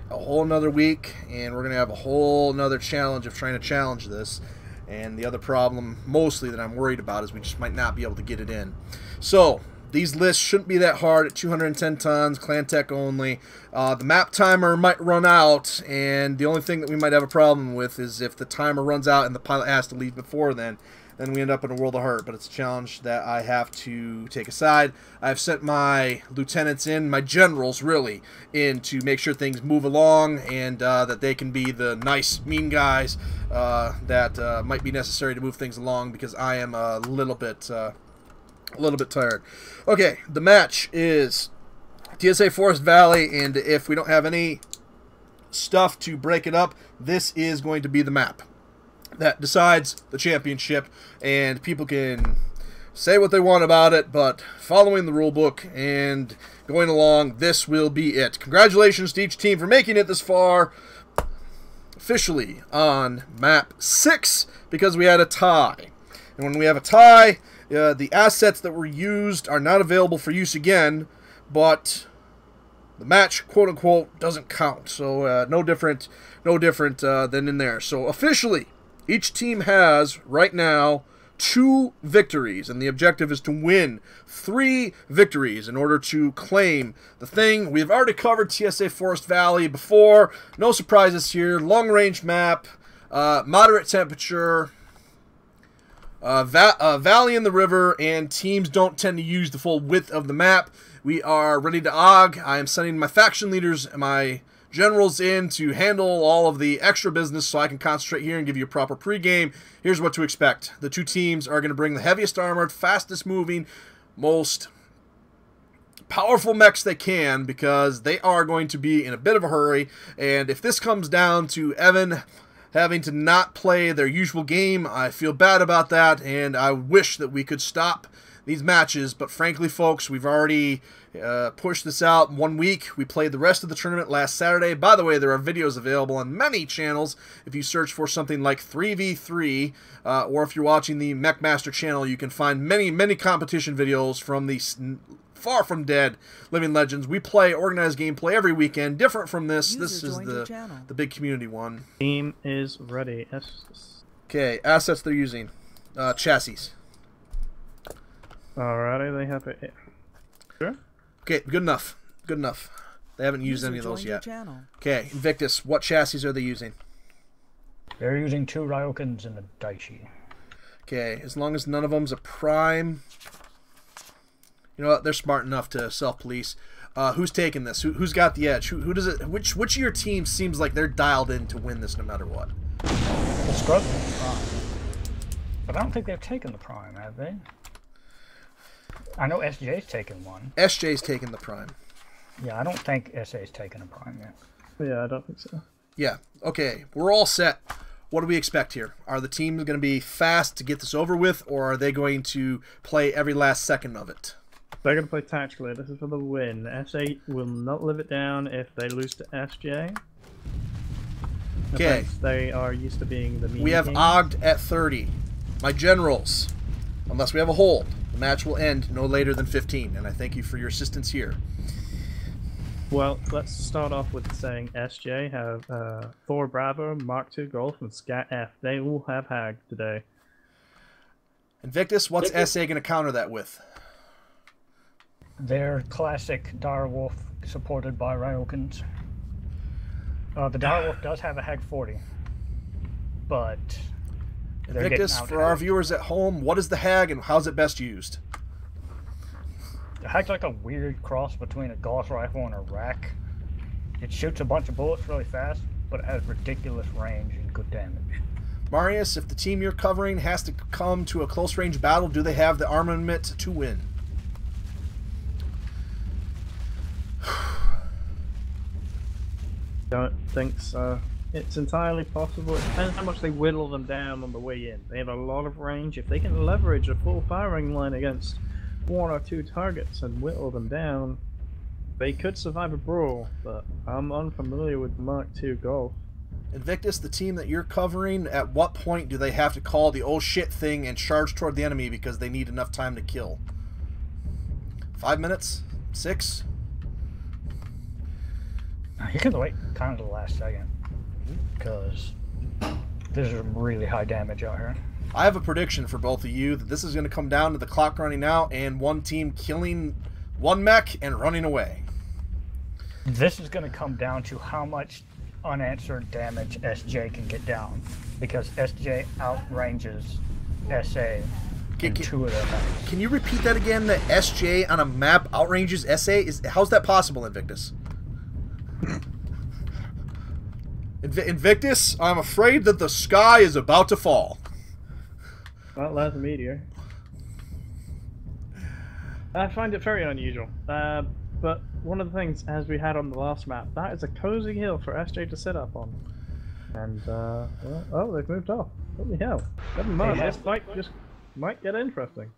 whole nother week, and we're going to have a whole nother challenge of trying to challenge this. And the other problem, mostly, that I'm worried about is we just might not be able to get it in. So, these lists shouldn't be that hard at 210 tons, Clan Tech only. The map timer might run out, and the only thing that we might have a problem with is if the timer runs out and the pilot has to leave before then we end up in a world of hurt. But it's a challenge that I have to take aside. I've sent my lieutenants in, my generals really, in to make sure things move along and that they can be the nice, mean guys that might be necessary to move things along, because I am a little bit tired. Okay, the match is TSA Forest Valley, and if we don't have any stuff to break it up, this is going to be the map that decides the championship, and people can say what they want about it, but following the rule book and going along, this will be it. Congratulations to each team for making it this far. Officially on map 6, because we had a tie. And when we have a tie, the assets that were used are not available for use again, but the match, quote-unquote, doesn't count. So no different than in there. So officially, each team has, right now, 2 victories, and the objective is to win 3 victories in order to claim the thing. We've already covered TSA Forest Valley before. No surprises here. Long-range map, moderate temperature, valley in the river, and teams don't tend to use the full width of the map. We are ready to OG. I am sending my faction leaders and my generals in to handle all of the extra business so I can concentrate here and give you a proper pregame. Here's what to expect. The 2 teams are going to bring the heaviest armored, fastest moving, most powerful mechs they can, because they are going to be in a bit of a hurry. And if this comes down to Evan having to not play their usual game, I feel bad about that, and I wish that we could stop these matches. But frankly, folks, we've already pushed this out 1 week. We played the rest of the tournament last Saturday. By the way, there are videos available on many channels. If you search for something like 3v3, or if you're watching the Mechmaster channel, you can find many competition videos from the far from dead Living Legends. We play organized gameplay every weekend, different from this. This is the big community one. Team is ready. Okay, assets they're using. Chassis. Alrighty, they have it. Sure. Okay, good enough. Good enough. They haven't used any of those yet. Okay, Invictus, what chassis are they using? They're using 2 Ryokens and a Daichi. Okay, as long as none of them's a prime. You know what? They're smart enough to self-police. Who's taking this? Who's got the edge? Who does it? Which of your teams seems like they're dialed in to win this no matter what? The Scrubs are prime, but I don't think they've taken the prime, have they? I know SJ's taken one. SJ's taken the prime. Yeah, I don't think SA's taken a prime yet. Yeah, I don't think so. Yeah. Okay, we're all set. What do we expect here? Are the teams going to be fast to get this over with, or are they going to play every last second of it? They're going to play tactically. This is for the win. SA will not live it down if they lose to SJ. Okay. They are used to being the mean We have king. Ogd at 30. My generals, unless we have a hold, the match will end no later than 15, and I thank you for your assistance here. Well, let's start off with saying SJ have Thor Bravo, Mark II Golf, and Scat F. They all have Hag today. Invictus, what's SA going to counter that with? Their classic Direwolf supported by Ryokens. The Direwolf does have a Hag 40, but Invictus, for our viewers at home, what is the Hag and how's it best used? The Hag's like a weird cross between a Gauss rifle and a rack. It shoots a bunch of bullets really fast, but it has ridiculous range and good damage. Marius, if the team you're covering has to come to a close range battle, do they have the armament to win? Don't think so. It's entirely possible. It depends how much they whittle them down on the way in. They have a lot of range. If they can leverage a full firing line against 1 or 2 targets and whittle them down, they could survive a brawl, but I'm unfamiliar with Mark II Golf. Invictus, the team that you're covering, at what point do they have to call the oh shit thing and charge toward the enemy because they need enough time to kill? 5 minutes? 6? You can wait kind of the last second, because there's really high damage out here. I have a prediction for both of you that this is going to come down to the clock running out and one team killing one mech and running away. This is going to come down to how much unanswered damage SJ can get down, because SJ outranges SA in 2 of their maps. Can you repeat that again? That SJ on a map outranges SA? How's that possible, Invictus? Invictus, I'm afraid that the sky is about to fall. Well, that's a meteor. I find it very unusual. But one of the things, as we had on the last map, that is a cozy hill for SJ to sit up on. And, well, oh, they've moved off. Holy hell. Never mind, this fight just might get interesting.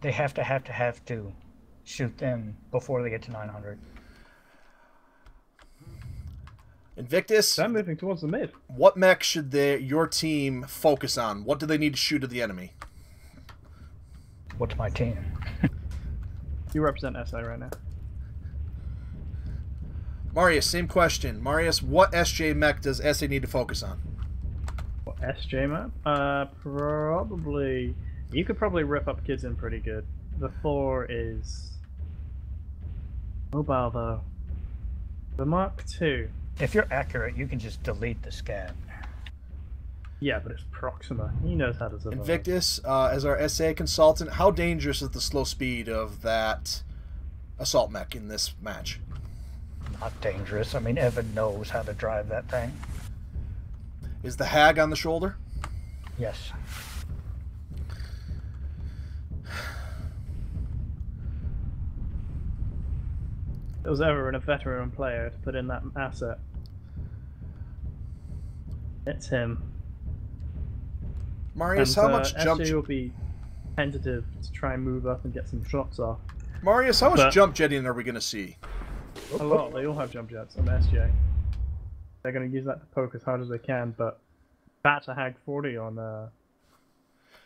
They have to shoot them before they get to 900. Invictus, they're moving towards the mid. What mech should your team focus on? What do they need to shoot at the enemy? What's my team? You represent SA right now. Marius, same question. Marius, what SJ mech does SA need to focus on? What SJ map? Probably... You could probably rip up kids in pretty good. The Thor is... mobile though. The Mark II. If you're accurate, you can just delete the scan. Yeah, but it's Proxima. He knows how to survive. Invictus, as our SA consultant, how dangerous is the slow speed of that assault mech in this match? Not dangerous. I mean, Evan knows how to drive that thing. Is the Hag on the shoulder? Yes. If there was ever a veteran player to put in that asset, it's him. Marius, And, how much jump? SJ will be tentative to try and move up and get some shots off. Marius, how much But- jump jetting are we going to see? A lot. They all have jump jets on the SJ. They're going to use that to poke as hard as they can, but that's a Hag 40 on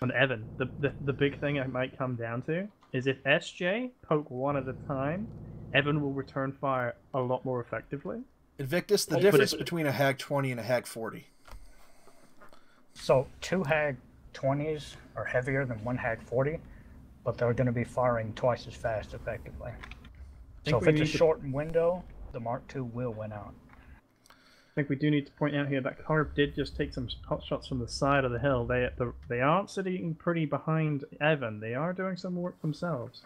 Evan. The big thing it might come down to is if SJ poke one at a time, Evan will return fire a lot more effectively. Invictus, the difference between a Hag 20 and a Hag 40. So 2 Hag 20s are heavier than 1 Hag 40, but they're going to be firing twice as fast effectively. So if it's a shortened window, the Mark II will win out. I think we do need to point out here that Carb did just take some pot shots from the side of the hill. They aren't sitting pretty behind Evan. They are doing some work themselves.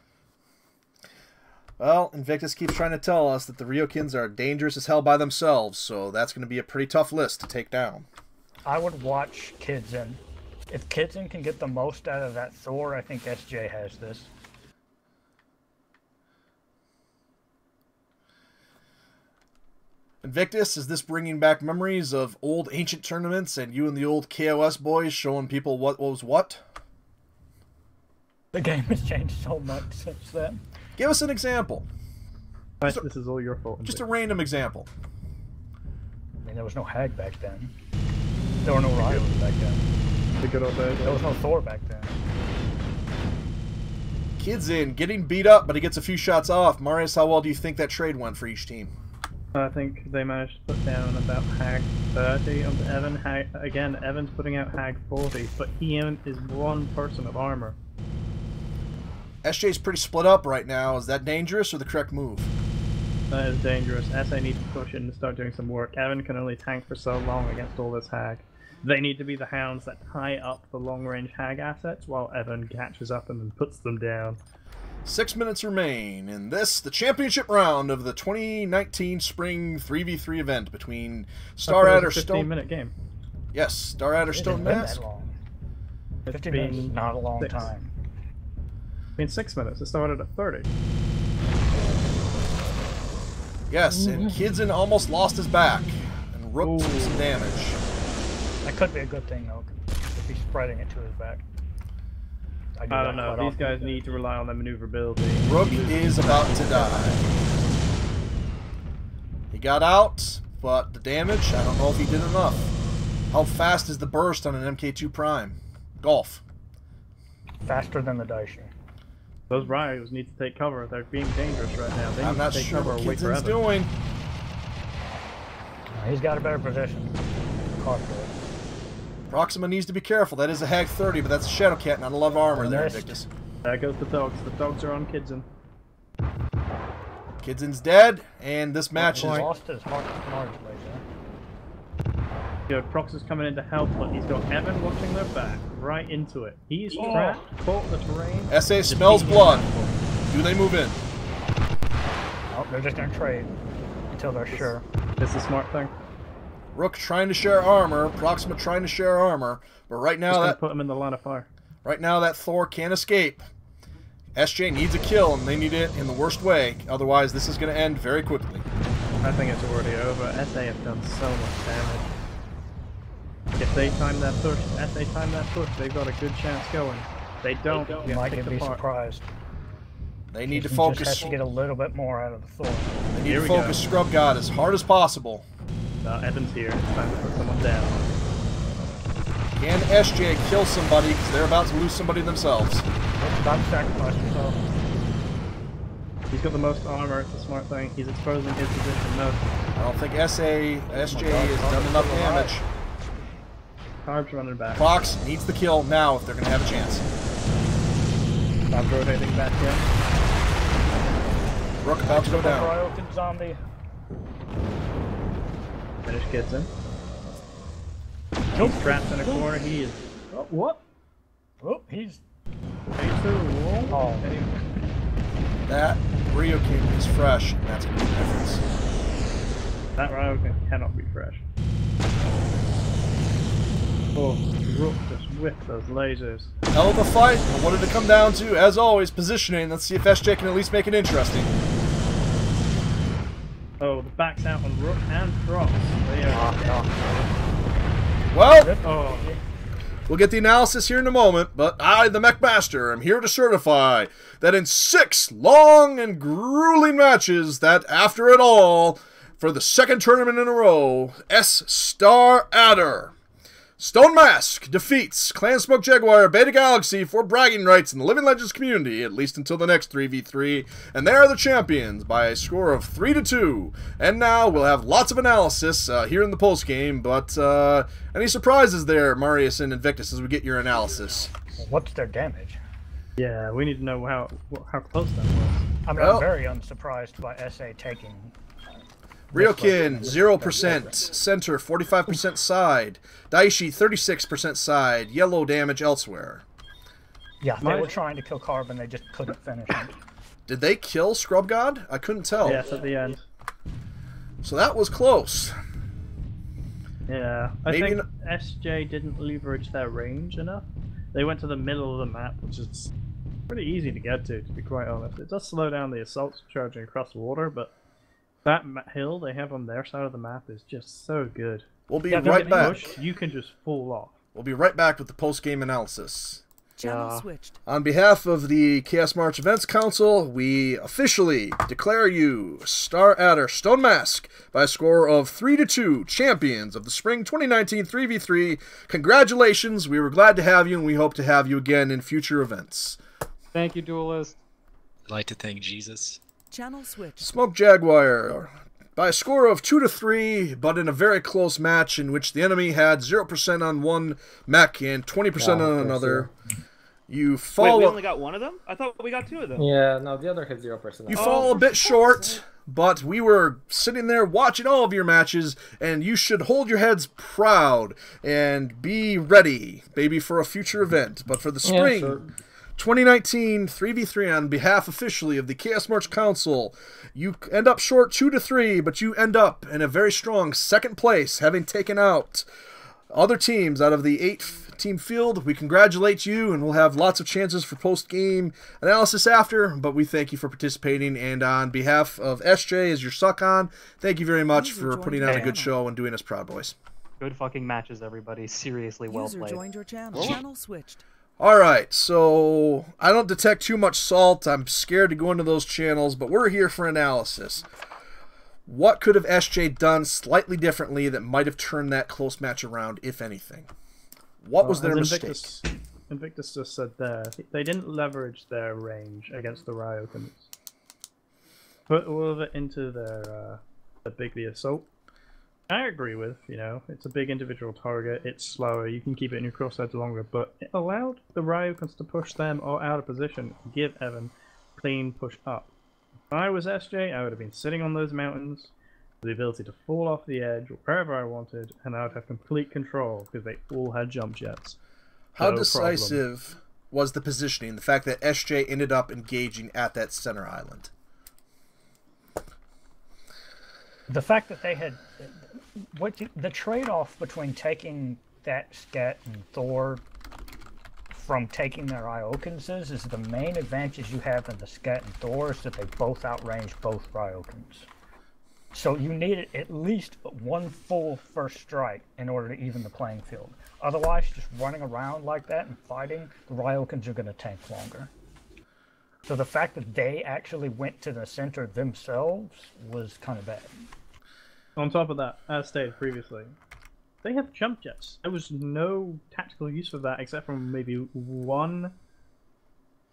Well, Invictus keeps trying to tell us that the Ryokins are dangerous as hell by themselves, so that's going to be a pretty tough list to take down. I would watch Kidzen. If Kidzen can get the most out of that Thor, I think SJ has this. Invictus, is this bringing back memories of old ancient tournaments and you and the old KOS boys showing people what was what? The game has changed so much since then. Give us an example. This is all your fault. Just a random example. I mean, there was no Hag back then. There were no Rivals back then. The good old days. There was no Thor back then. Kid's in, getting beat up, but he gets a few shots off. Marius, how well do you think that trade went for each team? I think they managed to put down about Hag 30 onto Evan. Again, Evan's putting out Hag 40, but he is one person of armor. SJ's pretty split up right now. Is that dangerous or the correct move? That is dangerous. SA needs to push in and start doing some work. Evan can only tank for so long against all this Hag. They need to be the hounds that tie up the long-range Hag assets while Evan catches up and then puts them down. 6 minutes remain in this, the championship round of the 2019 Spring 3v3 event between Starradder Stone... 15-minute game. Yes, Starradder Stone Mask. 15 minutes is not a long time. I mean, 6 minutes. It started at 30. Yes, and Kidzen almost lost his back, and Rook took some damage. That could be a good thing, though, if he's spreading it to his back. I don't know. These guys need to rely on their maneuverability. Rook is about to die. He got out, but the damage, I don't know if he did enough. How fast is the burst on an MK2 Prime? Golf. Faster than the Daisha. Those Ryos need to take cover. They're being dangerous right now. They I'm need not to take sure cover what or wait for Kidzen's Evan. doing. He's got a better position. Proxima needs to be careful. That is a Hag 30, but that's a Shadow Cat, not a lot of armor there, Invictus. There goes the dogs. The dogs are on Kidzen. Kidzen's dead, and this match is... lost his heart largely, Yo, Prox is coming in to help, but he's got Evan watching their back, right into it. He's trapped, caught the terrain. SA smells blood. Do they move in? Oh, they're just gonna trade until they're sure. It's a smart thing. Rook trying to share armor, Proxima trying to share armor, but right now that put him in the line of fire. Right now that Thor can't escape. SJ needs a kill, and they need it in the worst way. Otherwise, this is going to end very quickly. I think it's already over. SA have done so much damage. If they time that push, they've got a good chance going. They don't. You might be surprised. They need to Just focus. has to get a little bit more out of the Thor. They need to focus Scrub God as hard as possible. Evan's here. It's time to put someone down. Can SJ kill somebody because they're about to lose somebody themselves? Stop sacrificing yourself. He's got the most armor. It's a smart thing. He's exposing his position. No. I don't think SJ has done enough damage. Carb's running back. Prox needs the kill now if they're going to have a chance. Carb's rotating back in. Rook about to go down. Zombie. Finish Kidzen. He's trapped in a corner. He is. Oh, what? Oh, he's. Oh. That Ryokin is fresh, and that's going to be the difference. That Ryokin cannot be fresh. Oh, Rook just whipped those lasers. Hell of a fight, but what did it come down to? As always, positioning. Let's see if SJ can at least make it interesting. Oh, the back's out on Rook and Prox. They are Well, oh. We'll get the analysis here in a moment, but I, the Mech Master, am here to certify that in 6 long and grueling matches, that after it all, for the second tournament in a row, S-Star Adder, Stone Mask defeats Clan Smoke Jaguar Beta Galaxy for bragging rights in the Living Legends community, at least until the next 3v3, and they are the champions by a score of 3-2. And now we'll have lots of analysis here in the post-game, but any surprises there, Marius and Invictus, as we get your analysis? What's their damage? Yeah, we need to know how close that was. I mean, I'm very unsurprised by SA taking... Ryokin, 0%, center, 45% side, Daishi, 36% side, yellow damage elsewhere. Yeah, they were trying to kill Carbon, they just couldn't finish him. Did they kill Scrub God? I couldn't tell. Yes, at the end. So that was close. Yeah, I think SJ didn't leverage their range enough. They went to the middle of the map, which is pretty easy to get to be quite honest. It does slow down the assaults charging across the water, but that hill they have on their side of the map is just so good. We'll be right back. You can just fall off. We'll be right back with the post-game analysis. Channel switched. On behalf of the Chaos March Events Council, we officially declare you Star Adder Stone Mask by a score of 3-2, champions of the Spring 2019 3v3. Congratulations, we were glad to have you, and we hope to have you again in future events. Thank you, Duelist. I'd like to thank Jesus. Channel switch. Smoke Jaguar by a score of 2-3, but in a very close match in which the enemy had 0% on one mech and 20% on another. You fall. Wait, we only got one of them? I thought we got 2 of them. Yeah, no, the other had 0%. You fall a bit short, but we were sitting there watching all of your matches, and you should hold your heads proud and be ready, maybe for a future event. But for the spring. Yeah, sure. 2019 3v3 on behalf officially of the Chaos March Council. You end up short 2-3, but you end up in a very strong second place, having taken out other teams out of the 8-team field. We congratulate you, and we'll have lots of chances for post-game analysis after, but we thank you for participating, and on behalf of SJ as your suck-on, thank you very much for putting on a good show and doing us proud, boys. Good fucking matches, everybody. Seriously well played. User joined your channel. Channel switched. Alright, so I don't detect too much salt. I'm scared to go into those channels, but we're here for analysis. What could have SJ done slightly differently that might have turned that close match around, if anything? What was their mistake? Invictus just said there, they didn't leverage their range against the Ryokans. Put all of it into their the assault. I agree with, you know, it's a big individual target, it's slower, you can keep it in your crosshairs longer, but it allowed the Ryokans to push them or out of position and give Evan clean push up. If I was SJ, I would have been sitting on those mountains with the ability to fall off the edge wherever I wanted, and I would have complete control because they all had jump jets. How decisive was the positioning, the fact that SJ ended up engaging at that center island? The fact that they had... the trade-off between taking that Scat and Thor from taking their Ryokans is the main advantage you have in the Scat and Thor is that they both outrange both Ryokans. So you need at least one full first strike in order to even the playing field. Otherwise, just running around like that and fighting, the Ryokans are going to tank longer. So the fact that they actually went to the center themselves was kind of bad. On top of that, as stated previously, they have jump jets. There was no tactical use for that except from maybe one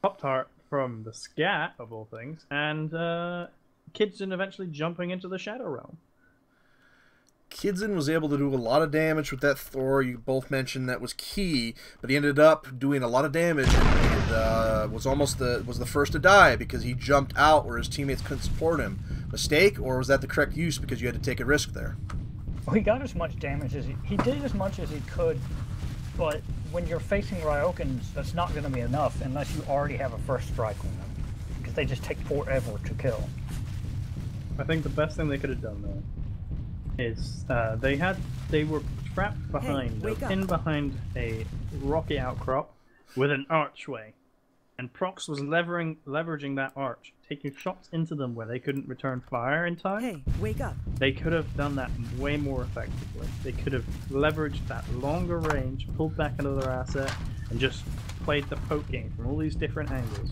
Pop-Tart from the Scat, of all things, and Kidson eventually jumping into the Shadow Realm. Kidson was able to do a lot of damage with that Thor. You both mentioned that was key, but he ended up doing a lot of damage and was almost the first to die because he jumped out where his teammates couldn't support him. Mistake, or was that the correct use because you had to take a risk there? Well, he got as much damage as he did as much as he could, but when you're facing Ryokans, that's not going to be enough unless you already have a first strike on them because they just take forever to kill. I think the best thing they could have done though is they were trapped behind, pinned behind a rocky outcrop with an archway, and Prox was leveraging that arch, taking shots into them where they couldn't return fire in time. Hey, wake up. They could have done that way more effectively. They could have leveraged that longer range, pulled back another asset, and just played the poke game from all these different angles.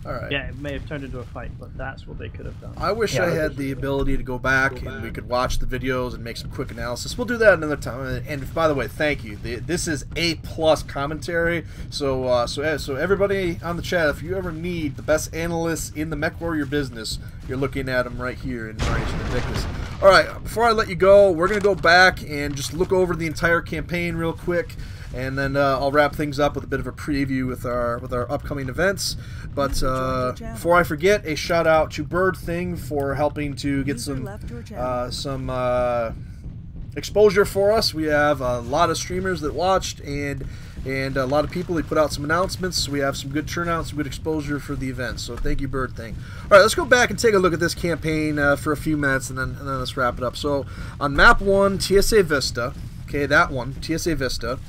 All right. Yeah, it may have turned into a fight, but that's what they could have done. I wish I had the ability to go back and we could watch the videos and make some quick analysis. We'll do that another time. And by the way, thank you. This is A+ commentary. So so everybody on the chat, if you ever need the best analysts in the Mechwarrior business, you're looking at them right here in Marius and Invictus. All right, before I let you go, we're gonna go back and just look over the entire campaign real quick. And then I'll wrap things up with a bit of a preview with our upcoming events. But before I forget, a shout out to Bird Thing for helping to get some exposure for us. We have a lot of streamers that watched and a lot of people. They put out some announcements. So we have some good turnout, some good exposure for the event. So thank you, Bird Thing. All right, let's go back and take a look at this campaign for a few minutes, and then let's wrap it up. So on map 1, TSA Vista. Okay, that one, TSA Vista.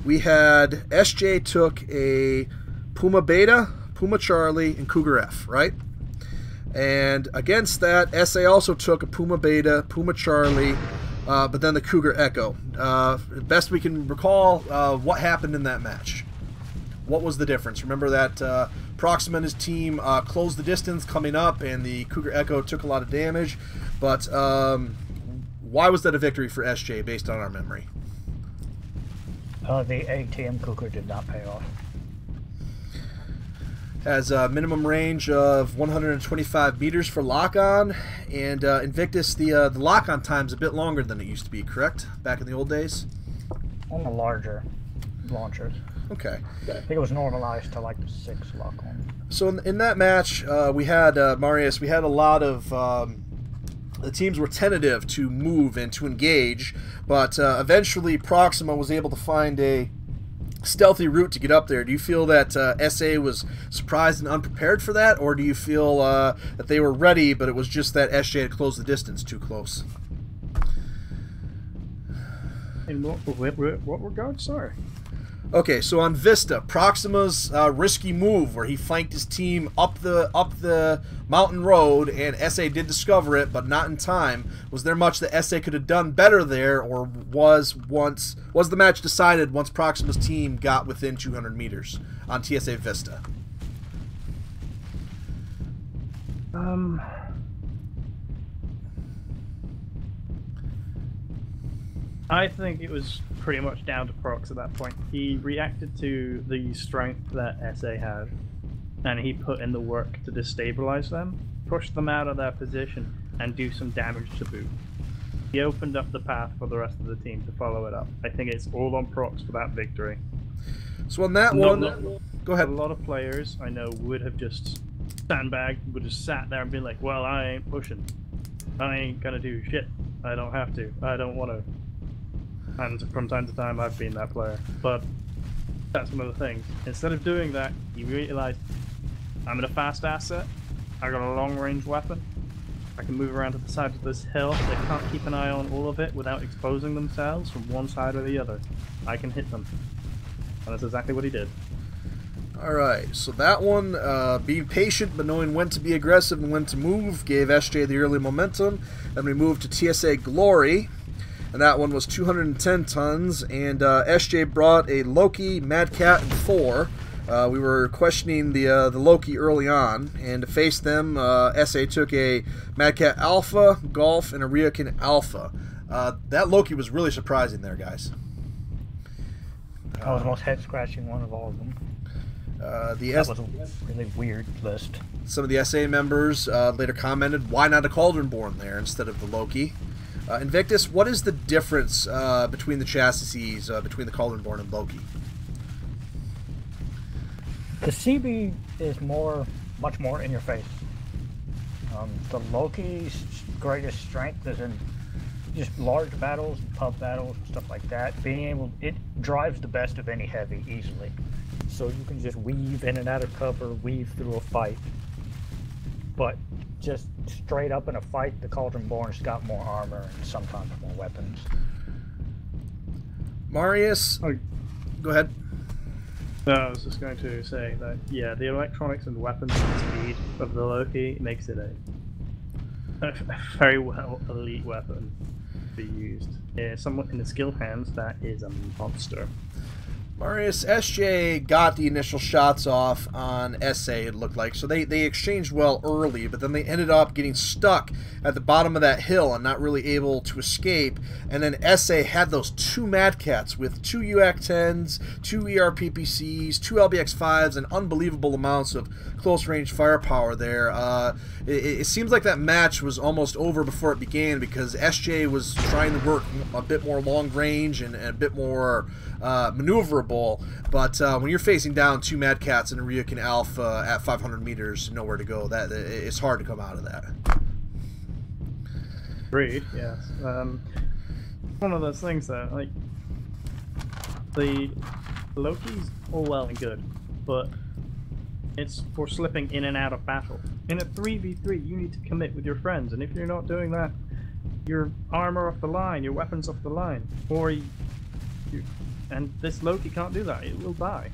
We had SJ took a Puma Beta, Puma Charlie, and Cougar F, right? And against that, SA also took a Puma Beta, Puma Charlie, but then the Cougar Echo. Best we can recall, what happened in that match? What was the difference? Remember that Proxima and his team closed the distance coming up, and the Cougar Echo took a lot of damage. But why was that a victory for SJ based on our memory? The ATM Cougar did not pay off. Has a minimum range of 125 meters for lock-on, and Invictus, the lock-on time's a bit longer than it used to be, correct? Back in the old days? On the larger launchers. Okay. I think it was normalized to like 6 lock-on. So in that match, we had, Marius, we had a lot of... the teams were tentative to move and to engage, but eventually Proxima was able to find a stealthy route to get up there. Do you feel that SA was surprised and unprepared for that, or do you feel that they were ready, but it was just that SJ had closed the distance too close? In what regard? Sorry. Okay, so on Vista, Proxima's risky move where he flanked his team up the mountain road, and SA did discover it, but not in time. Was there much that SA could have done better there, or was the match decided once Proxima's team got within 200 meters on TSA Vista? I think it was pretty much down to Prox at that point. He reacted to the strength that SA had, and he put in the work to destabilize them, push them out of their position, and do some damage to boot. He opened up the path for the rest of the team to follow it up. I think it's all on Prox for that victory. So on that one, go ahead. A lot of players I know would have just sandbagged, would have sat there and been like, well, I ain't pushing. I ain't gonna do shit. I don't have to. I don't want to. And from time to time I've been that player. But that's one of the things. Instead of doing that, you realize I'm in a fast asset, I got a long range weapon, I can move around to the side of this hill, they can't keep an eye on all of it without exposing themselves from one side or the other. I can hit them. And that's exactly what he did. Alright, so that one, being patient but knowing when to be aggressive and when to move, gave SJ the early momentum. Then we moved to TSA Glory. And that one was 210 tons, and SJ brought a Loki, Mad Cat, and Thor. We were questioning the Loki early on, and to face them, SA took a Mad Cat Alpha, Golf, and a Ryokan Alpha. That Loki was really surprising there, guys. That was the most head-scratching one of all of them. That was a really weird list. Some of the SA members later commented, why not a Cauldronborn there instead of the Loki? Invictus, what is the difference between the chassis, between the Cauldronborn and Loki? The CB is much more in your face. The Loki's greatest strength is in just large battles, pub battles, and stuff like that. It drives the best of any heavy easily. So you can just weave in and out of cover, weave through a fight. But just straight up in a fight, the Cauldronborn's got more armor and sometimes more weapons. Marius, go ahead. No, I was just going to say that, yeah, the electronics and weapons speed of the Loki makes it a very well elite weapon to be used. Yeah, someone in the skilled hands, that is a monster. Marius, SJ got the initial shots off on SA, it looked like. So they exchanged well early, but then they ended up getting stuck at the bottom of that hill and not really able to escape. And then SA had those two Mad Cats with two UAC-10s, two ERPPCs, two LBX-5s, and unbelievable amounts of close-range firepower there. It seems like that match was almost over before it began because SJ was trying to work a bit more long-range and a bit more maneuverable, but when you're facing down two Mad Cats and a Ryukin Alpha at 500 meters, nowhere to go, that it's hard to come out of that. Agreed, yes. One of those things that, like, the Loki's all well and good, but it's for slipping in and out of battle. In a 3v3, you need to commit with your friends, and if you're not doing that, your armor off the line, your weapons off the line, or and this Loki can't do that. It will die.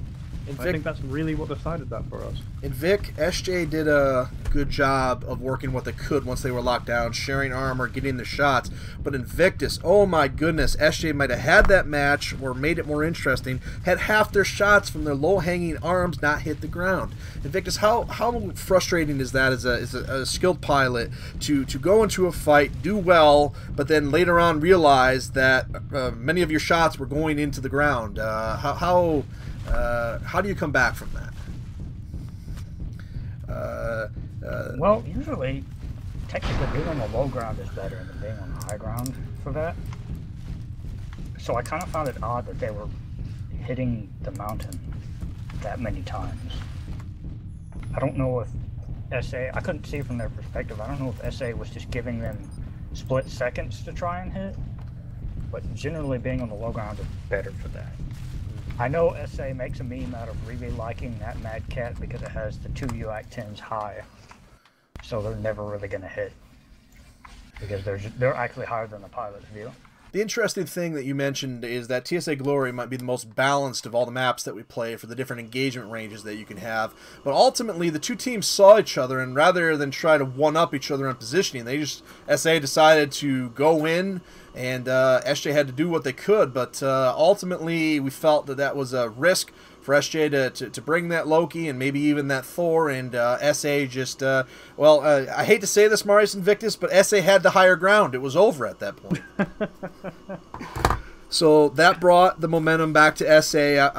I think that's really what decided that for us. In Vic, SJ did a good job of working what they could once they were locked down, sharing armor, getting the shots. But Invictus, oh my goodness, SJ might have had that match or made it more interesting, had half their shots from their low-hanging arms not hit the ground. Invictus, how frustrating is that as a skilled pilot to go into a fight, do well, but then later on realize that many of your shots were going into the ground? How do you come back from that? Well, usually, technically being on the low ground is better than being on the high ground for that. So I kind of found it odd that they were hitting the mountain that many times. I don't know if SA, I couldn't see from their perspective, I don't know if SA was just giving them split seconds to try and hit, but generally being on the low ground is better for that. I know SA makes a meme out of really liking that Mad Cat because it has the two UAC-10s high, so they're never really going to hit because they're actually higher than the pilot's view. The interesting thing that you mentioned is that TSA Glory might be the most balanced of all the maps that we play for the different engagement ranges that you can have. But ultimately, the two teams saw each other, and rather than try to one-up each other in positioning, SA decided to go in, and SJ had to do what they could. But ultimately, we felt that that was a risk for SJ to bring that Loki and maybe even that Thor, and SA just, I hate to say this, Marius Invictus, but SA had the higher ground. It was over at that point. So that brought the momentum back to SA,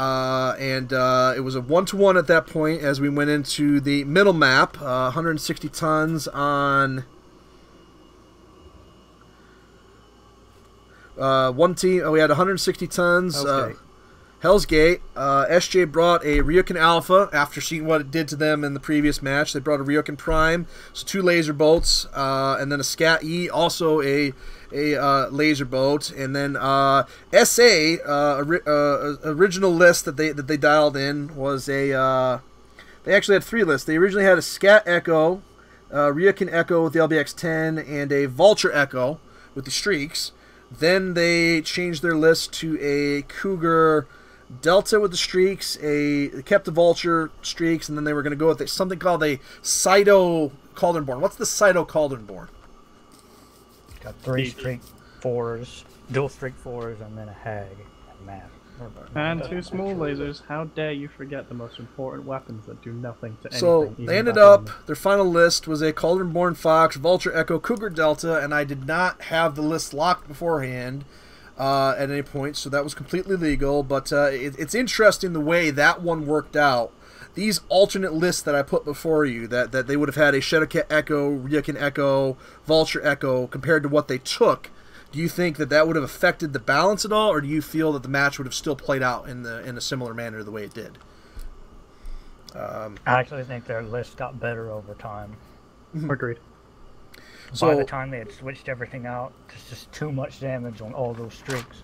and it was a 1-to-1 at that point as we went into the middle map, 160 tons on one team. Oh, we had 160 tons. Hell's Gate. SJ brought a Ryukin Alpha after seeing what it did to them in the previous match. They brought a Ryukin Prime, so 2 laser bolts, and then a Scat E, also a laser boat, and then SA original list that they dialed in was they actually had 3 lists. They originally had a Scat Echo, Ryukin Echo with the LBX-10, and a Vulture Echo with the streaks. Then they changed their list to a Cougar Delta with the streaks, they kept the Vulture streaks, and then they were going to go with something called a Cyto Cauldronborn. What's the Cyto Cauldronborn? Got 3 streak 4s, dual streak 4s, and then a Hag map. And 2 small lasers. How dare you forget the most important weapons that do nothing to anything. So they ended up, their final list was a Cauldronborn Fox, Vulture Echo, Cougar Delta, and I did not have the list locked beforehand at any point, so that was completely legal. But it's interesting the way that one worked out. These alternate lists that I put before you, that they would have had a Shadowcat Echo, Ryukin Echo, Vulture Echo, compared to what they took. Do you think that would have affected the balance at all, or do you feel that the match would have still played out in a similar manner the way it did? I actually think their list got better over time. Agreed. By the time they had switched everything out, there's just too much damage on all those streaks.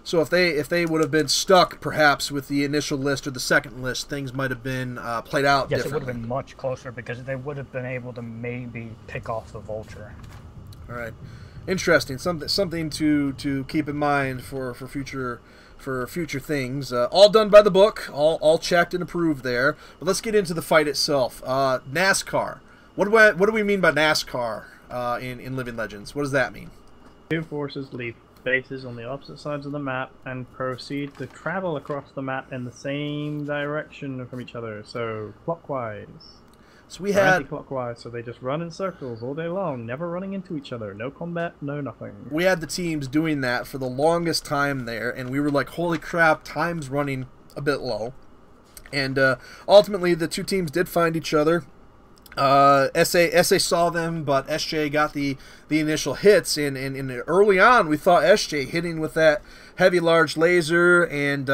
So if they would have been stuck, perhaps, with the initial list or the second list, things might have been played out differently. Yes, it would have been much closer because they would have been able to maybe pick off the Vulture. All right. Interesting. Something to keep in mind for future for future things. All done by the book, all checked and approved there. But let's get into the fight itself. NASCAR. What do we mean by NASCAR in Living Legends? What does that mean? Two forces leave bases on the opposite sides of the map and proceed to travel across the map in the same direction from each other, so clockwise. So we had anti-clockwise, so they just run in circles all day long, never running into each other. No combat, no nothing. We had the teams doing that for the longest time there, and we were like, holy crap, time's running a bit low. And ultimately, the two teams did find each other. SA saw them, but SJ got the initial hits, and early on we thought SJ hitting with that heavy large laser and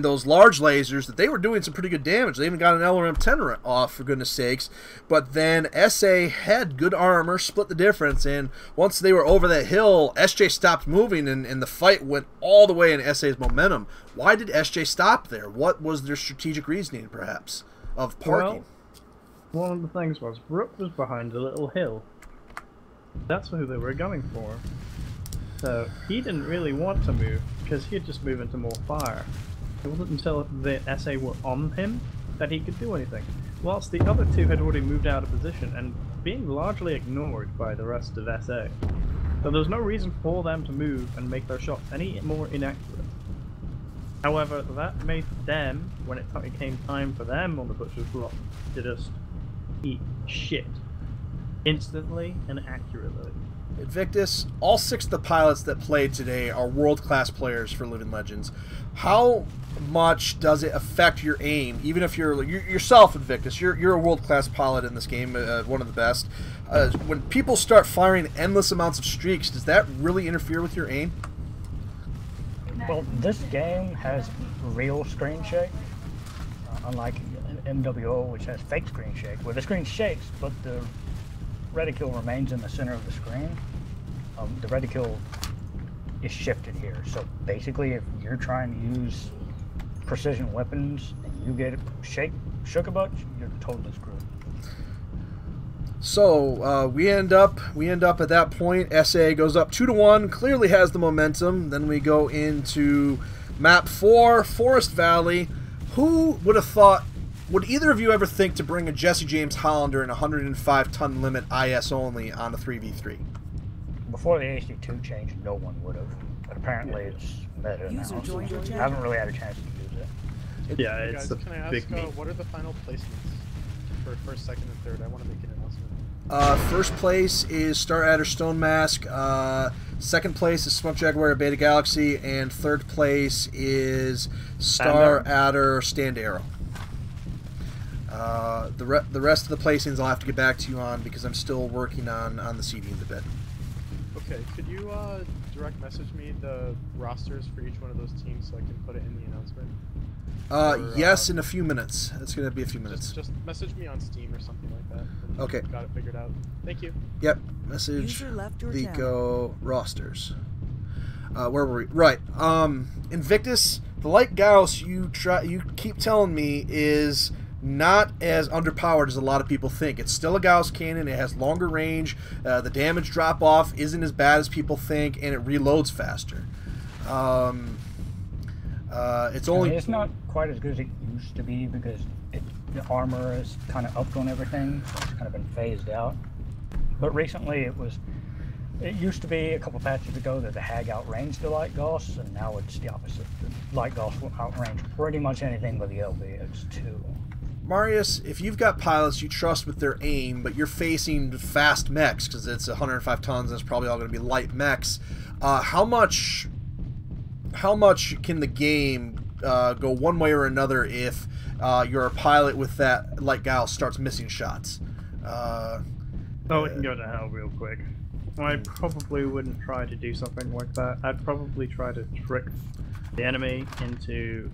those large lasers that they were doing some pretty good damage. They even got an LRM-10 off, for goodness sakes. But then SA had good armor, split the difference, and once they were over that hill, SJ stopped moving, and the fight went all the way in SA's momentum. Why did SJ stop there? What was their strategic reasoning, perhaps, of parking? Well, one of the things was Rook was behind a little hill. That's who they were going for. So he didn't really want to move because he'd just move into more fire. It wasn't until the SA were on him that he could do anything. Whilst the other two had already moved out of position and being largely ignored by the rest of SA. So there was no reason for them to move and make their shots any more inaccurate. However, that made them, when it came time for them on the butcher's block, to just eat shit instantly and accurately. Invictus, all 6 of the pilots that played today are world-class players for Living Legends. How much does it affect your aim? Even if you're yourself, Invictus, you're a world-class pilot in this game, one of the best. When people start firing endless amounts of streaks, does that really interfere with your aim? Well, this game has real screen shake, unlike MWO, which has fake screen shake, where the screen shakes, but the reticule remains in the center of the screen. The reticule is shifted here, so basically if you're trying to use precision weapons and you get shook a bunch, you're totally screwed. So we end up at that point. SA goes up 2-1, clearly has the momentum. Then we go into map 4, Forest Valley. Who would have thought? Would either of you ever think to bring a Jesse James Hollander in 105-ton limit IS only on a 3v3? Before the AC2 change, no one would have, but apparently it's meta now. So I haven't really had a chance to use it. Yeah, hey it's guys, a can I ask, big meat. what are the final placements for first, second, and third? I want to make an announcement. First place is Star Adder Stone Mask. Second place is Smoke Jaguar Beta Galaxy, and third place is Star Adder Stand Arrow. The rest of the placings I'll have to get back to you on because I'm still working on the seeding a bit. Okay, could you direct message me the rosters for each one of those teams so I can put it in the announcement? Yes, in a few minutes. It's going to be a few minutes. Just message me on Steam or something like that. Okay. Got it figured out. Thank you. Yep. Message Vico rosters. Where were we? Right. Invictus, the light Gauss you keep telling me is not as underpowered as a lot of people think. It's still a Gauss cannon. It has longer range. The damage drop off isn't as bad as people think, and it reloads faster. It's not quite as good as it used to be because the armor is kind of upped on everything, so it's kind of been phased out. But recently it used to be a couple patches ago that the Hag outranged the Light Gauss, and now it's the opposite. The Light Gauss will outrange pretty much anything but the LB. It's 2. Marius, if you've got pilots you trust with their aim, but you're facing fast mechs, because it's 105 tons and it's probably all going to be light mechs, how much can the game go one way or another if you're a pilot with that light Gauss starts missing shots? Oh, it can go to hell real quick. I probably wouldn't try to do something like that. I'd probably try to trick the enemy into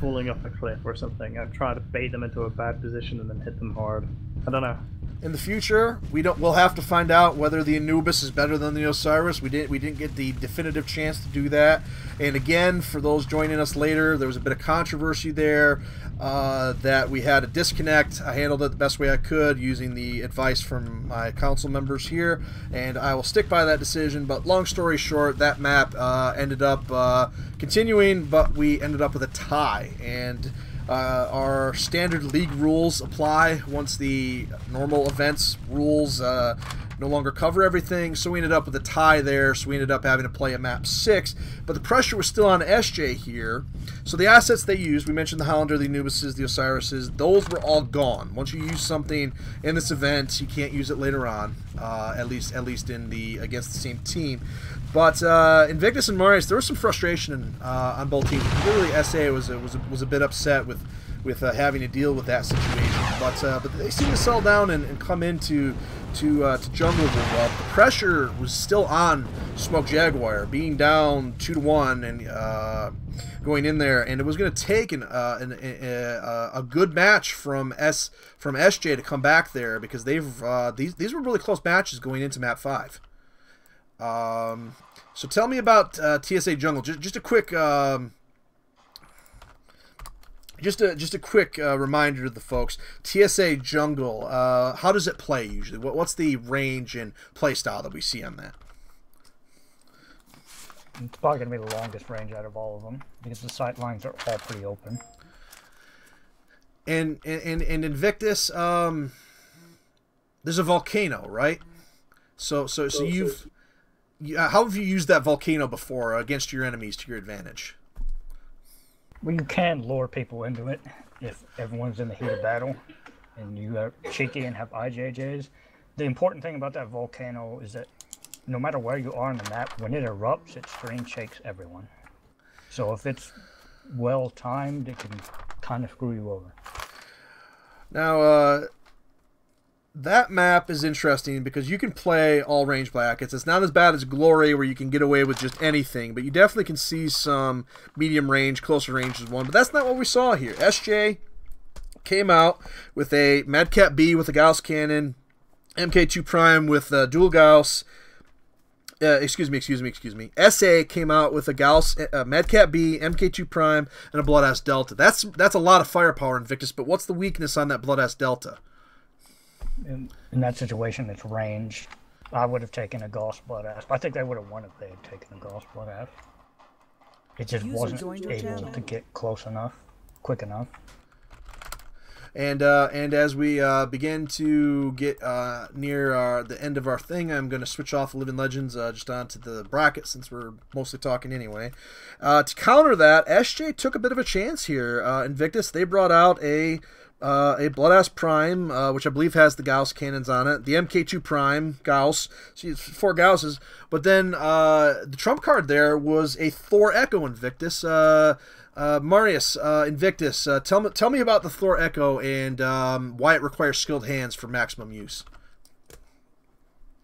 falling off a cliff or something. I'd try to bait them into a bad position and then hit them hard. I don't know. in the future. We'll have to find out whether the Anubis is better than the Osiris. We didn't get the definitive chance to do that. And again, for those joining us later, there was a bit of controversy there that we had a disconnect. I handled it the best way I could using the advice from my council members here, and I will stick by that decision. But long story short, that map ended up continuing, but we ended up with a tie, and our standard league rules apply once the normal events rules no longer cover everything, so we ended up with a tie there, so we ended up having to play a map 6, but the pressure was still on SJ here. So the assets they used, we mentioned the Highlander, the Anubises, the Osirises, those were all gone. Once you use something in this event, you can't use it later on, at least in the against the same team. But Invictus and Marius, there was some frustration on both teams. Clearly, SA was a bit upset with having to deal with that situation. But they seem to settle down and come into to jungle real well. The pressure was still on Smoke Jaguar, being down 2-1 and going in there, and it was going to take a good match from SJ to come back there, because these were really close matches going into map 5. So tell me about TSA Jungle. Just a quick reminder to the folks. TSA Jungle. How does it play usually? What's the range and play style that we see on that? It's probably going to be the longest range out of all of them, because the sight lines are all pretty open. And Invictus, there's a volcano, right? So how have you used that volcano before against your enemies to your advantage? Well, you can lure people into it if everyone's in the heat of battle and you are cheeky and have IJJs. The important thing about that volcano is that no matter where you are on the map, when it erupts, it screen shakes everyone. So if it's well timed, it can kind of screw you over. Now, that map is interesting because you can play all range brackets. It's not as bad as Glory, where you can get away with just anything, but you definitely can see some medium range, closer range as one. But that's not what we saw here. SJ came out with a Madcap B with a Gauss cannon, MK2 Prime with dual Gauss. Excuse me. SA came out with a Gauss, Madcap B, MK2 Prime, and a Blood-Ass Delta. That's a lot of firepower, Invictus, but what's the weakness on that Blood-Ass Delta? In that situation, it's range. I would have taken a Gauss Blood-Ass. I think they would have won if they had taken a Gauss Blood-Ass. It just wasn't able to get close enough, quick enough. And as we begin to get near the end of our thing, I'm going to switch off Living Legends just onto the bracket, since we're mostly talking anyway. To counter that, SJ took a bit of a chance here. Invictus, they brought out a Blood-Ass Prime, which I believe has the Gauss cannons on it. The MK2 Prime, Gauss. So it's 4 Gausses. But then the trump card there was a Thor Echo Invictus. Marius, Invictus, tell me about the Thor Echo and why it requires skilled hands for maximum use.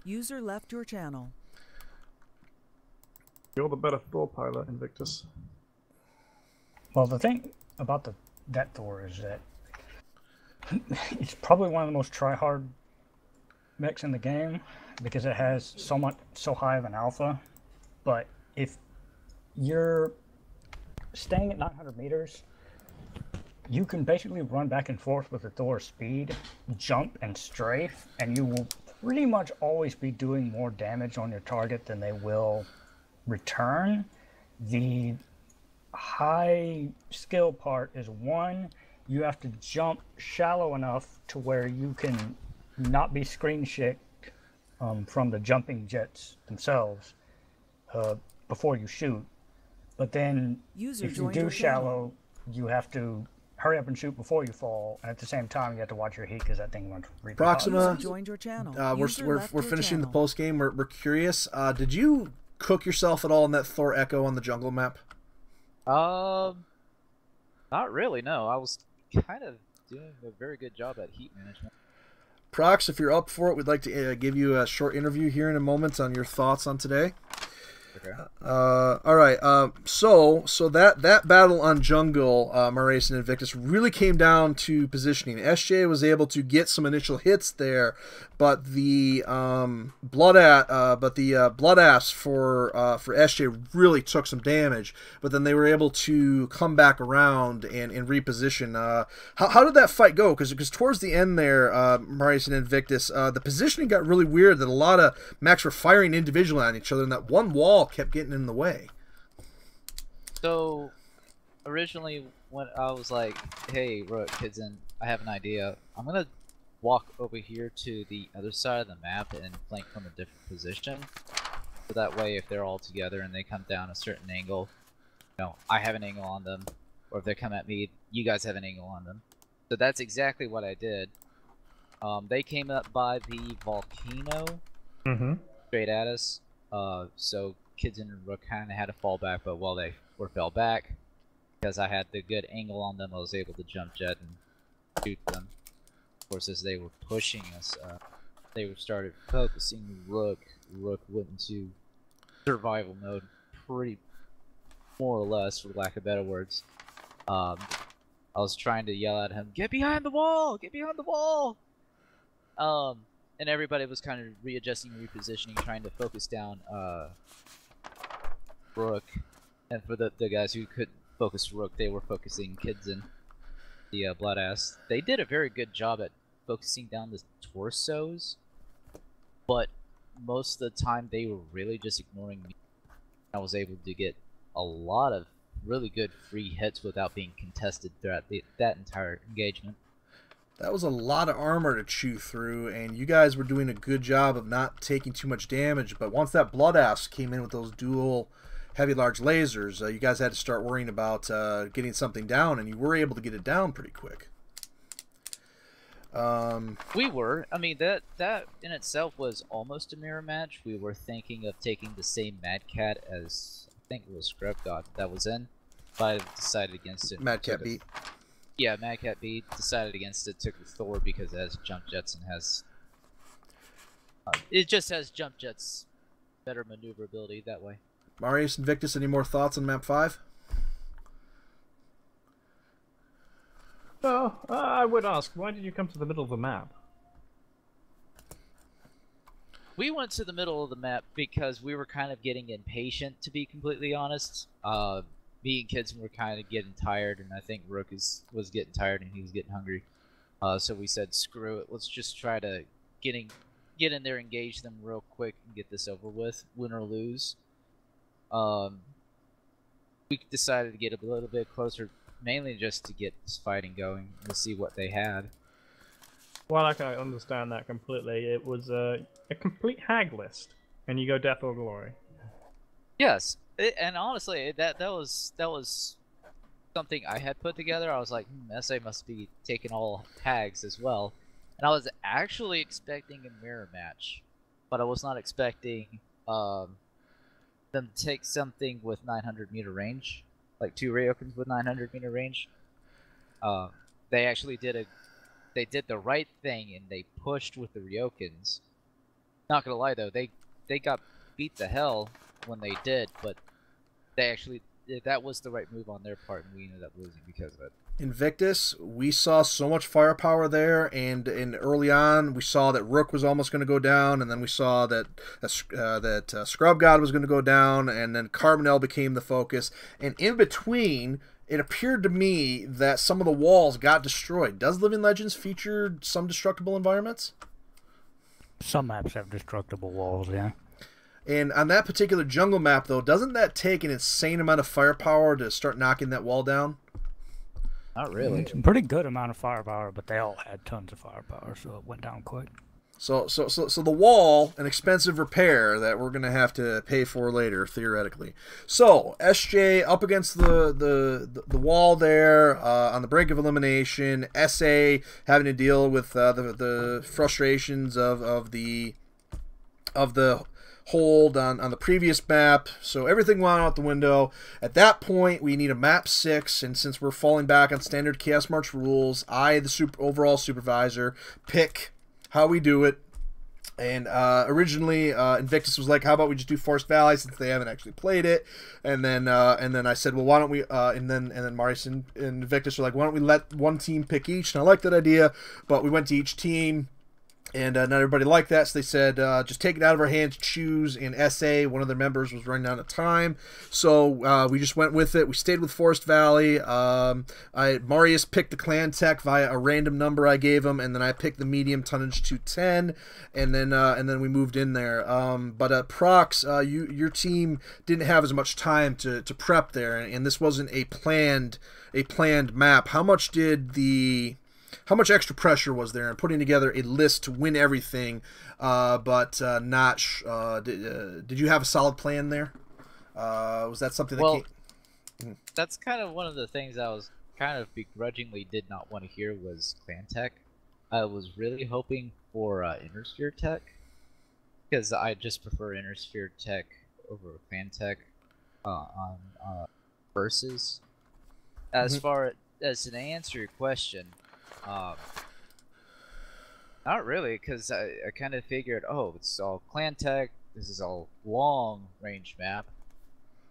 User left your channel. You're the better Thor pilot, Invictus. Well, the thing about that Thor is that it's probably one of the most try-hard mechs in the game, because it has so high of an alpha. But if you're staying at 900 meters, you can basically run back and forth with the Thor's speed, jump, and strafe, and you will pretty much always be doing more damage on your target than they will return. The high skill part is, one, you have to jump shallow enough to where you can not be screen shaked from the jumping jets themselves before you shoot. But then if you do shallow, you have to hurry up and shoot before you fall, and at the same time you have to watch your heat, because that thing runs really Proxima, joined your channel. We're finishing the post game. We're curious. Did you cook yourself at all in that Thor Echo on the jungle map? Not really. No, I was kind of doing a very good job at heat management. Prox, if you're up for it, we'd like to give you a short interview here in a moment on your thoughts on today. All right. So that battle on jungle, Maurice and Invictus, really came down to positioning. SJ was able to get some initial hits there, but the blood ass for SJ really took some damage. But then they were able to come back around and reposition. How did that fight go? Because towards the end there, Maurice and Invictus, the positioning got really weird. That a lot of mechs were firing individually on each other, and that one wall kept getting in the way. So, originally, when I was like, "Hey, Rook, kids, and I have an idea. I'm gonna walk over here to the other side of the map and flank from a different position, so that way, if they're all together and they come down a certain angle, you know, I have an angle on them, or if they come at me, you guys have an angle on them." So that's exactly what I did. They came up by the volcano, straight at us. So Kids and Rook kind of had to fall back, but while they fell back, because I had the good angle on them, I was able to jump jet and shoot them. Of course, as they were pushing us, they started focusing Rook. Rook went into survival mode, pretty more or less, for lack of better words. I was trying to yell at him, "Get behind the wall! Get behind the wall!" And everybody was kind of readjusting, repositioning, trying to focus down Rook. And for the guys who couldn't focus Rook, they were focusing Kids in the Bloodass. They did a very good job at focusing down the torsos, but most of the time they were really just ignoring me. I was able to get a lot of really good free hits without being contested throughout that entire engagement. That was a lot of armor to chew through, and you guys were doing a good job of not taking too much damage. But once that Bloodass came in with those dual heavy large lasers, you guys had to start worrying about getting something down, and you were able to get it down pretty quick. We were. I mean, that in itself was almost a mirror match. We were thinking of taking the same Mad Cat as, I think it was Scrub God that was in, but I decided against it. Mad Cat beat. Yeah, Mad Cat beat. Decided against it. Took the Thor because it has jump jets and has. It just has jump jets, better maneuverability that way. Marius Invictus, any more thoughts on map 5? Well, I would ask, why did you come to the middle of the map? We went to the middle of the map because we were kind of getting impatient, to be completely honest. Me and Kids were kind of getting tired, and I think Rook was getting tired and he was getting hungry. So we said, screw it, let's just try to get in there, engage them real quick, and get this over with, win or lose. We decided to get a little bit closer, mainly just to get this fighting going and to see what they had. Well, I can understand that completely. It was a complete hag list, and you go death or glory. Yes, and honestly, that was something I had put together. I was like, SA must be taking all hags as well, and I was actually expecting a mirror match, but I was not expecting them to take something with 900-meter range, like 2 Ryokens with 900-meter range. They actually did the right thing, and they pushed with the Ryokens. Not gonna lie though, they got beat to hell when they did, but that was the right move on their part, and we ended up losing because of it. Invictus, we saw so much firepower there, and early on we saw that Rook was almost going to go down, and then we saw that Scrub God was going to go down, and then Carbonell became the focus, and in between it appeared to me that some of the walls got destroyed. Does Living Legends feature some destructible environments? Some maps have destructible walls, yeah. And on that particular jungle map, though, doesn't that take an insane amount of firepower to start knocking that wall down? Not really. It's a pretty good amount of firepower, but they all had tons of firepower, so it went down quick. So the wall, an expensive repair that we're going to have to pay for later, theoretically. So, SJ up against the wall there, on the brink of elimination. SA having to deal with the frustrations of the hold on the previous map, so everything went out the window. At that point, we need a map 6, and since we're falling back on standard Chaos March rules, I, the overall supervisor, pick how we do it. And originally, Invictus was like, "How about we just do Forest Valley since they haven't actually played it?" And then I said, "Well, why don't we?" And then Marius and Invictus were like, "Why don't we let one team pick each?" And I like that idea, but we went to each team. And not everybody liked that, so they said, just take it out of our hands, choose. And SA, one of their members, was running out of time. So we just went with it. We stayed with Forest Valley. Marius picked the Clan Tech via a random number I gave him, and then I picked the medium tonnage 210, and then we moved in there. But Prox, your team didn't have as much time to prep there, and this wasn't a planned map. How much extra pressure was there in putting together a list to win everything, but not? Did you have a solid plan there? Was that something that came? That's kind of one of the things I was kind of begrudgingly did not want to hear was Clan Tech. I was really hoping for Inner Sphere Tech, because I just prefer Inner Sphere Tech over Clan Tech on versus. As far as to answer your question. Not really, because I kind of figured, oh, it's all Clan Tech, this is all long range map,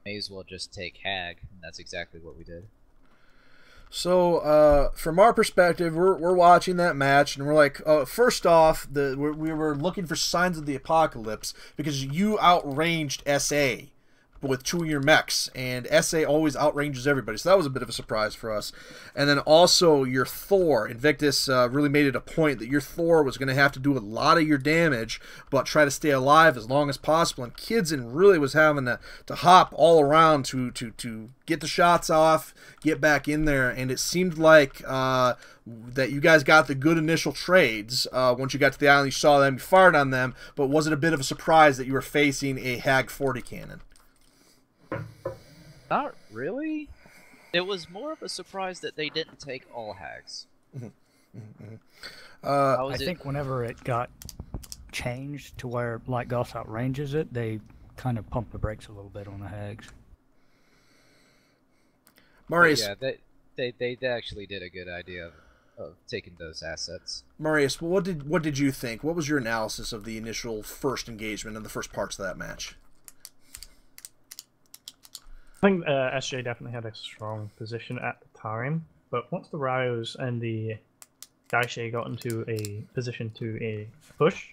may as well just take Hag, and that's exactly what we did. So, from our perspective, we're watching that match, and we're like, first off, we were looking for signs of the apocalypse, because you outranged SA with 2 of your mechs, and SA always outranges everybody, so that was a bit of a surprise for us. And then also your Thor, Invictus really made it a point that your Thor was going to have to do a lot of your damage, but try to stay alive as long as possible, and Kidson really was having to hop all around to get the shots off, get back in there, and it seemed like that you guys got the good initial trades. Once you got to the island, you saw them, you fired on them, but was it a bit of a surprise that you were facing a Hag 40 cannon? Not really. It was more of a surprise that they didn't take all Hags. I think whenever it got changed to where Light Goss outranges it, they kind of pumped the brakes a little bit on the Hags. Marius, yeah, they actually did a good idea of taking those assets. Marius, what did you think? What was your analysis of the initial first engagement and the first parts of that match? I think SJ definitely had a strong position at the time, but once the Ryos and the Daishe got into a position to push,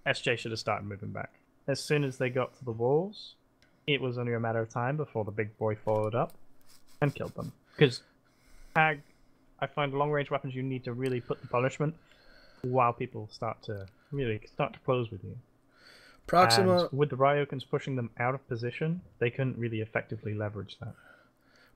SJ should have started moving back. As soon as they got to the walls, it was only a matter of time before the big boy followed up and killed them. Because Hag, I find long-range weapons you need to really put the punishment while people start to close with you. Proxima, and with the Ryokans pushing them out of position, they couldn't really effectively leverage that.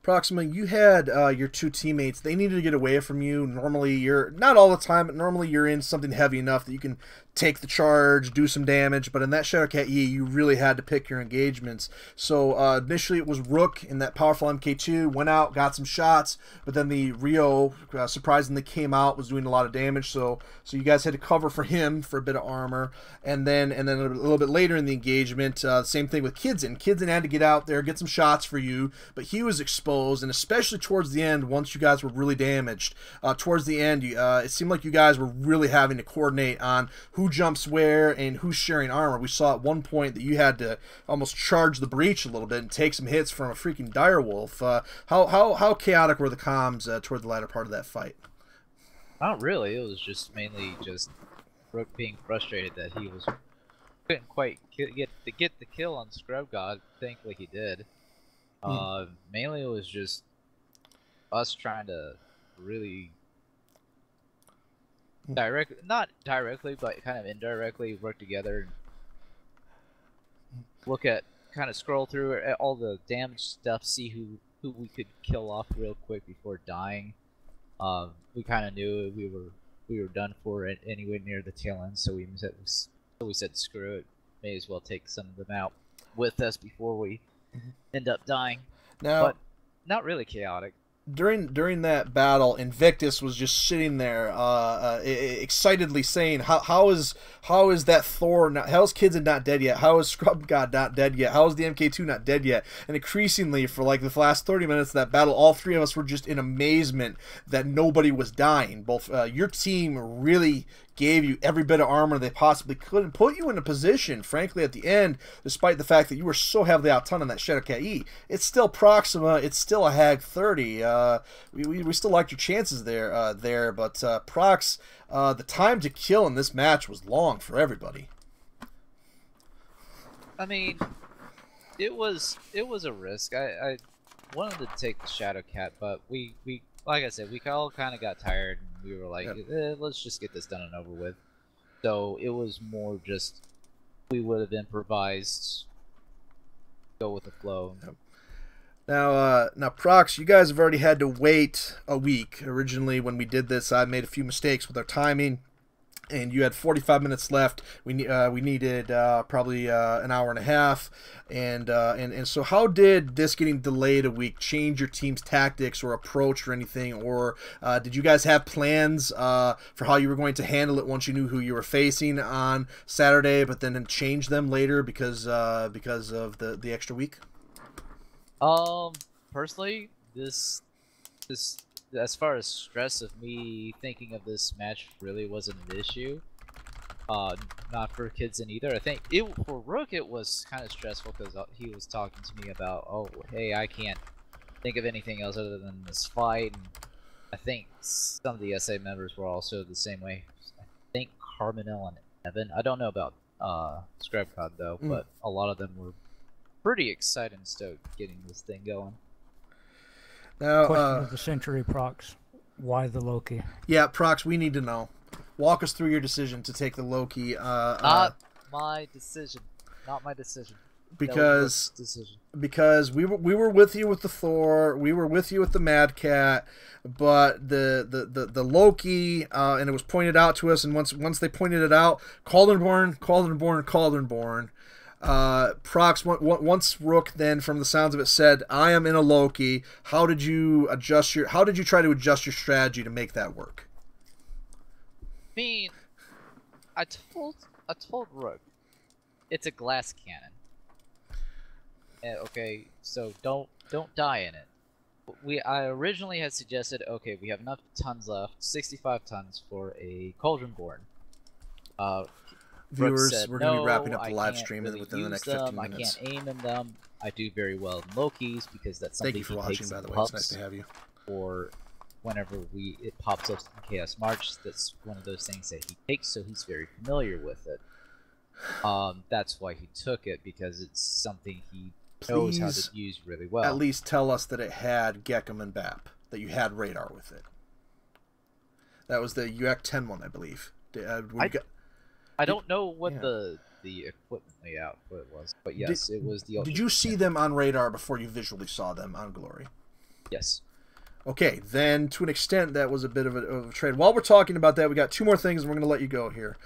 Proxima, you had your 2 teammates. They needed to get away from you. Normally, you're not all the time, but normally you're in something heavy enough that you can take the charge, do some damage. But in that Shadowcat E, you really had to pick your engagements. So initially, it was Rook in that powerful MK2. Went out, got some shots, but then the Rio surprisingly came out, was doing a lot of damage. So you guys had to cover for him for a bit of armor, and then a little bit later in the engagement, same thing with Kidson. Kidson had to get out there, get some shots for you, but he was exposed. And especially towards the end, once you guys were really damaged, towards the end, it seemed like you guys were really having to coordinate on who jumps where and who's sharing armor. We saw at one point that you had to almost charge the breach a little bit and take some hits from a freaking direwolf. How chaotic were the comms toward the latter part of that fight? Not really. It was just mainly just Rook being frustrated that he couldn't quite get the kill on Scrub God. Thankfully, he did. Mainly it was just us trying to really not directly, but kind of indirectly work together and look at, kind of scroll through all the damage stuff, see who we could kill off real quick before dying. We kind of knew we were done for it anywhere near the tail end, so we said screw it, may as well take some of them out with us before we end up dying. Now, but not really chaotic. during that battle, Invictus was just sitting there, excitedly saying, "How is that Thor? How is Kidson not dead yet? How is Scrub God not dead yet? How is the MK2 not dead yet?" And increasingly, for like the last 30 minutes of that battle, all three of us were just in amazement that nobody was dying. Both your team really gave you every bit of armor they possibly could and put you in a position, frankly, at the end, despite the fact that you were so heavily outgunned on that Shadowcat E. It's still Proxima, it's still a Hag 30. We still liked your chances there, but Prox, the time to kill in this match was long for everybody. I mean, it was a risk. I wanted to take the Shadowcat, but we like I said, we all kind of got tired, and we were like, let's just get this done and over with. So it was more just we would have improvised, go with the flow. Now, Prox, you guys have already had to wait a week. Originally, when we did this, I made a few mistakes with our timing, and you had 45 minutes left. We needed probably an hour and a half, and so how did this getting delayed a week change your team's tactics or approach or anything, or did you guys have plans for how you were going to handle it once you knew who you were facing on Saturday, but then change them later because of the extra week? Personally, this as far as stress of me thinking of this match really wasn't an issue. Not for Kidson either. I think for Rook it was kind of stressful because he was talking to me about, oh, hey, I can't think of anything else other than this fight. And I think some of the SA members were also the same way. I think Carbonell and Evan. I don't know about Scrubcod though, but a lot of them were pretty excited and stoked getting this thing going. Now, question of the century, Prox. Why the Loki? Yeah, Prox, we need to know. Walk us through your decision to take the Loki. Not my decision. Not my decision. Because we were with you with the Thor, we were with you with the Mad Cat, but the Loki, and it was pointed out to us, and once they pointed it out, Caldenborn. Prox, once Rook then, from the sounds of it, said, "I am in a Loki." How did you try to adjust your strategy to make that work? I mean, I told Rook, it's a glass cannon. Okay, so don't die in it. I originally had suggested, okay, we have enough tons left, 65 tons for a Cauldronborn. Viewers, said, we're going to be no, wrapping up the I live can't stream really within the next use 15 them. minutes. I can't aim in them. I do very well in Lokis because that's something Thank you for he watching, takes by in the way. pups. It's nice to have you. Or whenever it pops up in Chaos March, that's one of those things that he takes, so he's very familiar with it. That's why he took it, because it's something he knows how to use really well. At least tell us that it had Gekum and Bap, that you had radar with it. That was the UAC 10 one, I believe. I don't know what the equipment layout was, but yes, it was the. Did you see them on radar before you visually saw them on Glory? Yes. Okay, then to an extent that was a bit of a trade. While we're talking about that, we got two more things and we're going to let you go here.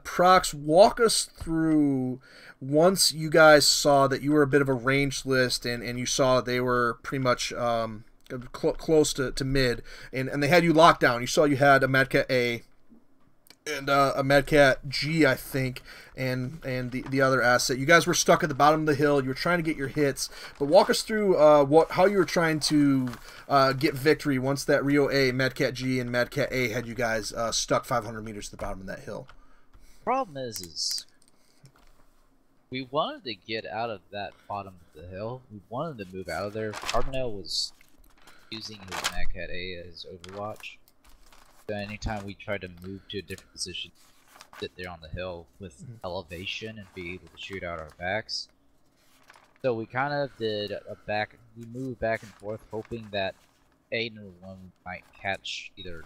Prox, walk us through, once you guys saw that you were a bit of a ranged list and you saw they were pretty much close to mid, and they had you locked down. You saw you had a Mad Cat A and a Mad Cat G, I think, and the other asset. You guys were stuck at the bottom of the hill. You were trying to get your hits, but walk us through how you were trying to get victory once that Rio A, Mad Cat G, and Mad Cat A had you guys stuck 500 meters to the bottom of that hill. Problem is we wanted to get out of that bottom of the hill. We wanted to move out of there. Carbonell was using his Mad Cat A as Overwatch. So anytime we tried to move to a different position, sit there on the hill with elevation and be able to shoot out our backs. So we kind of did we moved back and forth, hoping that Aiden one might catch either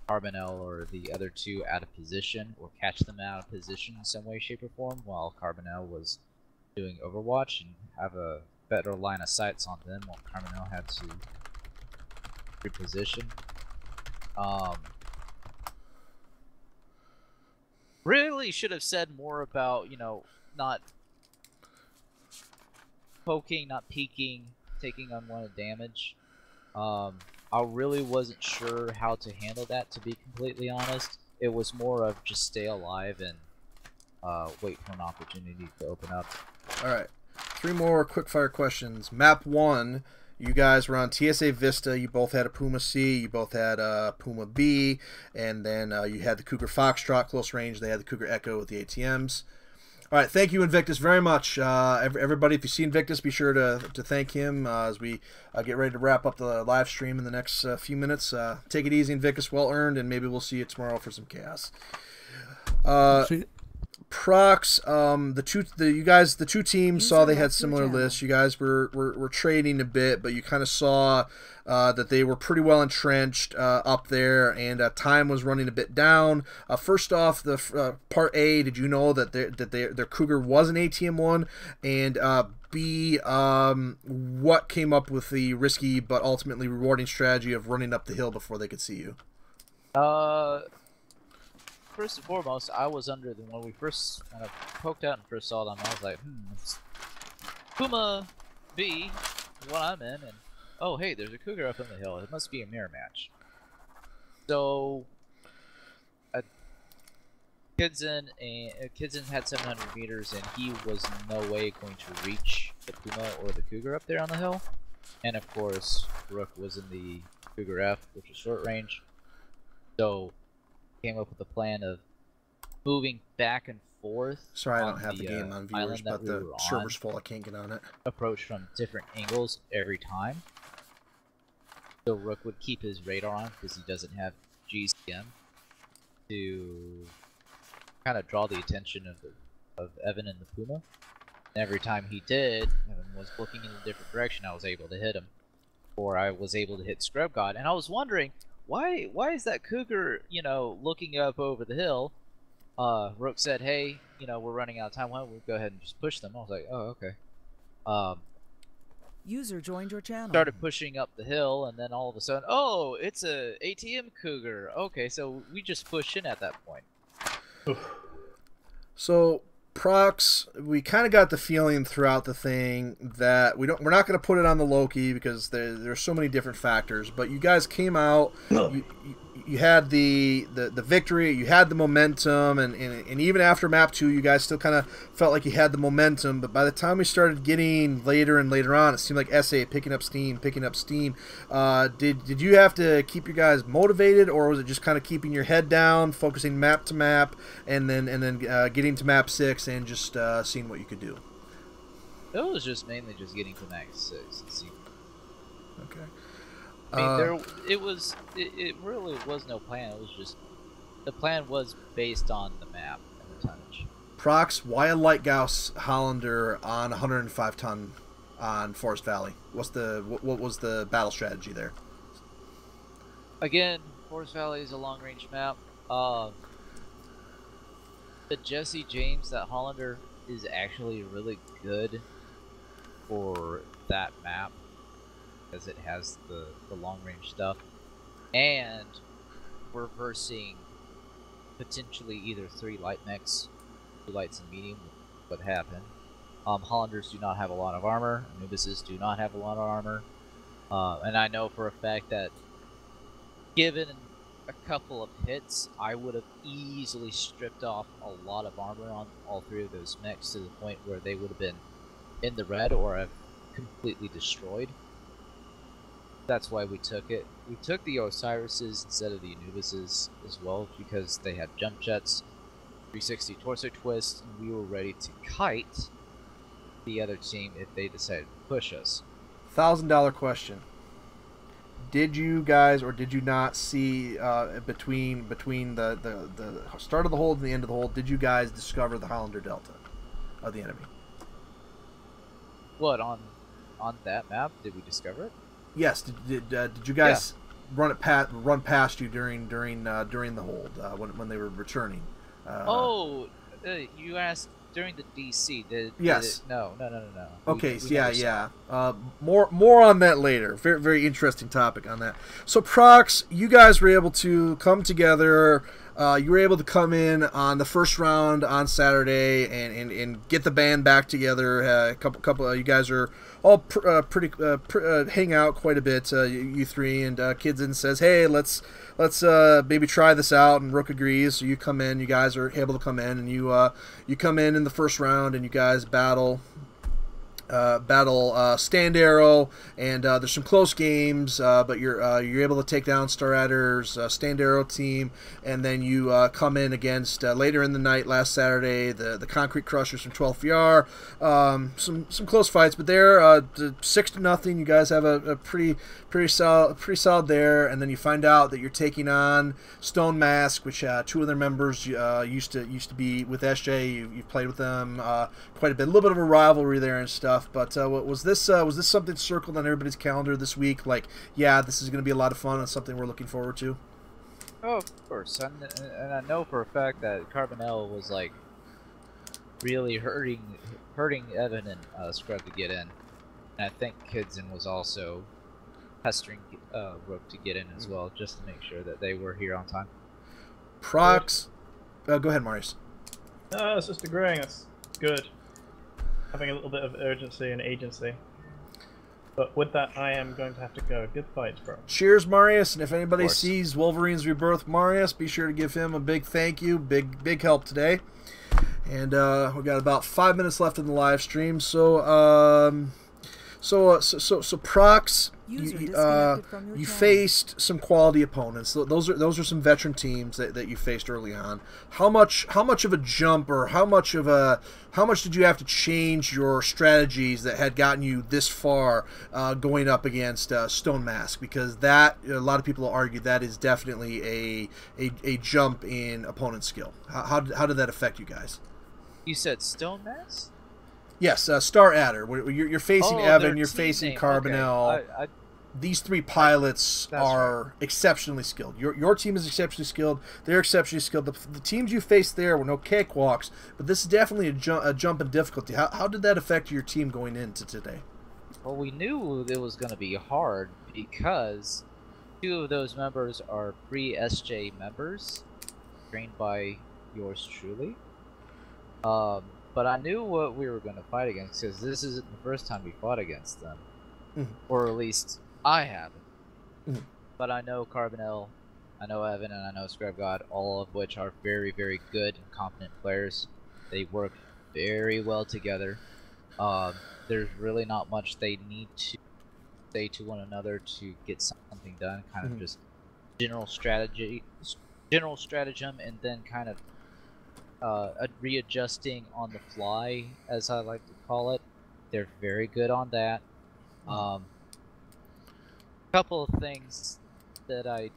Carbonell or the other two out of position, or catch them out of position in some way, shape, or form, while Carbonell was doing Overwatch and have a better line of sights on them, while Carbonell had to reposition. Really should have said more about, not poking, not peeking, taking unwanted damage. I really wasn't sure how to handle that, to be completely honest. It was more of just stay alive and wait for an opportunity to open up. All right, 3 more quick-fire questions. Map 1, you guys were on TSA Vista. You both had a Puma C, you both had a Puma B, and then you had the Cougar Foxtrot close range. They had the Cougar Echo with the ATMs. All right, thank you, Invictus, very much. Everybody, if you see Invictus, be sure to thank him as we get ready to wrap up the live stream in the next few minutes. Take it easy, Invictus, well earned, and maybe we'll see you tomorrow for some chaos. Prox, the two teams saw they had similar lists. You guys were trading a bit, but you kind of saw that they were pretty well entrenched up there, and time was running a bit down. First off, the part A, did you know that their Cougar was an ATM-1? And B, what came up with the risky but ultimately rewarding strategy of running up the hill before they could see you? First and foremost, I was under when I poked out and first saw them, I was like, it's Puma B, what I'm in, and oh hey, there's a Cougar up on the hill. It must be a mirror match. So, Kidson had 700 meters, and he was no way going to reach the Puma or the Cougar up there on the hill. And of course, Rook was in the Cougar F, which is short range. So, came up with a plan of moving back and forth. Sorry, I don't have the game on viewers, but the server's full. I can't get on it. Approach from different angles every time. So Rook would keep his radar on because he doesn't have GCM to kind of draw the attention of Evan and the Puma. And every time he did, Evan was looking in a different direction. I was able to hit him, or I was able to hit Scrub God, and I was wondering. Why is that Cougar, looking up over the hill? Rook said, hey, we're running out of time. Why don't we go ahead and just push them? I was like, oh, okay. User joined your channel. Started pushing up the hill, and then all of a sudden, oh, it's a ATM Cougar. Okay, so we just pushed in at that point. So, Prox, we kind of got the feeling throughout the thing that we're not going to put it on the Loki because there's so many different factors, but you guys came out, you had the victory, you had the momentum, and even after map 2, you guys still kind of felt like you had the momentum, but by the time we started getting later and later on, it seemed like SA picking up steam. Did you have to keep your guys motivated, or was it just kind of keeping your head down, focusing map to map, and then getting to map 6 and just seeing what you could do? It was just mainly just getting to max 6 and seeing. Okay. I mean, it really was no plan. It was just the plan was based on the map and the tonnage. Prox, why a light Gauss Hollander on 105 ton on Forest Valley? What was the battle strategy there? Again, Forest Valley is a long range map. The Jesse James, that Hollander, is actually really good for that map. Because it has the long range stuff, and we're versing potentially either 3 light mechs, 2 lights and medium. What happened? Hollanders do not have a lot of armor. Anubises do not have a lot of armor, and I know for a fact that given a couple of hits, I would have easily stripped off a lot of armor on all 3 of those mechs to the point where they would have been in the red or have completely destroyed. That's why we took it. We took the Osiris's instead of the Anubises as well because they had jump jets, 360 torso twist, and we were ready to kite the other team if they decided to push us. $1,000 question. Did you guys or did you not see between the start of the hold and the end of the hold, did you guys discover the Hollander Delta of the enemy? What, on that map? Did we discover it? Yes. Did you guys run past you during the hold when they were returning? You asked during the DC. Yes. No. Okay. Yeah. More on that later. Very very interesting topic on that. So Prox, you guys were able to come together. You were able to come in on the first round on Saturday and get the band back together. A couple you guys are all hang out quite a bit. You three, and Kidson says, "Hey, let's maybe try this out." And Rook agrees. So you come in. You guys are able to come in, and you come in the first round, and you guys battle Stand Arrow, and there's some close games, but you're able to take down Star Adder's Stand Arrow team, and then you come in against later in the night last Saturday the Concrete Crushers from 12th VR. Some close fights, but they're 6-0. You guys have a pretty solid there, and then you find out that you're taking on Stone Mask, which two of their members used to be with SJ. You've played with them quite a bit, a little bit of a rivalry there and stuff. But was this something circled on everybody's calendar this week? Like, yeah, this is going to be a lot of fun and something we're looking forward to. Oh, of course, and I know for a fact that Carbonell was like really hurting Evan and Scrub to get in, and I think Kidson was also pestering Rook to get in as well, just to make sure that they were here on time. Prox, go ahead, Marius. No, it's just agreeing. It's good. Having a little bit of urgency and agency. But with that, I am going to have to go. Good fights, bro. Cheers, Marius. And if anybody sees Wolverine's Rebirth Marius, be sure to give him a big thank you. Big help today. And we've got about 5 minutes left in the live stream. So Prox, you faced some quality opponents. Those are some veteran teams that you faced early on. How much of a jump, or how much did you have to change your strategies that had gotten you this far going up against Stone Mask? Because that, a lot of people argue, that is definitely a jump in opponent skill. How did that affect you guys? You said Stone Mask? Yes, Star Adder. You're facing Evan. You're facing Carbonell. Okay. These three pilots are exceptionally skilled. Your team is exceptionally skilled. They're exceptionally skilled. The teams you faced there were no cakewalks, but this is definitely a jump in difficulty. How did that affect your team going into today? Well, we knew it was going to be hard because two of those members are pre-SJ members, trained by yours truly. But I knew what we were going to fight against, because this isn't the first time we fought against them. Or at least I haven't. But I know Carbonell, I know Evan, and I know Scrub God, all of which are very, very good and competent players. They work very well together. There's really not much they need to say to one another to get something done. Kind of just general stratagem, and then kind of readjusting on the fly, as I like to call it. They're very good on that. Couple of things that I,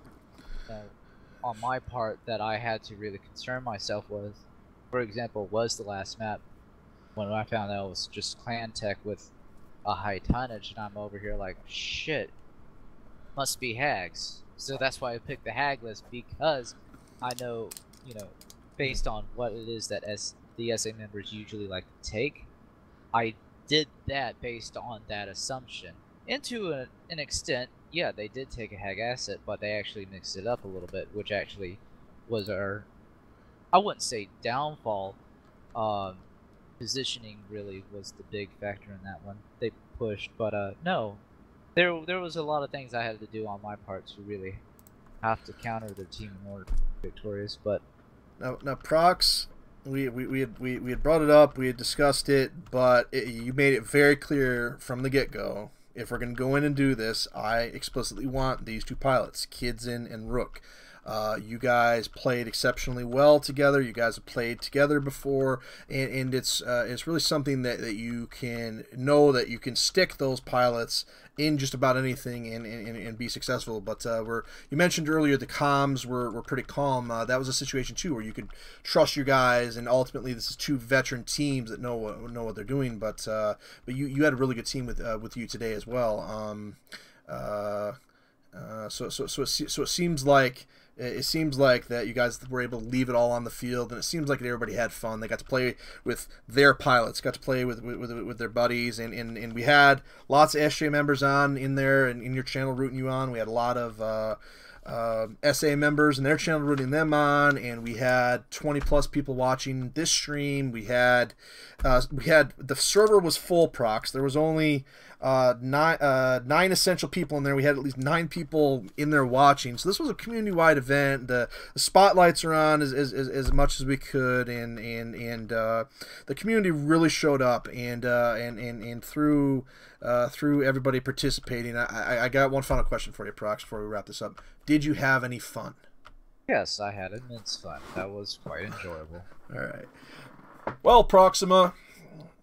on my part, that I had to really concern myself with, for example, was the last map when I found out it was just clan tech with a high tonnage, and I'm over here like, shit, must be hags. So that's why I picked the hag list, because I know, based on what it is that the SA members usually like to take, I did that based on that assumption. And to an extent, yeah, they did take a hag asset, but they actually mixed it up a little bit, which actually was our, I wouldn't say downfall, positioning really was the big factor in that one. They pushed, but no, there was a lot of things I had to do on my part to really have to counter their team in order to be victorious. But now Prox, we had brought it up, we had discussed it, but you made it very clear from the get-go, if we're going to go in and do this, I explicitly want these two pilots, Kidson and Rook. You guys played exceptionally well together. You guys have played together before, and it's really something that you can know that you can stick those pilots in just about anything and be successful. But you mentioned earlier the comms were pretty calm. That was a situation too where you could trust your guys, and ultimately this is two veteran teams that know what they're doing. But you had a really good team with you today as well. So it seems like. It seems like that you guys were able to leave it all on the field, and it seems like everybody had fun. They got to play with their pilots, got to play with their buddies, and we had lots of SJ members on in there and in your channel rooting you on. We had a lot of SA members and their channel rooting them on, and we had 20 plus people watching this stream. We had the server was full, prox. There was only nine essential people in there. We had at least 9 people in there watching. So this was a community-wide event. The spotlights are on as much as we could, and the community really showed up, and through everybody participating. I got one final question for you, prox, before we wrap this up. Did you have any fun? Yes, I had immense fun. That was quite enjoyable. All right. Well, Proxima,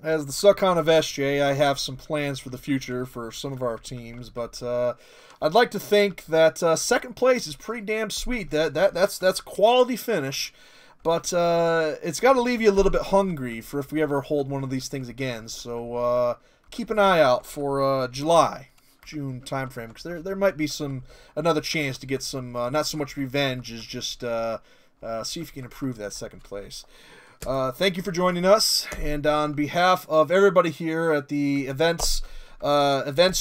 as the Succon of SJ, I have some plans for the future for some of our teams, but I'd like to think that second place is pretty damn sweet. That's quality finish, but it's got to leave you a little bit hungry for if we ever hold one of these things again. So keep an eye out for June timeframe, because there might be another chance to get some not so much revenge as just see if you can improve that second place. Thank you for joining us, and on behalf of everybody here at the events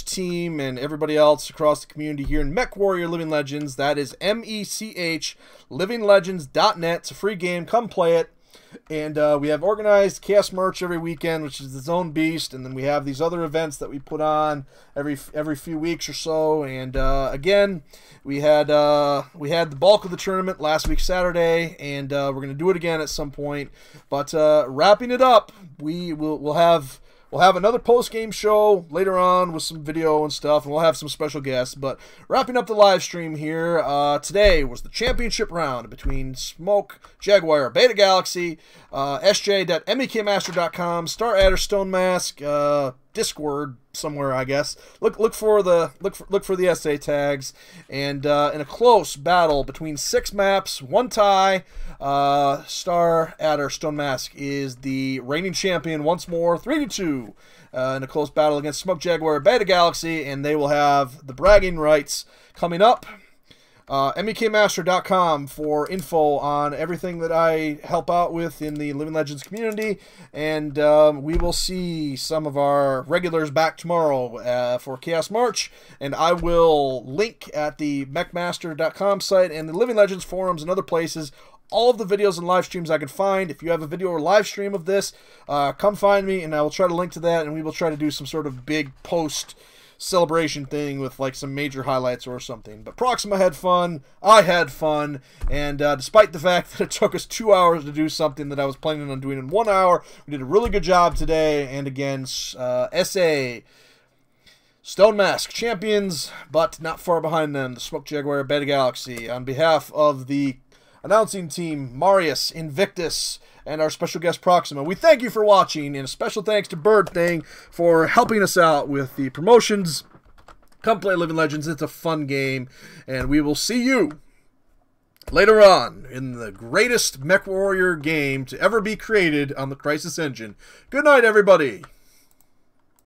team and everybody else across the community here in Mechwarrior Living Legends, that is MECH livinglegends.net. It's a free game. Come play it. And we have organized Chaos Merch every weekend, which is its own beast, and then we have these other events that we put on every few weeks or so. And again, we had the bulk of the tournament last week Saturday, and we're going to do it again at some point. But wrapping it up, we'll have another post-game show later on with some video and stuff, and we'll have some special guests. But wrapping up the live stream here, today was the championship round between Smoke, Jaguar, Beta Galaxy, sj.mekmaster.com, Star Adder, Stone Mask, Discord somewhere, I guess. Look for the SA tags, and in a close battle between 6 maps, 1 tie. Star Adder Stone Mask is the reigning champion once more, 3-2, in a close battle against Smoke Jaguar Beta Galaxy, and they will have the bragging rights coming up. MEKmaster.com for info on everything that I help out with in the Living Legends community, and we will see some of our regulars back tomorrow for Chaos March, and I will link at the mechmaster.com site and the Living Legends forums and other places all of the videos and live streams I can find. If you have a video or live stream of this, come find me, and I will try to link to that, and we will try to do some sort of big post celebration thing with like some major highlights or something. But Proxima had fun, I had fun, and despite the fact that it took us 2 hours to do something that I was planning on doing in 1 hour, we did a really good job today. And again, SA Stone Mask champions, but not far behind them, the Smoke Jaguar Beta Galaxy. On behalf of the announcing team, Marius, Invictus, and our special guest Proxima, we thank you for watching, and a special thanks to Bird Thing for helping us out with the promotions. Come play Living Legends, it's a fun game, and we will see you later on in the greatest Mechwarrior game to ever be created on the Crisis Engine. Good night, everybody!